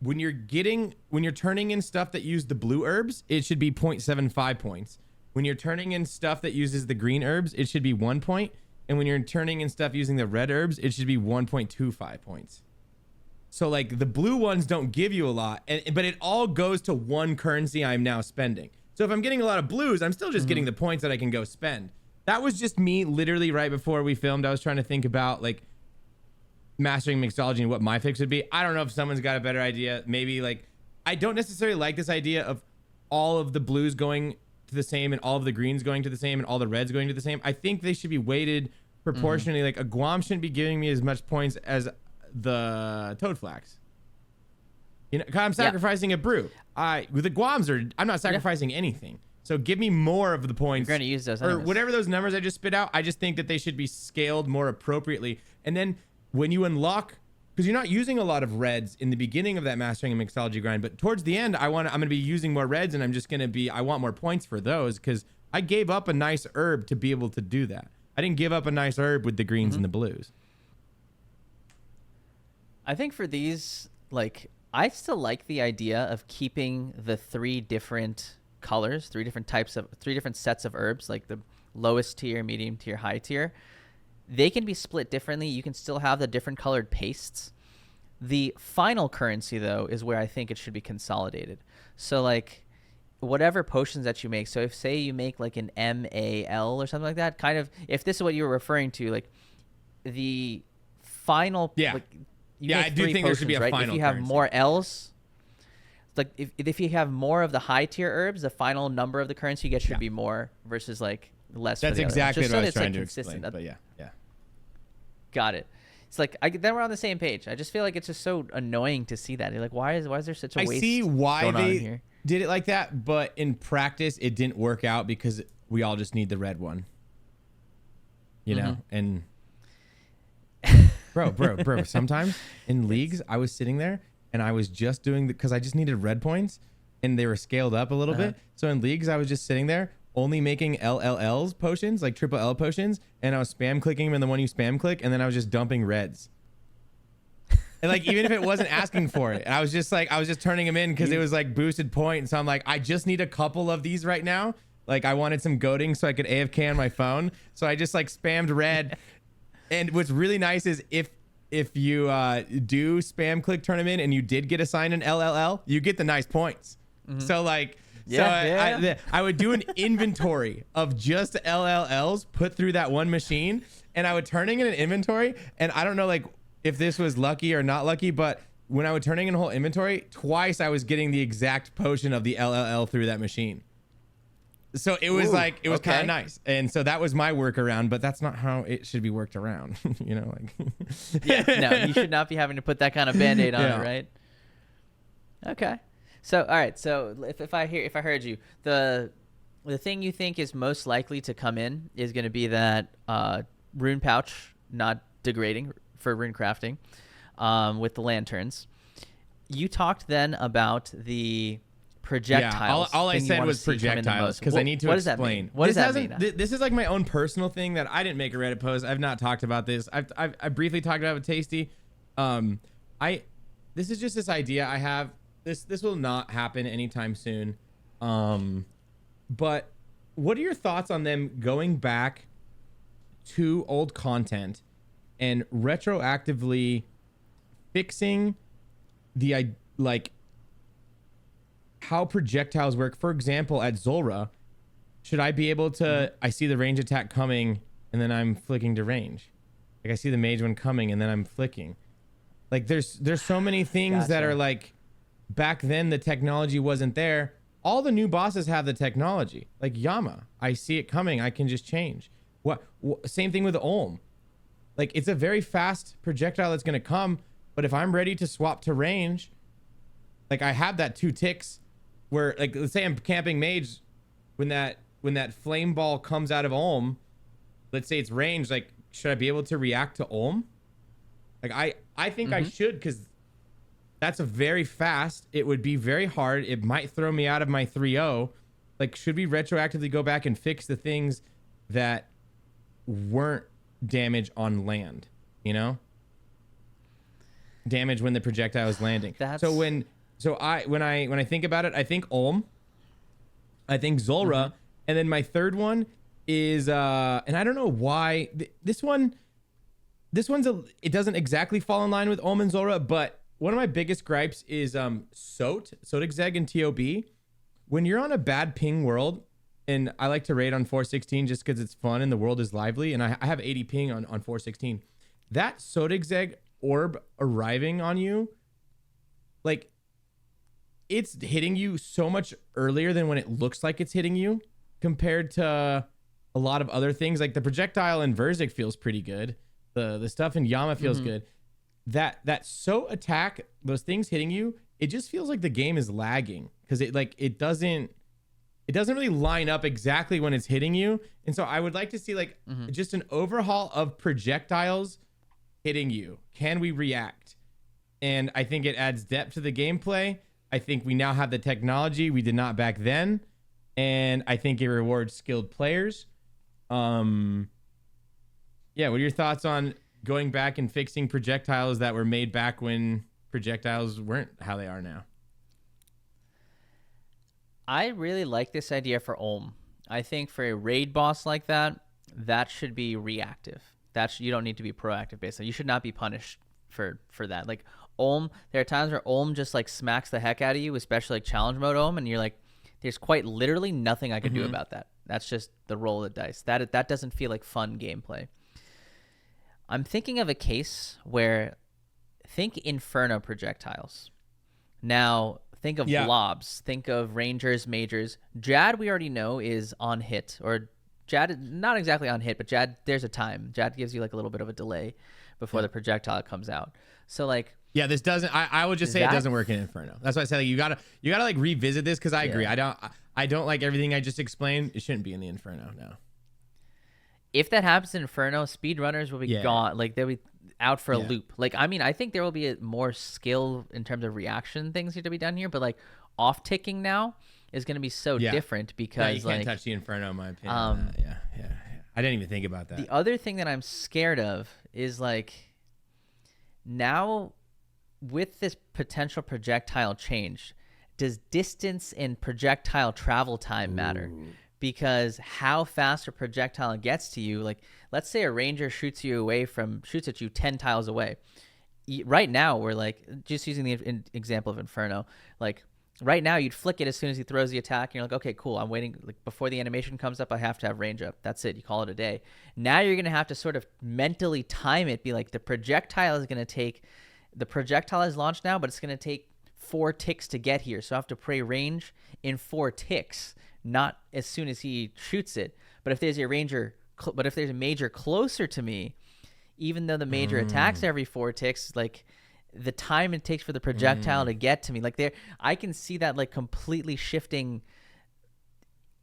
when you're turning in stuff that use the blue herbs, it should be 0.75 points. When you're turning in stuff that uses the green herbs, it should be 1 point. And when you're turning in stuff using the red herbs, it should be 1.25 points. So like the blue ones don't give you a lot, but it all goes to one currency I'm now spending. So if I'm getting a lot of blues, I'm still just getting the points that I can go spend. That was just me literally right before we filmed. I was trying to think about like mastering mixology and what my fix would be. I don't know if someone's got a better idea. Maybe like, I don't necessarily like this idea of all of the blues going to the same and all of the greens going to the same and all the reds going to the same. I think they should be weighted proportionally. Like a guam shouldn't be giving me as much points as the toad flax. You know, 'cause I'm sacrificing a brew. With the guams I'm not sacrificing anything. So give me more of the points. You're going to use those or anyways. whatever those numbers I just spit out. I just think that they should be scaled more appropriately. And then when you unlock, because you're not using a lot of reds in the beginning of that mastering and mixology grind, but towards the end, I'm going to be using more reds, and I'm just going to be, I want more points for those because I gave up a nice herb to be able to do that. I didn't give up a nice herb with the greens and the blues. I think for these, like, I still like the idea of keeping the 3 different colors, 3 different sets of herbs, like the lowest tier, medium tier, high tier. They can be split differently. You can still have the different colored pastes. The final currency, though, is where I think it should be consolidated. So, like, whatever potions that you make. So, if, say, you make, like, an MAL or something like that, kind of, if this is what you were referring to, like, the final... Yeah. Like, I do think there should be a final If you have currency. more L's... Like if you have more of the high tier herbs, the final number of the currency you get should be more versus like less. That's for the exactly other what ones. I was trying to consistent. explain. But yeah. Got it. It's like then we're on the same page. I just feel like it's just so annoying to see that. You're like, why is there such a waste? I see why going on in they here? did it like that, but in practice, it didn't work out because we all just need the red one. You know, and bro. Sometimes in leagues, I was sitting there and I was just doing because I just needed red points, and they were scaled up a little bit. So in leagues, I was just sitting there only making LLLs potions, like triple L potions, and I was spam clicking them in the one you spam click, and then I was just dumping reds. And like, even if it wasn't asking for it, I was just turning them in because it was like boosted point. So I'm like, I just need a couple of these right now. Like I wanted some goading so I could AFK on my phone. So I just like spammed red. And what's really nice is if you do spam click tournament and you did get assigned an LLL, you get the nice points. So like, I would do an inventory of just LLLs put through that one machine, and I would turning in an inventory. And I don't know like if this was lucky or not lucky, but when I would turning in a whole inventory, twice I was getting the exact potion of the LLL through that machine. So it was kind of nice. And so that was my workaround, but that's not how it should be worked around. You know, like No, you should not be having to put that kind of band-aid on it, right? Okay. So all right, so if I heard you, the thing you think is most likely to come in is going to be that rune pouch not degrading for rune crafting with the lanterns. You talked then about the projectiles. Yeah, all I said was projectiles because I need to explain. What does that mean? This is like my own personal thing that I didn't make a Reddit post. I've not talked about this. I briefly talked about it with Tasty. This is just this idea I have. This will not happen anytime soon. But what are your thoughts on them going back to old content and retroactively fixing the how projectiles work? For example, at Zulrah, should I be able to I see the range attack coming and then I'm flicking to range? Like I see the mage one coming and then I'm flicking. Like there's so many things that are like back then the technology wasn't there. All the new bosses have the technology. Like Yama, I see it coming, I can just change. Same thing with Olm. Like it's a very fast projectile that's going to come, but if I'm ready to swap to range, like I have that 2 ticks where like let's say I'm camping mage when that flame ball comes out of Olm, let's say it's range, like should I be able to react to Olm? Like I think I should, because that's a very fast. It would be very hard. It might throw me out of my 3-0. Like, should we retroactively go back and fix the things that weren't damage on land? You know, damage when the projectile is landing. When I think about it, I think Ulm, I think Zulrah, and then my third one is and I don't know why this one's it doesn't exactly fall in line with Ulm and Zulrah, but one of my biggest gripes is Sotexeg and TOB. When you're on a bad ping world, and I like to raid on 416 just because it's fun and the world is lively, and I have 80 ping on 416. That Sotexeg orb arriving on you, like, it's hitting you so much earlier than when it looks like it's hitting you compared to a lot of other things. Like the projectile in Verzik feels pretty good. The stuff in Yama feels good. That so attack, those things hitting you, it just feels like the game is lagging because it doesn't really line up exactly when it's hitting you. And so I would like to see like just an overhaul of projectiles hitting you. Can we react? And I think it adds depth to the gameplay. I think we now have the technology we did not back then, and I think it rewards skilled players. Yeah, what are your thoughts on going back and fixing projectiles that were made back when projectiles weren't how they are now? I really like this idea for Ulm. I think for a raid boss like that, that should be reactive. You don't need to be proactive, basically. You should not be punished for that. Like Ulm, there are times where Ulm just like smacks the heck out of you, especially like challenge mode Ulm, and you're like, there's quite literally nothing I can do about that. That's just the roll of the dice. That doesn't feel like fun gameplay. I'm thinking of a case where, think Inferno projectiles. Now, think of blobs. Think of Rangers, Majors. Jad, we already know, is on hit. Or Jad, not exactly on hit, but Jad, there's a time. Jad gives you like a little bit of a delay before the projectile comes out. So like... Yeah, this doesn't... I would just say it doesn't work in Inferno. That's why I said like, you gotta like revisit this, because I agree. I don't like everything I just explained. It shouldn't be in the Inferno, no. If that happens in Inferno, speedrunners will be gone. Like, they'll be out for a loop. Like, I mean, I think there will be more skill in terms of reaction things need to be done here, but like off-ticking now is going to be so different because you can't touch the Inferno, in my opinion. Yeah. I didn't even think about that. The other thing that I'm scared of is like, now with this potential projectile change, does distance and projectile travel time matter? Because how fast a projectile gets to you, like let's say a ranger shoots at you 10 tiles away. Right now, we're like, just using the example of Inferno, like right now you'd flick it as soon as he throws the attack, and you're like, okay, cool, I'm waiting. Like before the animation comes up, I have to have range up. That's it. You call it a day. Now you're going to have to sort of mentally time it, be like the projectile is launched now, but it's going to take 4 ticks to get here. So I have to pray range in 4 ticks. Not as soon as he shoots it, but if there's a major closer to me, even though the major attacks every 4 ticks, like the time it takes for the projectile to get to me, like I can see that like completely shifting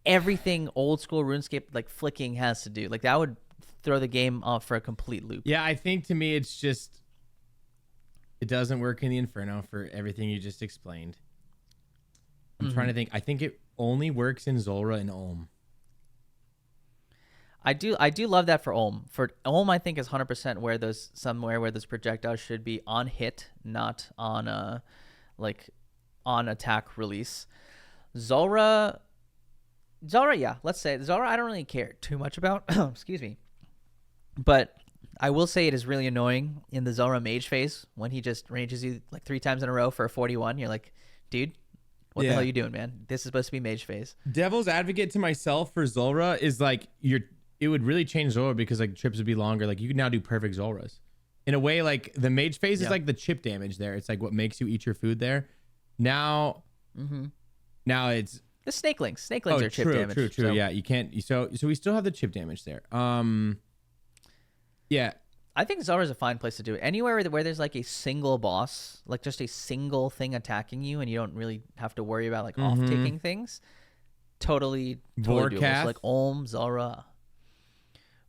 everything old school RuneScape like flicking has to do. Like that would throw the game off for a complete loop. Yeah, I think to me it's just, it doesn't work in the Inferno for everything you just explained. I'm trying to think. I think it only works in Zulrah and Ulm. I do love that for Ulm. For Ulm, I think is 100% where those projectiles should be on hit, not on on attack release. Zulrah, yeah, let's say Zulrah. I don't really care too much about. Excuse me, but I will say it is really annoying in the Zulrah mage phase when he just ranges you like 3 times in a row for a 41. You're like, dude, what the hell are you doing, man? This is supposed to be mage phase. Devil's advocate to myself for Zulrah is like it would really change Zulrah because like trips would be longer. Like you could now do perfect Zulrahs. In a way, like the mage phase is like the chip damage there. It's like what makes you eat your food there. Now it's the snakelings. Snakelings are chip damage. True. So. Yeah, you can't. So we still have the chip damage there. Yeah. I think Zulrah is a fine place to do it. Anywhere where there's like a single boss, like just a single thing attacking you, and you don't really have to worry about like off-taking things. Totally doable. So like Ulm, Zulrah,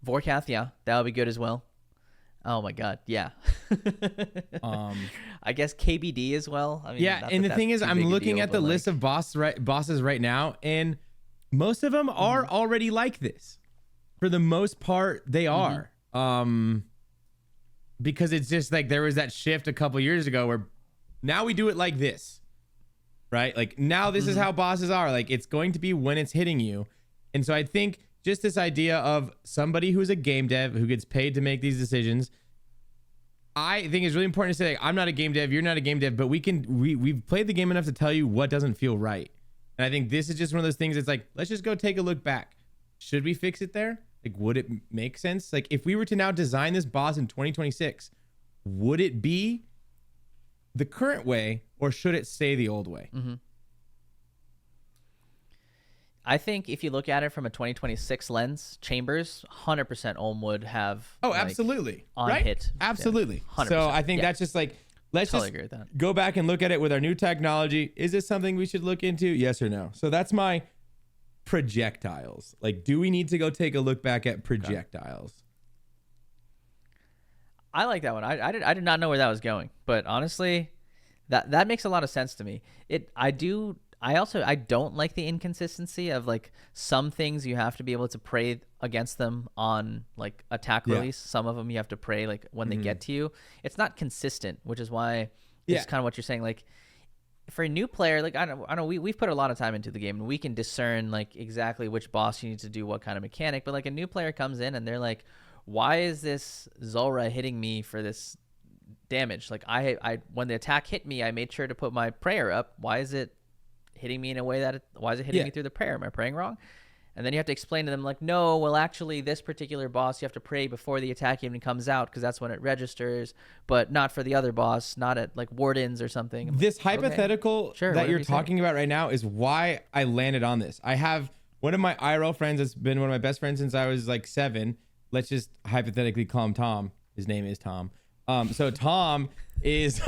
Vorkath, yeah, that would be good as well. Oh my god, yeah. Um, I guess KBD as well. I mean, yeah, and the thing is, I'm looking at the list of bosses right now, and most of them are already like this. For the most part, they are. Because it's just like there was that shift a couple years ago where now we do it like this, right? Like now this is how bosses are. Like it's going to be when it's hitting you. And so I think just this idea of somebody who's a game dev who gets paid to make these decisions, I think is really important to say, like, I'm not a game dev, you're not a game dev, but we've played the game enough to tell you what doesn't feel right. And I think this is just one of those things. It's like, let's just go take a look back. Should we fix it there? Like, would it make sense? Like, if we were to now design this boss in 2026, would it be the current way or should it stay the old way? I think if you look at it from a 2026 lens, Chambers 100% Olm would have. Oh, like, absolutely. on right? hit. Absolutely. Yeah, 100%. So I think that's just like, let's Totally just agree with that. go back and look at it with our new technology. Is this something we should look into? Yes or no? So that's my projectiles. Like, do we need to go take a look back at projectiles? I like that one. I did not know where that was going, but honestly, that makes a lot of sense to me. I don't like the inconsistency of like some things you have to be able to pray against them on like attack release. Some of them you have to pray like when they get to you. It's not consistent, which is why it's kind of what you're saying. Like for a new player, like I know we've put a lot of time into the game and we can discern like exactly which boss you need to do what kind of mechanic. But like a new player comes in and they're like, why is this Zulrah hitting me for this damage? Like I when the attack hit me, I made sure to put my prayer up. Why is it hitting me in a way that why is it hitting me through the prayer? Am I praying wrong? And then you have to explain to them like, no, well, actually this particular boss, you have to pray before the attack even comes out because that's when it registers, but not for the other boss, not at like Wardens or something. This hypothetical that you're talking about right now is why I landed on this. I have one of my IRL friends that's been one of my best friends since I was like 7. Let's just hypothetically call him Tom. His name is Tom. So Tom is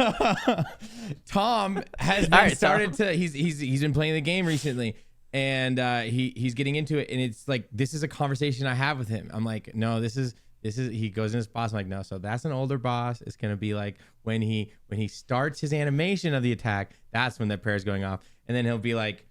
Tom has been started to he's been playing the game recently and he's getting into it and it's like this is a conversation I have with him. I'm like, no, this is he goes in his boss. I'm like, no, so that's an older boss. It's gonna be like when he starts his animation of the attack, that's when the prayer is going off. And then I'll be like,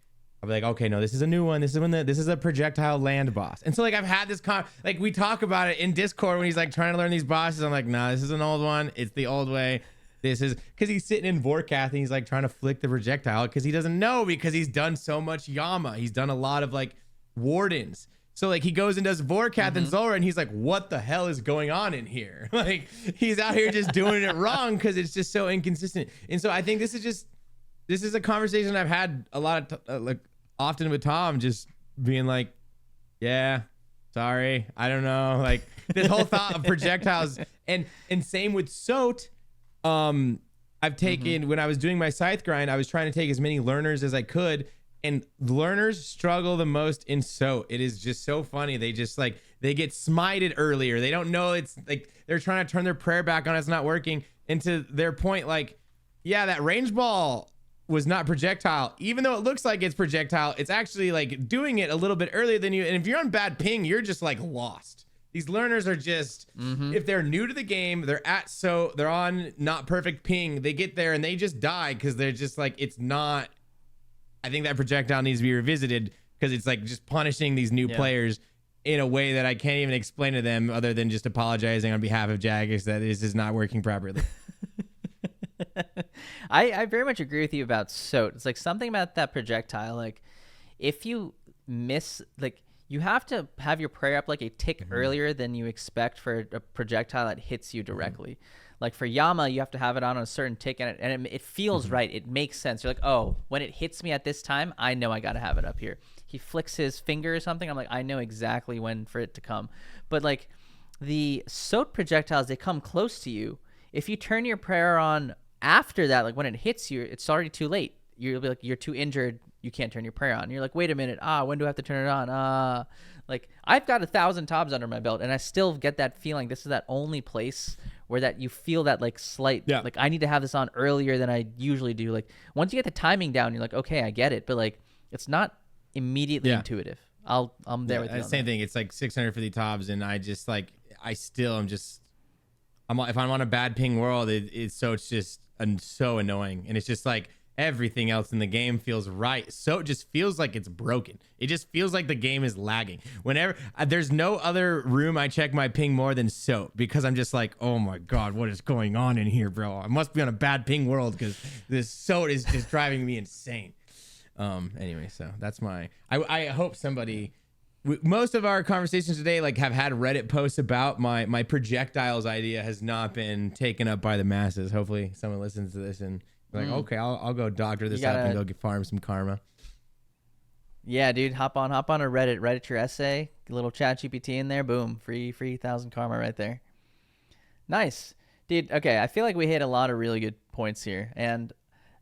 okay, no, this is a new one. This is a projectile land boss. And so like I've had this like we talk about it in Discord when he's like trying to learn these bosses. I'm like, nah, this is an old one. It's the old way. This is because he's sitting in Vorkath and he's like trying to flick the projectile because he doesn't know because he's done so much Yama. He's done a lot of like Wardens. So like he goes and does Vorkath and Zulrah and he's like, what the hell is going on in here? Like he's out here just doing it wrong because it's just so inconsistent. And so I think this is a conversation I've had a lot of like often with Tom, just being like, yeah, sorry, I don't know. Like this whole thought of projectiles and same with Soat. I've taken when I was doing my scythe grind, I was trying to take as many learners as I could, and learners struggle the most in Soat. It is just so funny. They just like they get smited earlier. They don't know it's like they're trying to turn their prayer back on. It's not working. And to their point, like, yeah, that range ball was not projectile. Even though it looks like it's projectile, it's actually like doing it a little bit earlier than you. And if you're on bad ping, you're just like lost. These learners are just, if they're new to the game, they're on not perfect ping, they get there and they just die because they're just like, it's not, I think that projectile needs to be revisited because it's like just punishing these new players in a way that I can't even explain to them other than just apologizing on behalf of Jagex that this is not working properly. I very much agree with you about Soat. It's like something about that projectile. Like if you miss, like you have to have your prayer up like a tick earlier than you expect for a projectile that hits you directly. Like for Yama, you have to have it on a certain tick and it feels right. It makes sense. You're like, oh, when it hits me at this time, I know I got to have it up here. He flicks his finger or something. I'm like, I know exactly when for it to come. But like the Soat projectiles, they come close to you. If you turn your prayer on after that, like when it hits you, it's already too late. You'll be like, you're too injured. You can't turn your prayer on. You're like, wait a minute. When do I have to turn it on? Like I've got 1,000 Tobs under my belt and I still get that feeling. This is that only place where that you feel that like slight, like I need to have this on earlier than I usually do. Like once you get the timing down, you're like, okay, I get it. But like, it's not immediately intuitive. I'm there with you. Same thing. It's like 650 Tobs. And I just like, I still am just if I'm on a bad ping world, it's just so annoying, and it's just like everything else in the game feels right. So it just feels like it's broken. It just feels like the game is lagging. Whenever there's no other room I check my ping more than SOAT, because I'm just like, oh my God, what is going on in here, bro? I must be on a bad ping world because this SOAT is just driving me insane. Anyway, so that's I hope somebody, most of our conversations today like have had Reddit posts about my projectiles idea has not been taken up by the masses. Hopefully someone listens to this and like, okay, I'll go doctor this up and go farm some karma. Yeah, dude, hop on a Reddit your essay, a little chat GPT in there, boom, free 1,000 karma right there. Nice, dude. Okay, I feel like we hit a lot of really good points here, and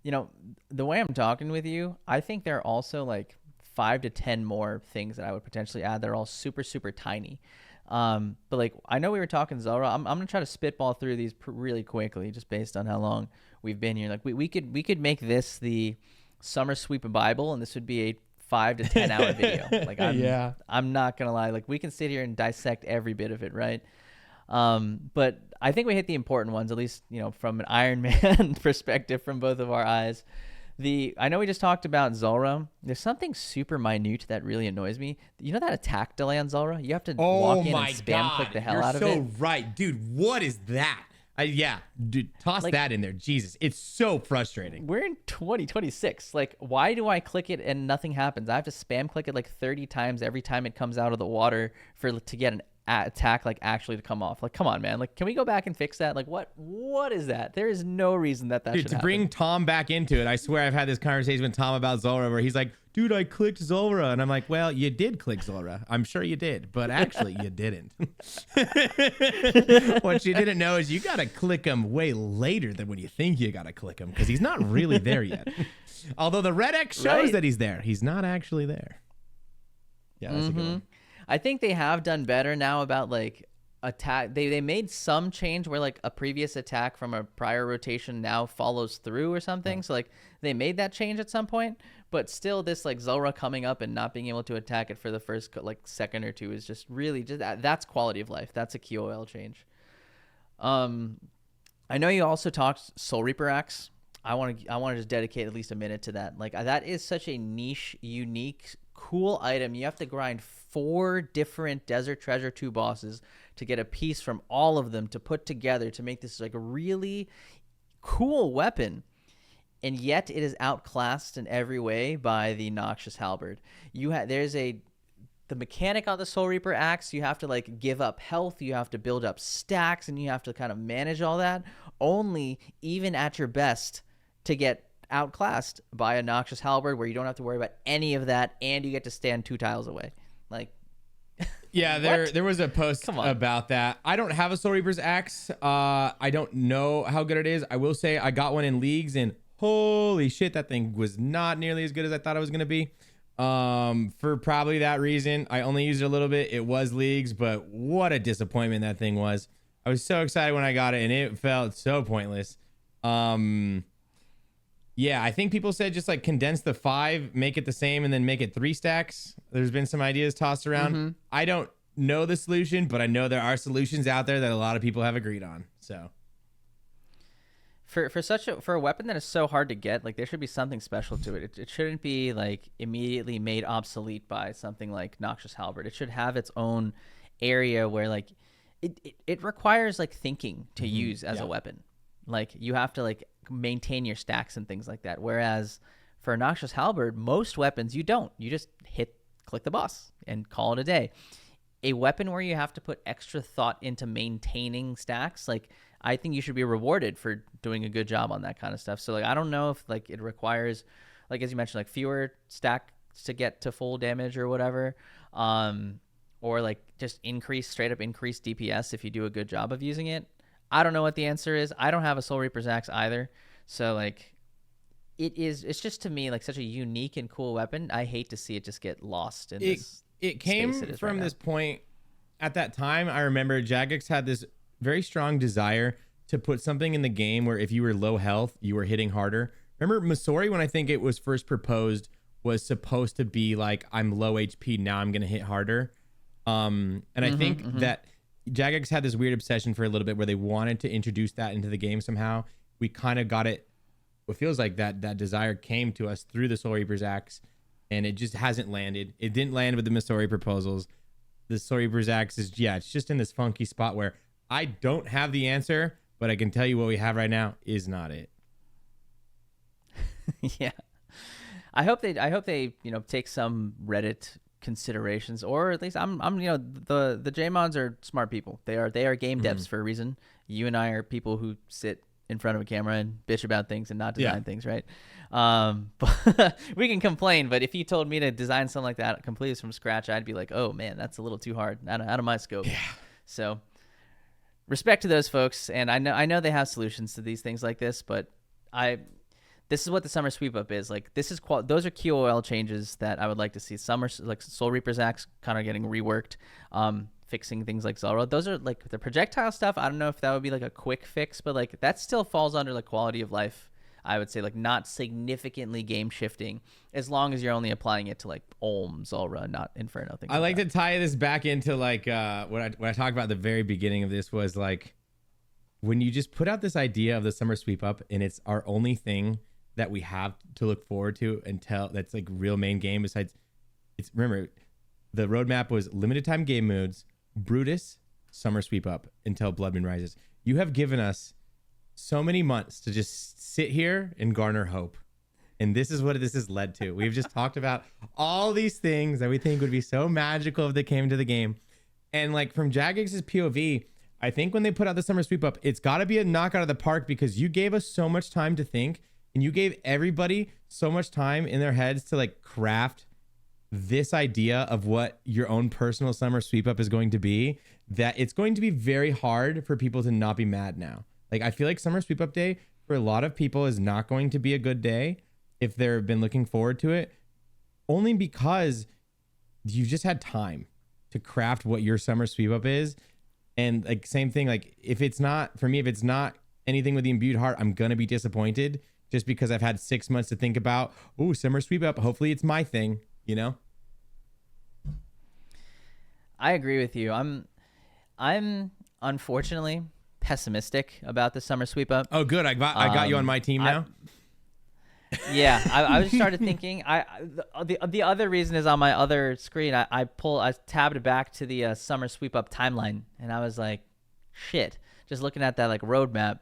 you know, the way I'm talking with you, I think there are also like 5 to 10 more things that I would potentially add. They're all super, super tiny. But like, I know we were talking Zulrah. I'm gonna try to spitball through these really quickly, just based on how long we've been here. Like we could make this the summer sweep of Bible, and this would be a 5 to 10 hour video. Like I'm not gonna lie. Like we can sit here and dissect every bit of it, right? But I think we hit the important ones, at least, you know, from an Iron Man perspective from both of our eyes. I know we just talked about Zulrah. There's something super minute that really annoys me. You know that attack delay on Zulrah? You have to walk in and spam click the hell out of it. You're so right, dude. What is that? Yeah, dude, toss that in there. Jesus, it's so frustrating. We're in 2026. Like, why do I click it and nothing happens? I have to spam click it like 30 times every time it comes out of the water to get an attack like actually to come off. Like, come on, man. Like, can we go back and fix that? Like, what is that? There is no reason that should happen. Bring Tom back into it. I swear I've had this conversation with Tom about Zulrah where he's like, dude, I clicked Zulrah. And I'm like, well, you did click Zulrah. I'm sure you did, but actually you didn't. What you didn't know is you got to click him way later than when you think you got to click him, because he's not really there yet. Although the red X shows that he's there. He's not actually there. Yeah, that's a good one. I think they have done better now about like attack. They made some change where like a previous attack from a prior rotation now follows through or something. So like they made that change at some point, but still this like Zulrah coming up and not being able to attack it for the first like second or two is just really that's quality of life. That's a QOL change. I know you also talked Soul Reaper Axe. I want to just dedicate at least a minute to that. Like that is such a niche, unique, cool item. You have to grind 4 different Desert Treasure 2 bosses to get a piece from all of them to put together to make this like a really cool weapon. And yet it is outclassed in every way by the Noxious Halberd. The mechanic on the Soul Reaper Axe, you have to like give up health, you have to build up stacks, and you have to kind of manage all that, only even at your best to get outclassed by a Noxious Halberd where you don't have to worry about any of that and you get to stand 2 tiles away. Like, yeah, there was a post about that. I don't have a Soul Reaper's Axe. I don't know how good it is. I will say I got one in leagues, and holy shit, that thing was not nearly as good as I thought it was going to be. For probably that reason, I only used it a little bit. It was leagues, but what a disappointment that thing was. I was so excited when I got it, and it felt so pointless. Yeah, I think people said just like condense the 5, make it the same, and then make it 3 stacks. There's been some ideas tossed around. Mm-hmm. I don't know the solution, but I know there are solutions out there that a lot of people have agreed on. So for a weapon that is so hard to get, like there should be something special to it. It shouldn't be like immediately made obsolete by something like Noxious Halberd. It should have its own area where like it requires like thinking to use as a weapon. Like you have to like maintain your stacks and things like that. Whereas for a Noxious Halberd, most weapons you don't. You just click the boss and call it a day. A weapon where you have to put extra thought into maintaining stacks, like I think you should be rewarded for doing a good job on that kind of stuff. So like I don't know if like it requires, like as you mentioned, like fewer stacks to get to full damage or whatever, or like just straight up increase DPS if you do a good job of using it. I don't know what the answer is. I don't have a Soul Reaper's Axe either. So like it's just to me like such a unique and cool weapon. I hate to see it just get lost in this. It came from this point at that time. I remember Jagex had this very strong desire to put something in the game where if you were low health, you were hitting harder. Remember Masori, when I think it was first proposed, was supposed to be like, I'm low HP, now I'm going to hit harder. And I think that Jagex had this weird obsession for a little bit where they wanted to introduce that into the game somehow. We kind of got it. It feels like that desire came to us through the Soul Reaper's axe, and it just hasn't landed. It didn't land with the Missouri proposals. The Soul Reaper's axe is, it's just in this funky spot where I don't have the answer, but I can tell you what we have right now is not it. Yeah. I hope they take some Reddit considerations, or at least I'm the J-mods are smart people. They are game devs for a reason. You and I are people who sit in front of a camera and bitch about things and not design things, right? But we can complain, but if you told me to design something like that completely from scratch, I'd be like, oh man, that's a little too hard, out of my scope. Yeah. So respect to those folks, and I know they have solutions to these things like this, but this is what the summer sweep up is. Like, this is those are QOL changes that I would like to see. Summer, like Soul Reaper's axe kind of getting reworked, fixing things like Zulrah. Those are like the projectile stuff. I don't know if that would be like a quick fix, but like that still falls under like quality of life. I would say like not significantly game shifting, as long as you're only applying it to like Olm, Zulrah, not Inferno. I like to tie this back into like what I talked about at the very beginning of this was like when you just put out this idea of the summer sweep up and it's our only thing that we have to look forward to until that's like real main game. Besides, remember the roadmap was limited time game modes, Brutus, summer sweep up until Blood Moon Rises. You have given us so many months to just sit here and garner hope. And this is what this has led to. We've just talked about all these things that we think would be so magical if they came to the game. And like from Jagex's POV, I think when they put out the summer sweep up, it's got to be a knockout of the park because you gave us so much time to think and you gave everybody so much time in their heads to like craft this idea of what your own personal summer sweep up is going to be, that it's going to be very hard for people to not be mad now. Like, I feel like summer sweep up day for a lot of people is not going to be a good day if they've been looking forward to it, only because you just had time to craft what your summer sweep up is. And like, same thing, like if it's not anything with the Imbued heart, I'm going to be disappointed just because I've had 6 months to think about, ooh, summer sweep up. Hopefully it's my thing, you know? I agree with you. I'm unfortunately pessimistic about the summer sweep up. Oh, good. I got you on my team now. Yeah, I started thinking. The other reason is on my other screen. I tabbed back to the summer sweep up timeline, and I was like, shit. Just looking at that like roadmap,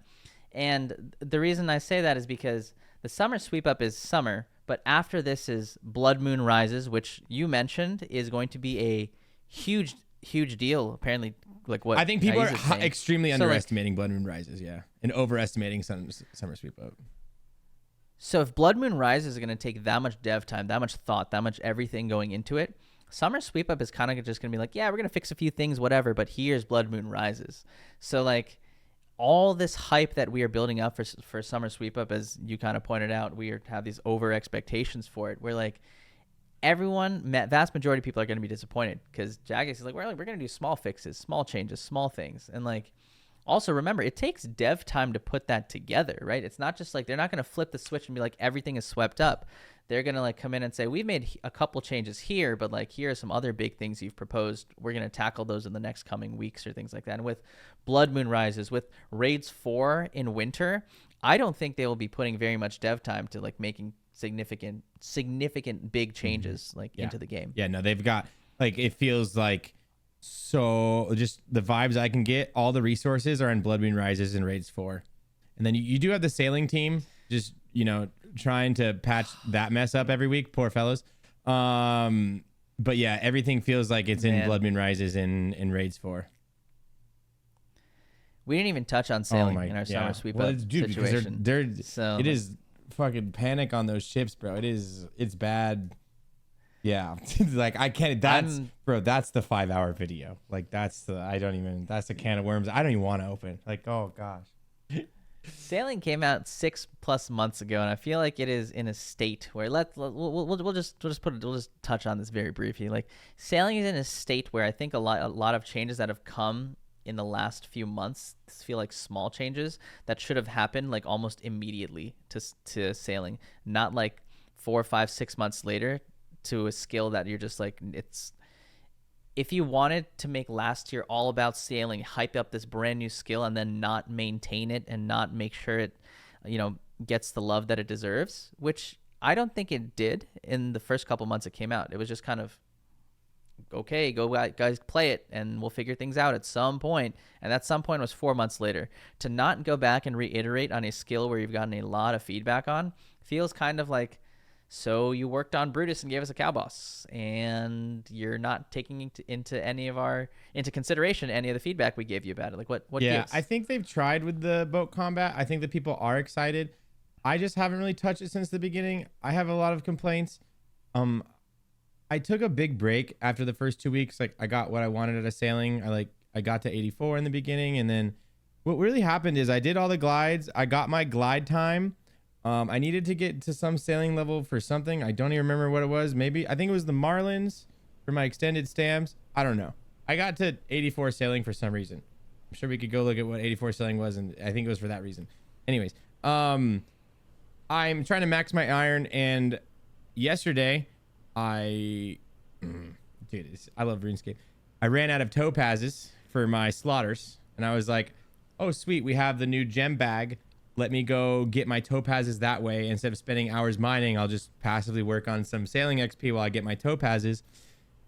and the reason I say that is because the summer sweep up is summer, but after this is Blood Moon Rises, which you mentioned is going to be a huge deal. Apparently, like what I think people are saying. extremely underestimating Blood Moon Rises, and overestimating summer sweep up. So if Blood Moon Rises is going to take that much dev time, that much thought, that much everything going into it, summer sweep up is kind of just going to be like, yeah, we're going to fix a few things, whatever, but here's Blood Moon Rises. So like all this hype that we are building up for summer sweep up, as you kind of pointed out, have these over expectations for it. We're like, vast majority of people are going to be disappointed because Jagex is like, we're going to do small fixes, small changes, small things. And like, also remember, it takes dev time to put that together, right? It's not just like, they're not going to flip the switch and be like, everything is swept up. They're going to like come in and say, we've made a couple changes here, but like, here are some other big things you've proposed. We're going to tackle those in the next coming weeks or things like that. And with Blood Moon Rises, with Raids 4 in winter, I don't think they will be putting very much dev time to like making significant big changes into the game. Yeah, no, they've got like, it feels like, so just the vibes I can get, all the resources are in Blood Moon Rises and Raids 4. And then you do have the sailing team just, trying to patch that mess up every week. Poor fellows. But yeah, everything feels like it's in Blood Moon Rises and Raids 4. We didn't even touch on sailing in our summer sweep up situation. It is fucking panic on those ships, bro. It's bad. Yeah. Like I can't, that's the 5-hour video. Like that's a can of worms I don't even want to open. Like, oh gosh. Sailing came out 6+ months ago, and I feel like it is in a state where we'll just touch on this very briefly. Like sailing is in a state where I think a lot of changes that have come in the last few months feel like small changes that should have happened like almost immediately to sailing, not like 4, 5, 6 months later to a skill that you're just like if you wanted to make last year all about sailing, hype up this brand new skill and then not maintain it and not make sure it, gets the love that it deserves, which I don't think it did in the first couple months it came out. It was just kind of, okay, go guys, play it and we'll figure things out at some point. And that some point was 4 months later. To not go back and reiterate on a skill where you've gotten a lot of feedback on feels kind of like, so you worked on Brutus and gave us a cow boss, and you're not taking into consideration any of the feedback we gave you about it. Like what Yeah, gives? I think they've tried with the boat combat. I think that people are excited. I just haven't really touched it since the beginning. I have a lot of complaints. I took a big break after the first 2 weeks. Like I got what I wanted out of sailing. I got to 84 in the beginning, and then what really happened is I did all the glides. I got my glide time. I needed to get to some sailing level for something. I don't even remember what it was. Maybe I think it was the Marlins for my extended stamps. I don't know. I got to 84 sailing for some reason. I'm sure we could go look at what 84 sailing was, and I think it was for that reason. Anyways, I'm trying to max my iron, and yesterday I love RuneScape. I ran out of topazes for my slaughters, and I was like, oh sweet, we have the new gem bag. Let me go get my topazes that way. Instead of spending hours mining, I'll just passively work on some sailing XP while I get my topazes.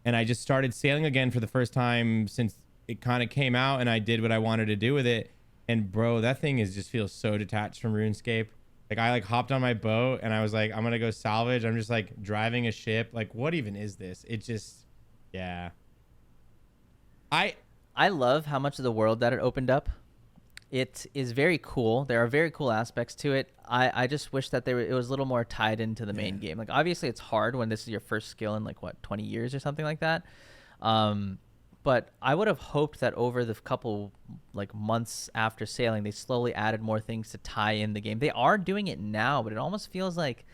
And I just started sailing again for the first time since it kind of came out, and I did what I wanted to do with it. And bro, that thing just feels so detached from RuneScape. Like I hopped on my boat and I was like, I'm going to go salvage. I'm just like driving a ship. Like what even is this? It just, yeah. I love how much of the world that it opened up. It is very cool. There are very cool aspects to it. I just wish that it was a little more tied into the main game. Like obviously it's hard when this is your first skill in 20 years or something like that. But I would have hoped that over the couple months after sailing, they slowly added more things to tie in the game. They are doing it now, but it almost feels like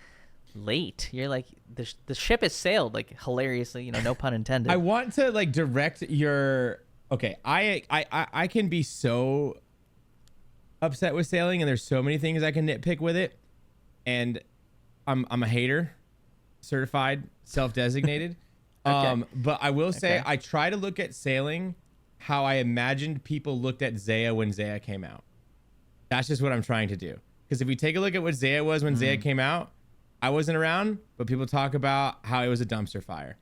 late. You're like the ship has sailed hilariously, no pun intended. I want to direct your, okay. I can be so upset with sailing, and there's so many things I can nitpick with it, and I'm a hater, certified, self-designated. Okay. But I will say, Okay. I try to look at sailing how I imagined people looked at Zaya when Zaya came out. That's just what I'm trying to do. Because if we take a look at what Zaya was when Zaya came out, I wasn't around, but people talk about how it was a dumpster fire.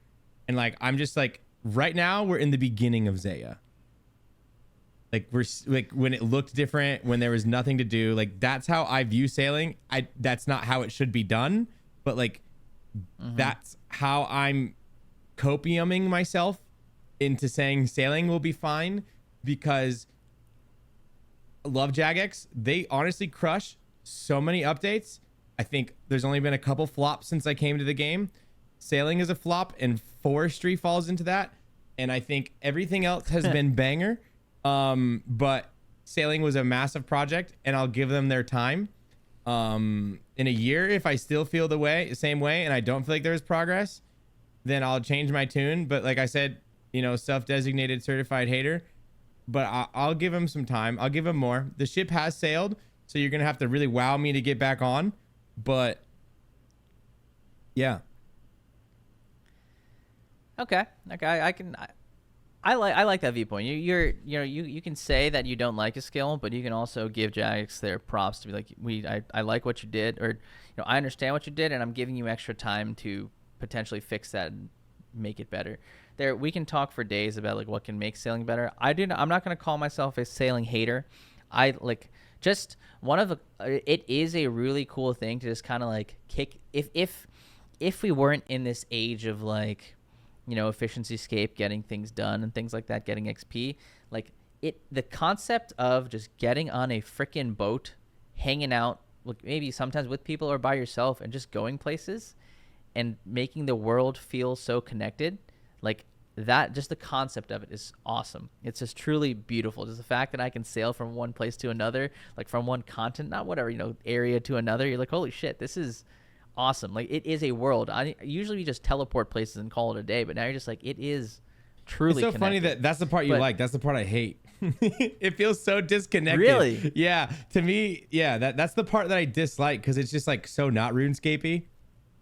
And I'm just right now we're in the beginning of Zaya. We're when it looked different, when there was nothing to do. That's how I view sailing. That's not how it should be done, but that's how I'm copiuming myself into saying sailing will be fine, because love Jagex. They honestly crush so many updates. I think there's only been a couple flops since I came to the game. Sailing is a flop, and forestry falls into that. And I think everything else has been banger. But sailing was a massive project, and I'll give them their time. In a year, if I still feel the same way, and I don't feel like there's progress, then I'll change my tune. But like I said, self-designated certified hater, but I'll give him some time. I'll give him more. The ship has sailed, so you're going to have to really wow me to get back on. But yeah. Okay. I like that viewpoint. You can say that you don't like a skill, but you can also give Jagex their props to be like, I like what you did, or I understand what you did, and I'm giving you extra time to potentially fix that and make it better. We can talk for days about what can make sailing better. I'm not going to call myself a sailing hater. Just one of the it is a really cool thing to just kind of kick if we weren't in this age of efficiency scape, getting things done and things like that, getting XP, the concept of just getting on a freaking boat, hanging out, maybe sometimes with people or by yourself, and just going places and making the world feel so connected, that, just the concept of it is awesome. It's just truly beautiful. Just the fact that I can sail from one place to another, from one continent, not whatever, area to another. You're like, holy shit, this is awesome. It is a world. Usually we just teleport places and call it a day, but now you're just it is truly It's so funny that's the part you like. That's the part I hate. It feels so disconnected. Really? Yeah. To me, yeah, that's the part that I dislike, because it's just so not RuneScapey.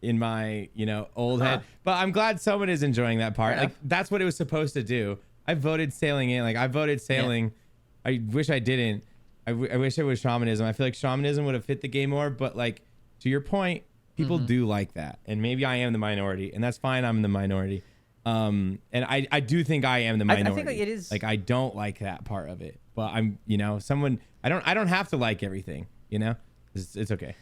in my, old head. But I'm glad someone is enjoying that part. Like that's what it was supposed to do. I voted sailing in. Like I voted sailing. Yeah. I wish I didn't. I wish it was shamanism. I feel like shamanism would have fit the game more. But like to your point, people do like that, and maybe I am the minority, and that's fine. I'm the minority. And I do think I am the minority. I think like it is like I don't like that part of it, but I'm someone I don't have to like everything. It's okay.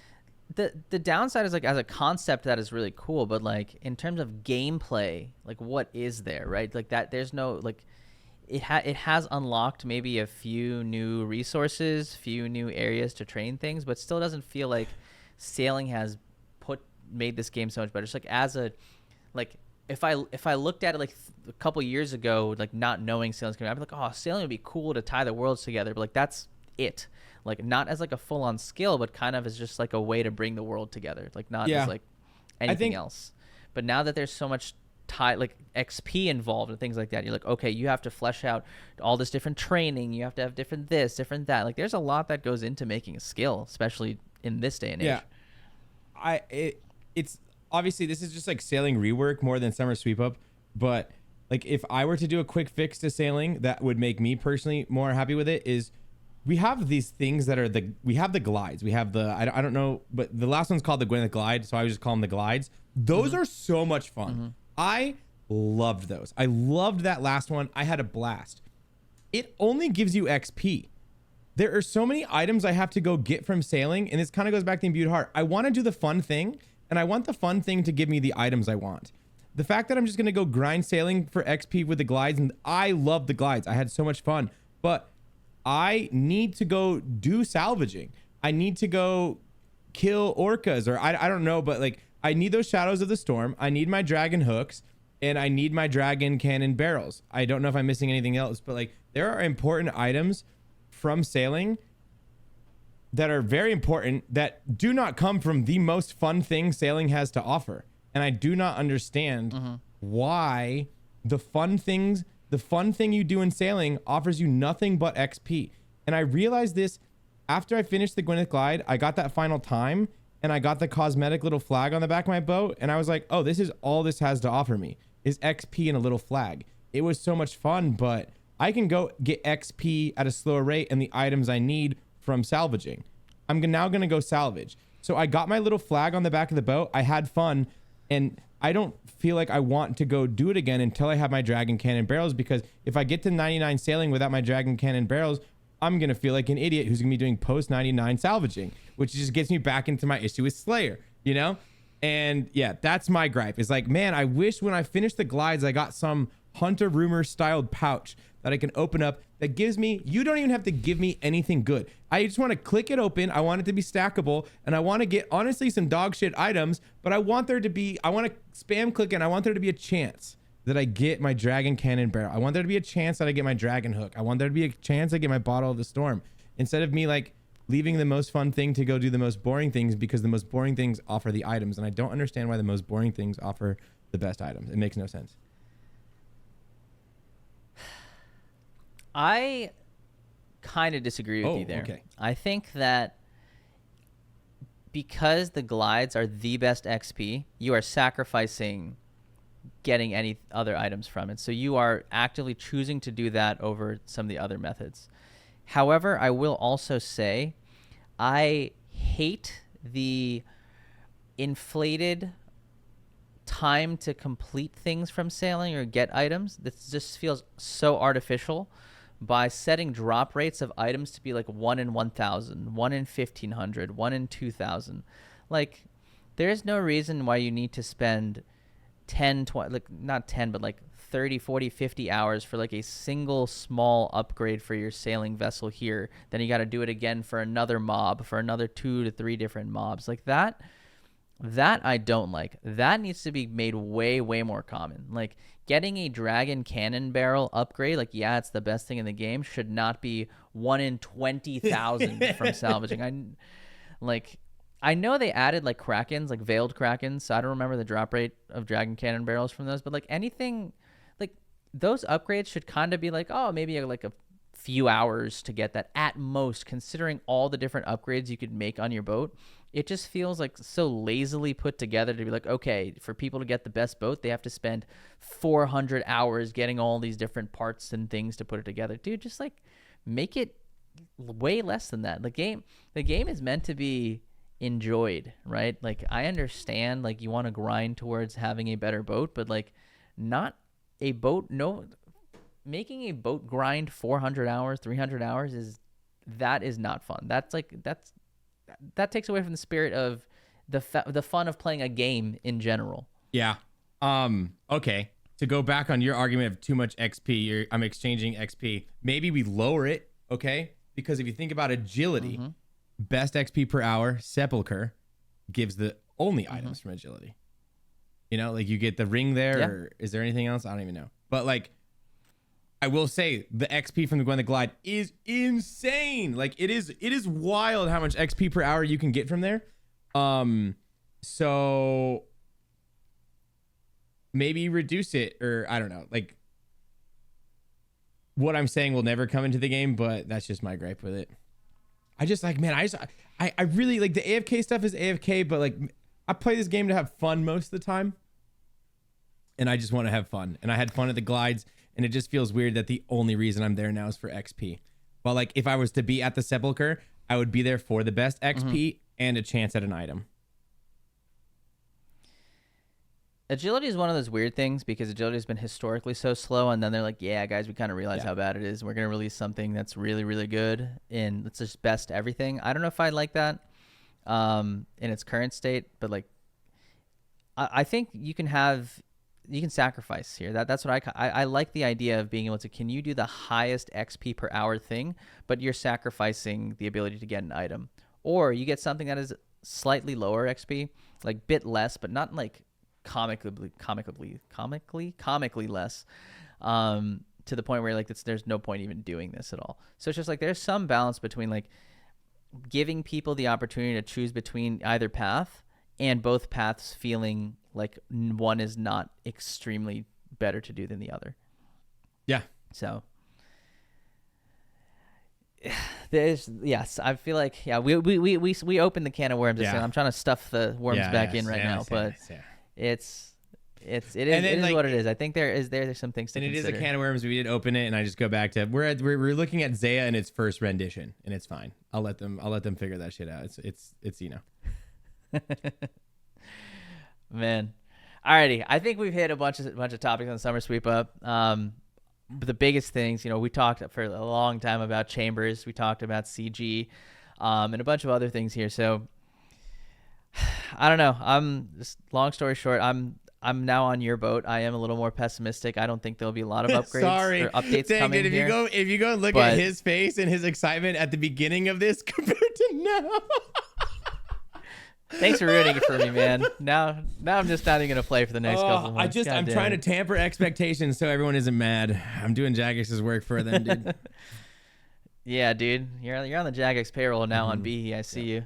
The downside is like as a concept that is really cool, but like in terms of gameplay, like what is there, right? Like that there's no like it has unlocked maybe a few new resources, few new areas to train things, but still doesn't feel like sailing has made this game so much better. It's like as a like if I looked at it like a couple years ago, like not knowing sailing's coming, I'd be like, oh, sailing would be cool to tie the worlds together, but like that's it. Like not as like a full on skill, but kind of as just like a way to bring the world together. Like not as like anything else. But now that there's so much like XP involved and things like that, you're like, okay, you have to flesh out all this different training. You have to have different this, different that. Like there's a lot that goes into making a skill, especially in this day and age. Yeah, it's obviously this is just like sailing rework more than summer sweep up, but like if I were to do a quick fix to sailing that would make me personally more happy with it is we have these things that are we have the glides, we have the I don't know, but the last one's called the Gwyneth glide, so I would just call them the glides. Those are so much fun. I loved those. I loved that last one. I had a blast. It only gives you XP. There are so many items I have to go get from sailing, and this kind of goes back to Imbued Heart. I want to do the fun thing, and I want the fun thing to give me the items I want. The fact that I'm just going to go grind sailing for XP with the glides, and I love the glides. I had so much fun, but I need to go do salvaging. I need to go kill orcas, or I don't know, but like I need those Shadows of the Storm. I need my dragon hooks, and I need my dragon cannon barrels. I don't know if I'm missing anything else, but like there are important items from sailing that are very important that do not come from the most fun thing sailing has to offer. And I do not understand why the fun thing you do in sailing offers you nothing but XP. And I realized this after I finished the Gwyneth glide. I got that final time and I got the cosmetic little flag on the back of my boat, and I was like, oh, this is all this has to offer me is XP and a little flag. It was so much fun, but I can go get XP at a slower rate and the items I need from salvaging. I'm now going to go salvage. So I got my little flag on the back of the boat. I had fun, and I don't feel like I want to go do it again until I have my dragon cannon barrels, because if I get to 99 sailing without my dragon cannon barrels, I'm going to feel like an idiot who's going to be doing post 99 salvaging, which just gets me back into my issue with Slayer, And yeah, that's my gripe. It's like, man, I wish when I finished the glides, I got some Hunter Rumor styled pouch that I can open up that gives me, you don't even have to give me anything good. I just want to click it open. I want it to be stackable, and I want to get honestly some dog shit items, but I want to spam click, and I want there to be a chance that I get my dragon cannon barrel. I want there to be a chance that I get my dragon hook. I want there to be a chance I get my bottle of the storm, instead of me like leaving the most fun thing to go do the most boring things, because the most boring things offer the items, and I don't understand why the most boring things offer the best items. It makes no sense. I kind of disagree with you there. Okay. I think that because the glides are the best XP, you are sacrificing getting any other items from it. So you are actively choosing to do that over some of the other methods. However, I will also say I hate the inflated time to complete things from sailing or get items. This just feels so artificial by setting drop rates of items to be like 1 in 1,000, 1 in 1,500, 1 in 2,000. Like, there's no reason why you need to spend 10, 20, like not 10, but like 30, 40, 50 hours for like a single small upgrade for your sailing vessel here. Then you got to do it again for another mob, for another 2 to 3 different mobs. Like that I don't like. That needs to be made way, way more common. Like getting a dragon cannon barrel upgrade, like, yeah, it's the best thing in the game, should not be 1 in 20,000 from salvaging. I know they added like krakens, like veiled krakens, so I don't remember the drop rate of dragon cannon barrels from those, but like anything, like those upgrades should kind of be like, oh, maybe like a few hours to get that at most, considering all the different upgrades you could make on your boat. it just feels like so lazily put together to be like, okay, for people to get the best boat, they have to spend 400 hours getting all these different parts and things to put it together. Dude, just like make it way less than that. The game is meant to be enjoyed, right? Like I understand like you want to grind towards having a better boat, but like not a boat, no, making a boat grind 400 hours, 300 hours is not fun. That takes away from the spirit of the fun of playing a game in general. Yeah. Okay. To go back on your argument of too much XP, I'm exchanging XP. Maybe we lower it, okay? Because if you think about agility, best XP per hour, Sepulcher gives the only items from agility. You know, like you get the ring there, or is there anything else? I don't even know. But like, I will say the XP from the Gauntlet Glide is insane. Like it is wild how much XP per hour you can get from there. So maybe reduce it, or I don't know. Like what I'm saying will never come into the game, but that's just my gripe with it. I just like, man, I really like the AFK stuff is AFK, but like I play this game to have fun most of the time. And I just want to have fun. And I had fun at the glides, and it just feels weird that the only reason I'm there now is for XP. But like if I was to be at the Sepulcher, I would be there for the best XP and a chance at an item. Agility is one of those weird things because agility has been historically so slow, and then they're like, yeah, guys, we kind of realize how bad it is. We're going to release something that's really, really good, and it's just best everything. I don't know if I like that in its current state, but like I think you can sacrifice here. That's what I like the idea of being able to, can you do the highest XP per hour thing, but you're sacrificing the ability to get an item, or you get something that is slightly lower XP, like bit less, but not like comically less, to the point where like there's no point even doing this at all. So it's just like there's some balance between like giving people the opportunity to choose between either path, and both paths feeling like one is not extremely better to do than the other. Yeah. So yes, I feel like we opened the can of worms. Yeah. I'm trying to stuff the worms back in right now, but it is what it is. I think there's some things to consider. And it is a can of worms. We did open it, and I just go back to we're looking at Zaya in its first rendition, and it's fine. I'll let them figure that shit out. It's you know. Man. Alrighty. I think we've hit a bunch of topics on Summer Sweep Up. But the biggest things, we talked for a long time about chambers. We talked about CG, and a bunch of other things here. So I don't know. Just long story short, I'm now on your boat. I am a little more pessimistic. I don't think there'll be a lot of upgrades or updates coming dude, here. If you go and look at his face and his excitement at the beginning of this compared to now. Thanks for ruining it for me, man. Now I'm just not even gonna play for the next couple months. I'm trying to tamper expectations so everyone isn't mad. I'm doing Jagex's work for them, dude. Yeah, dude. You're on the Jagex payroll now on Behe. I see you.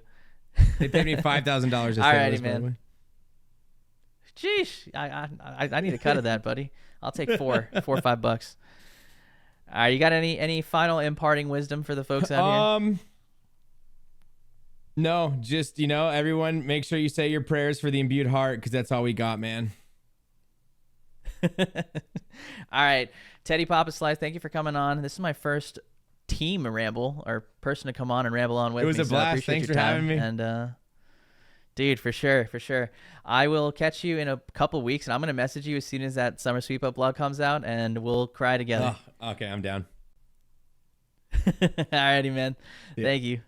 They paid me $5,000. Alrighty, man. Sheesh. I need a cut of that, buddy. I'll take $4 or $5. All right, you got any final imparting wisdom for the folks out here? No, just, everyone make sure you say your prayers for the imbued heart, because that's all we got, man. All right. Teddy Papa Slice, thank you for coming on. This is my first team ramble, or person to come on and ramble on with me. It was a blast. Thanks for having me. And, dude, for sure. I will catch you in a couple weeks, and I'm going to message you as soon as that Summer Sweep Up blog comes out, and we'll cry together. Oh, okay, I'm down. All righty, man. Yeah. Thank you.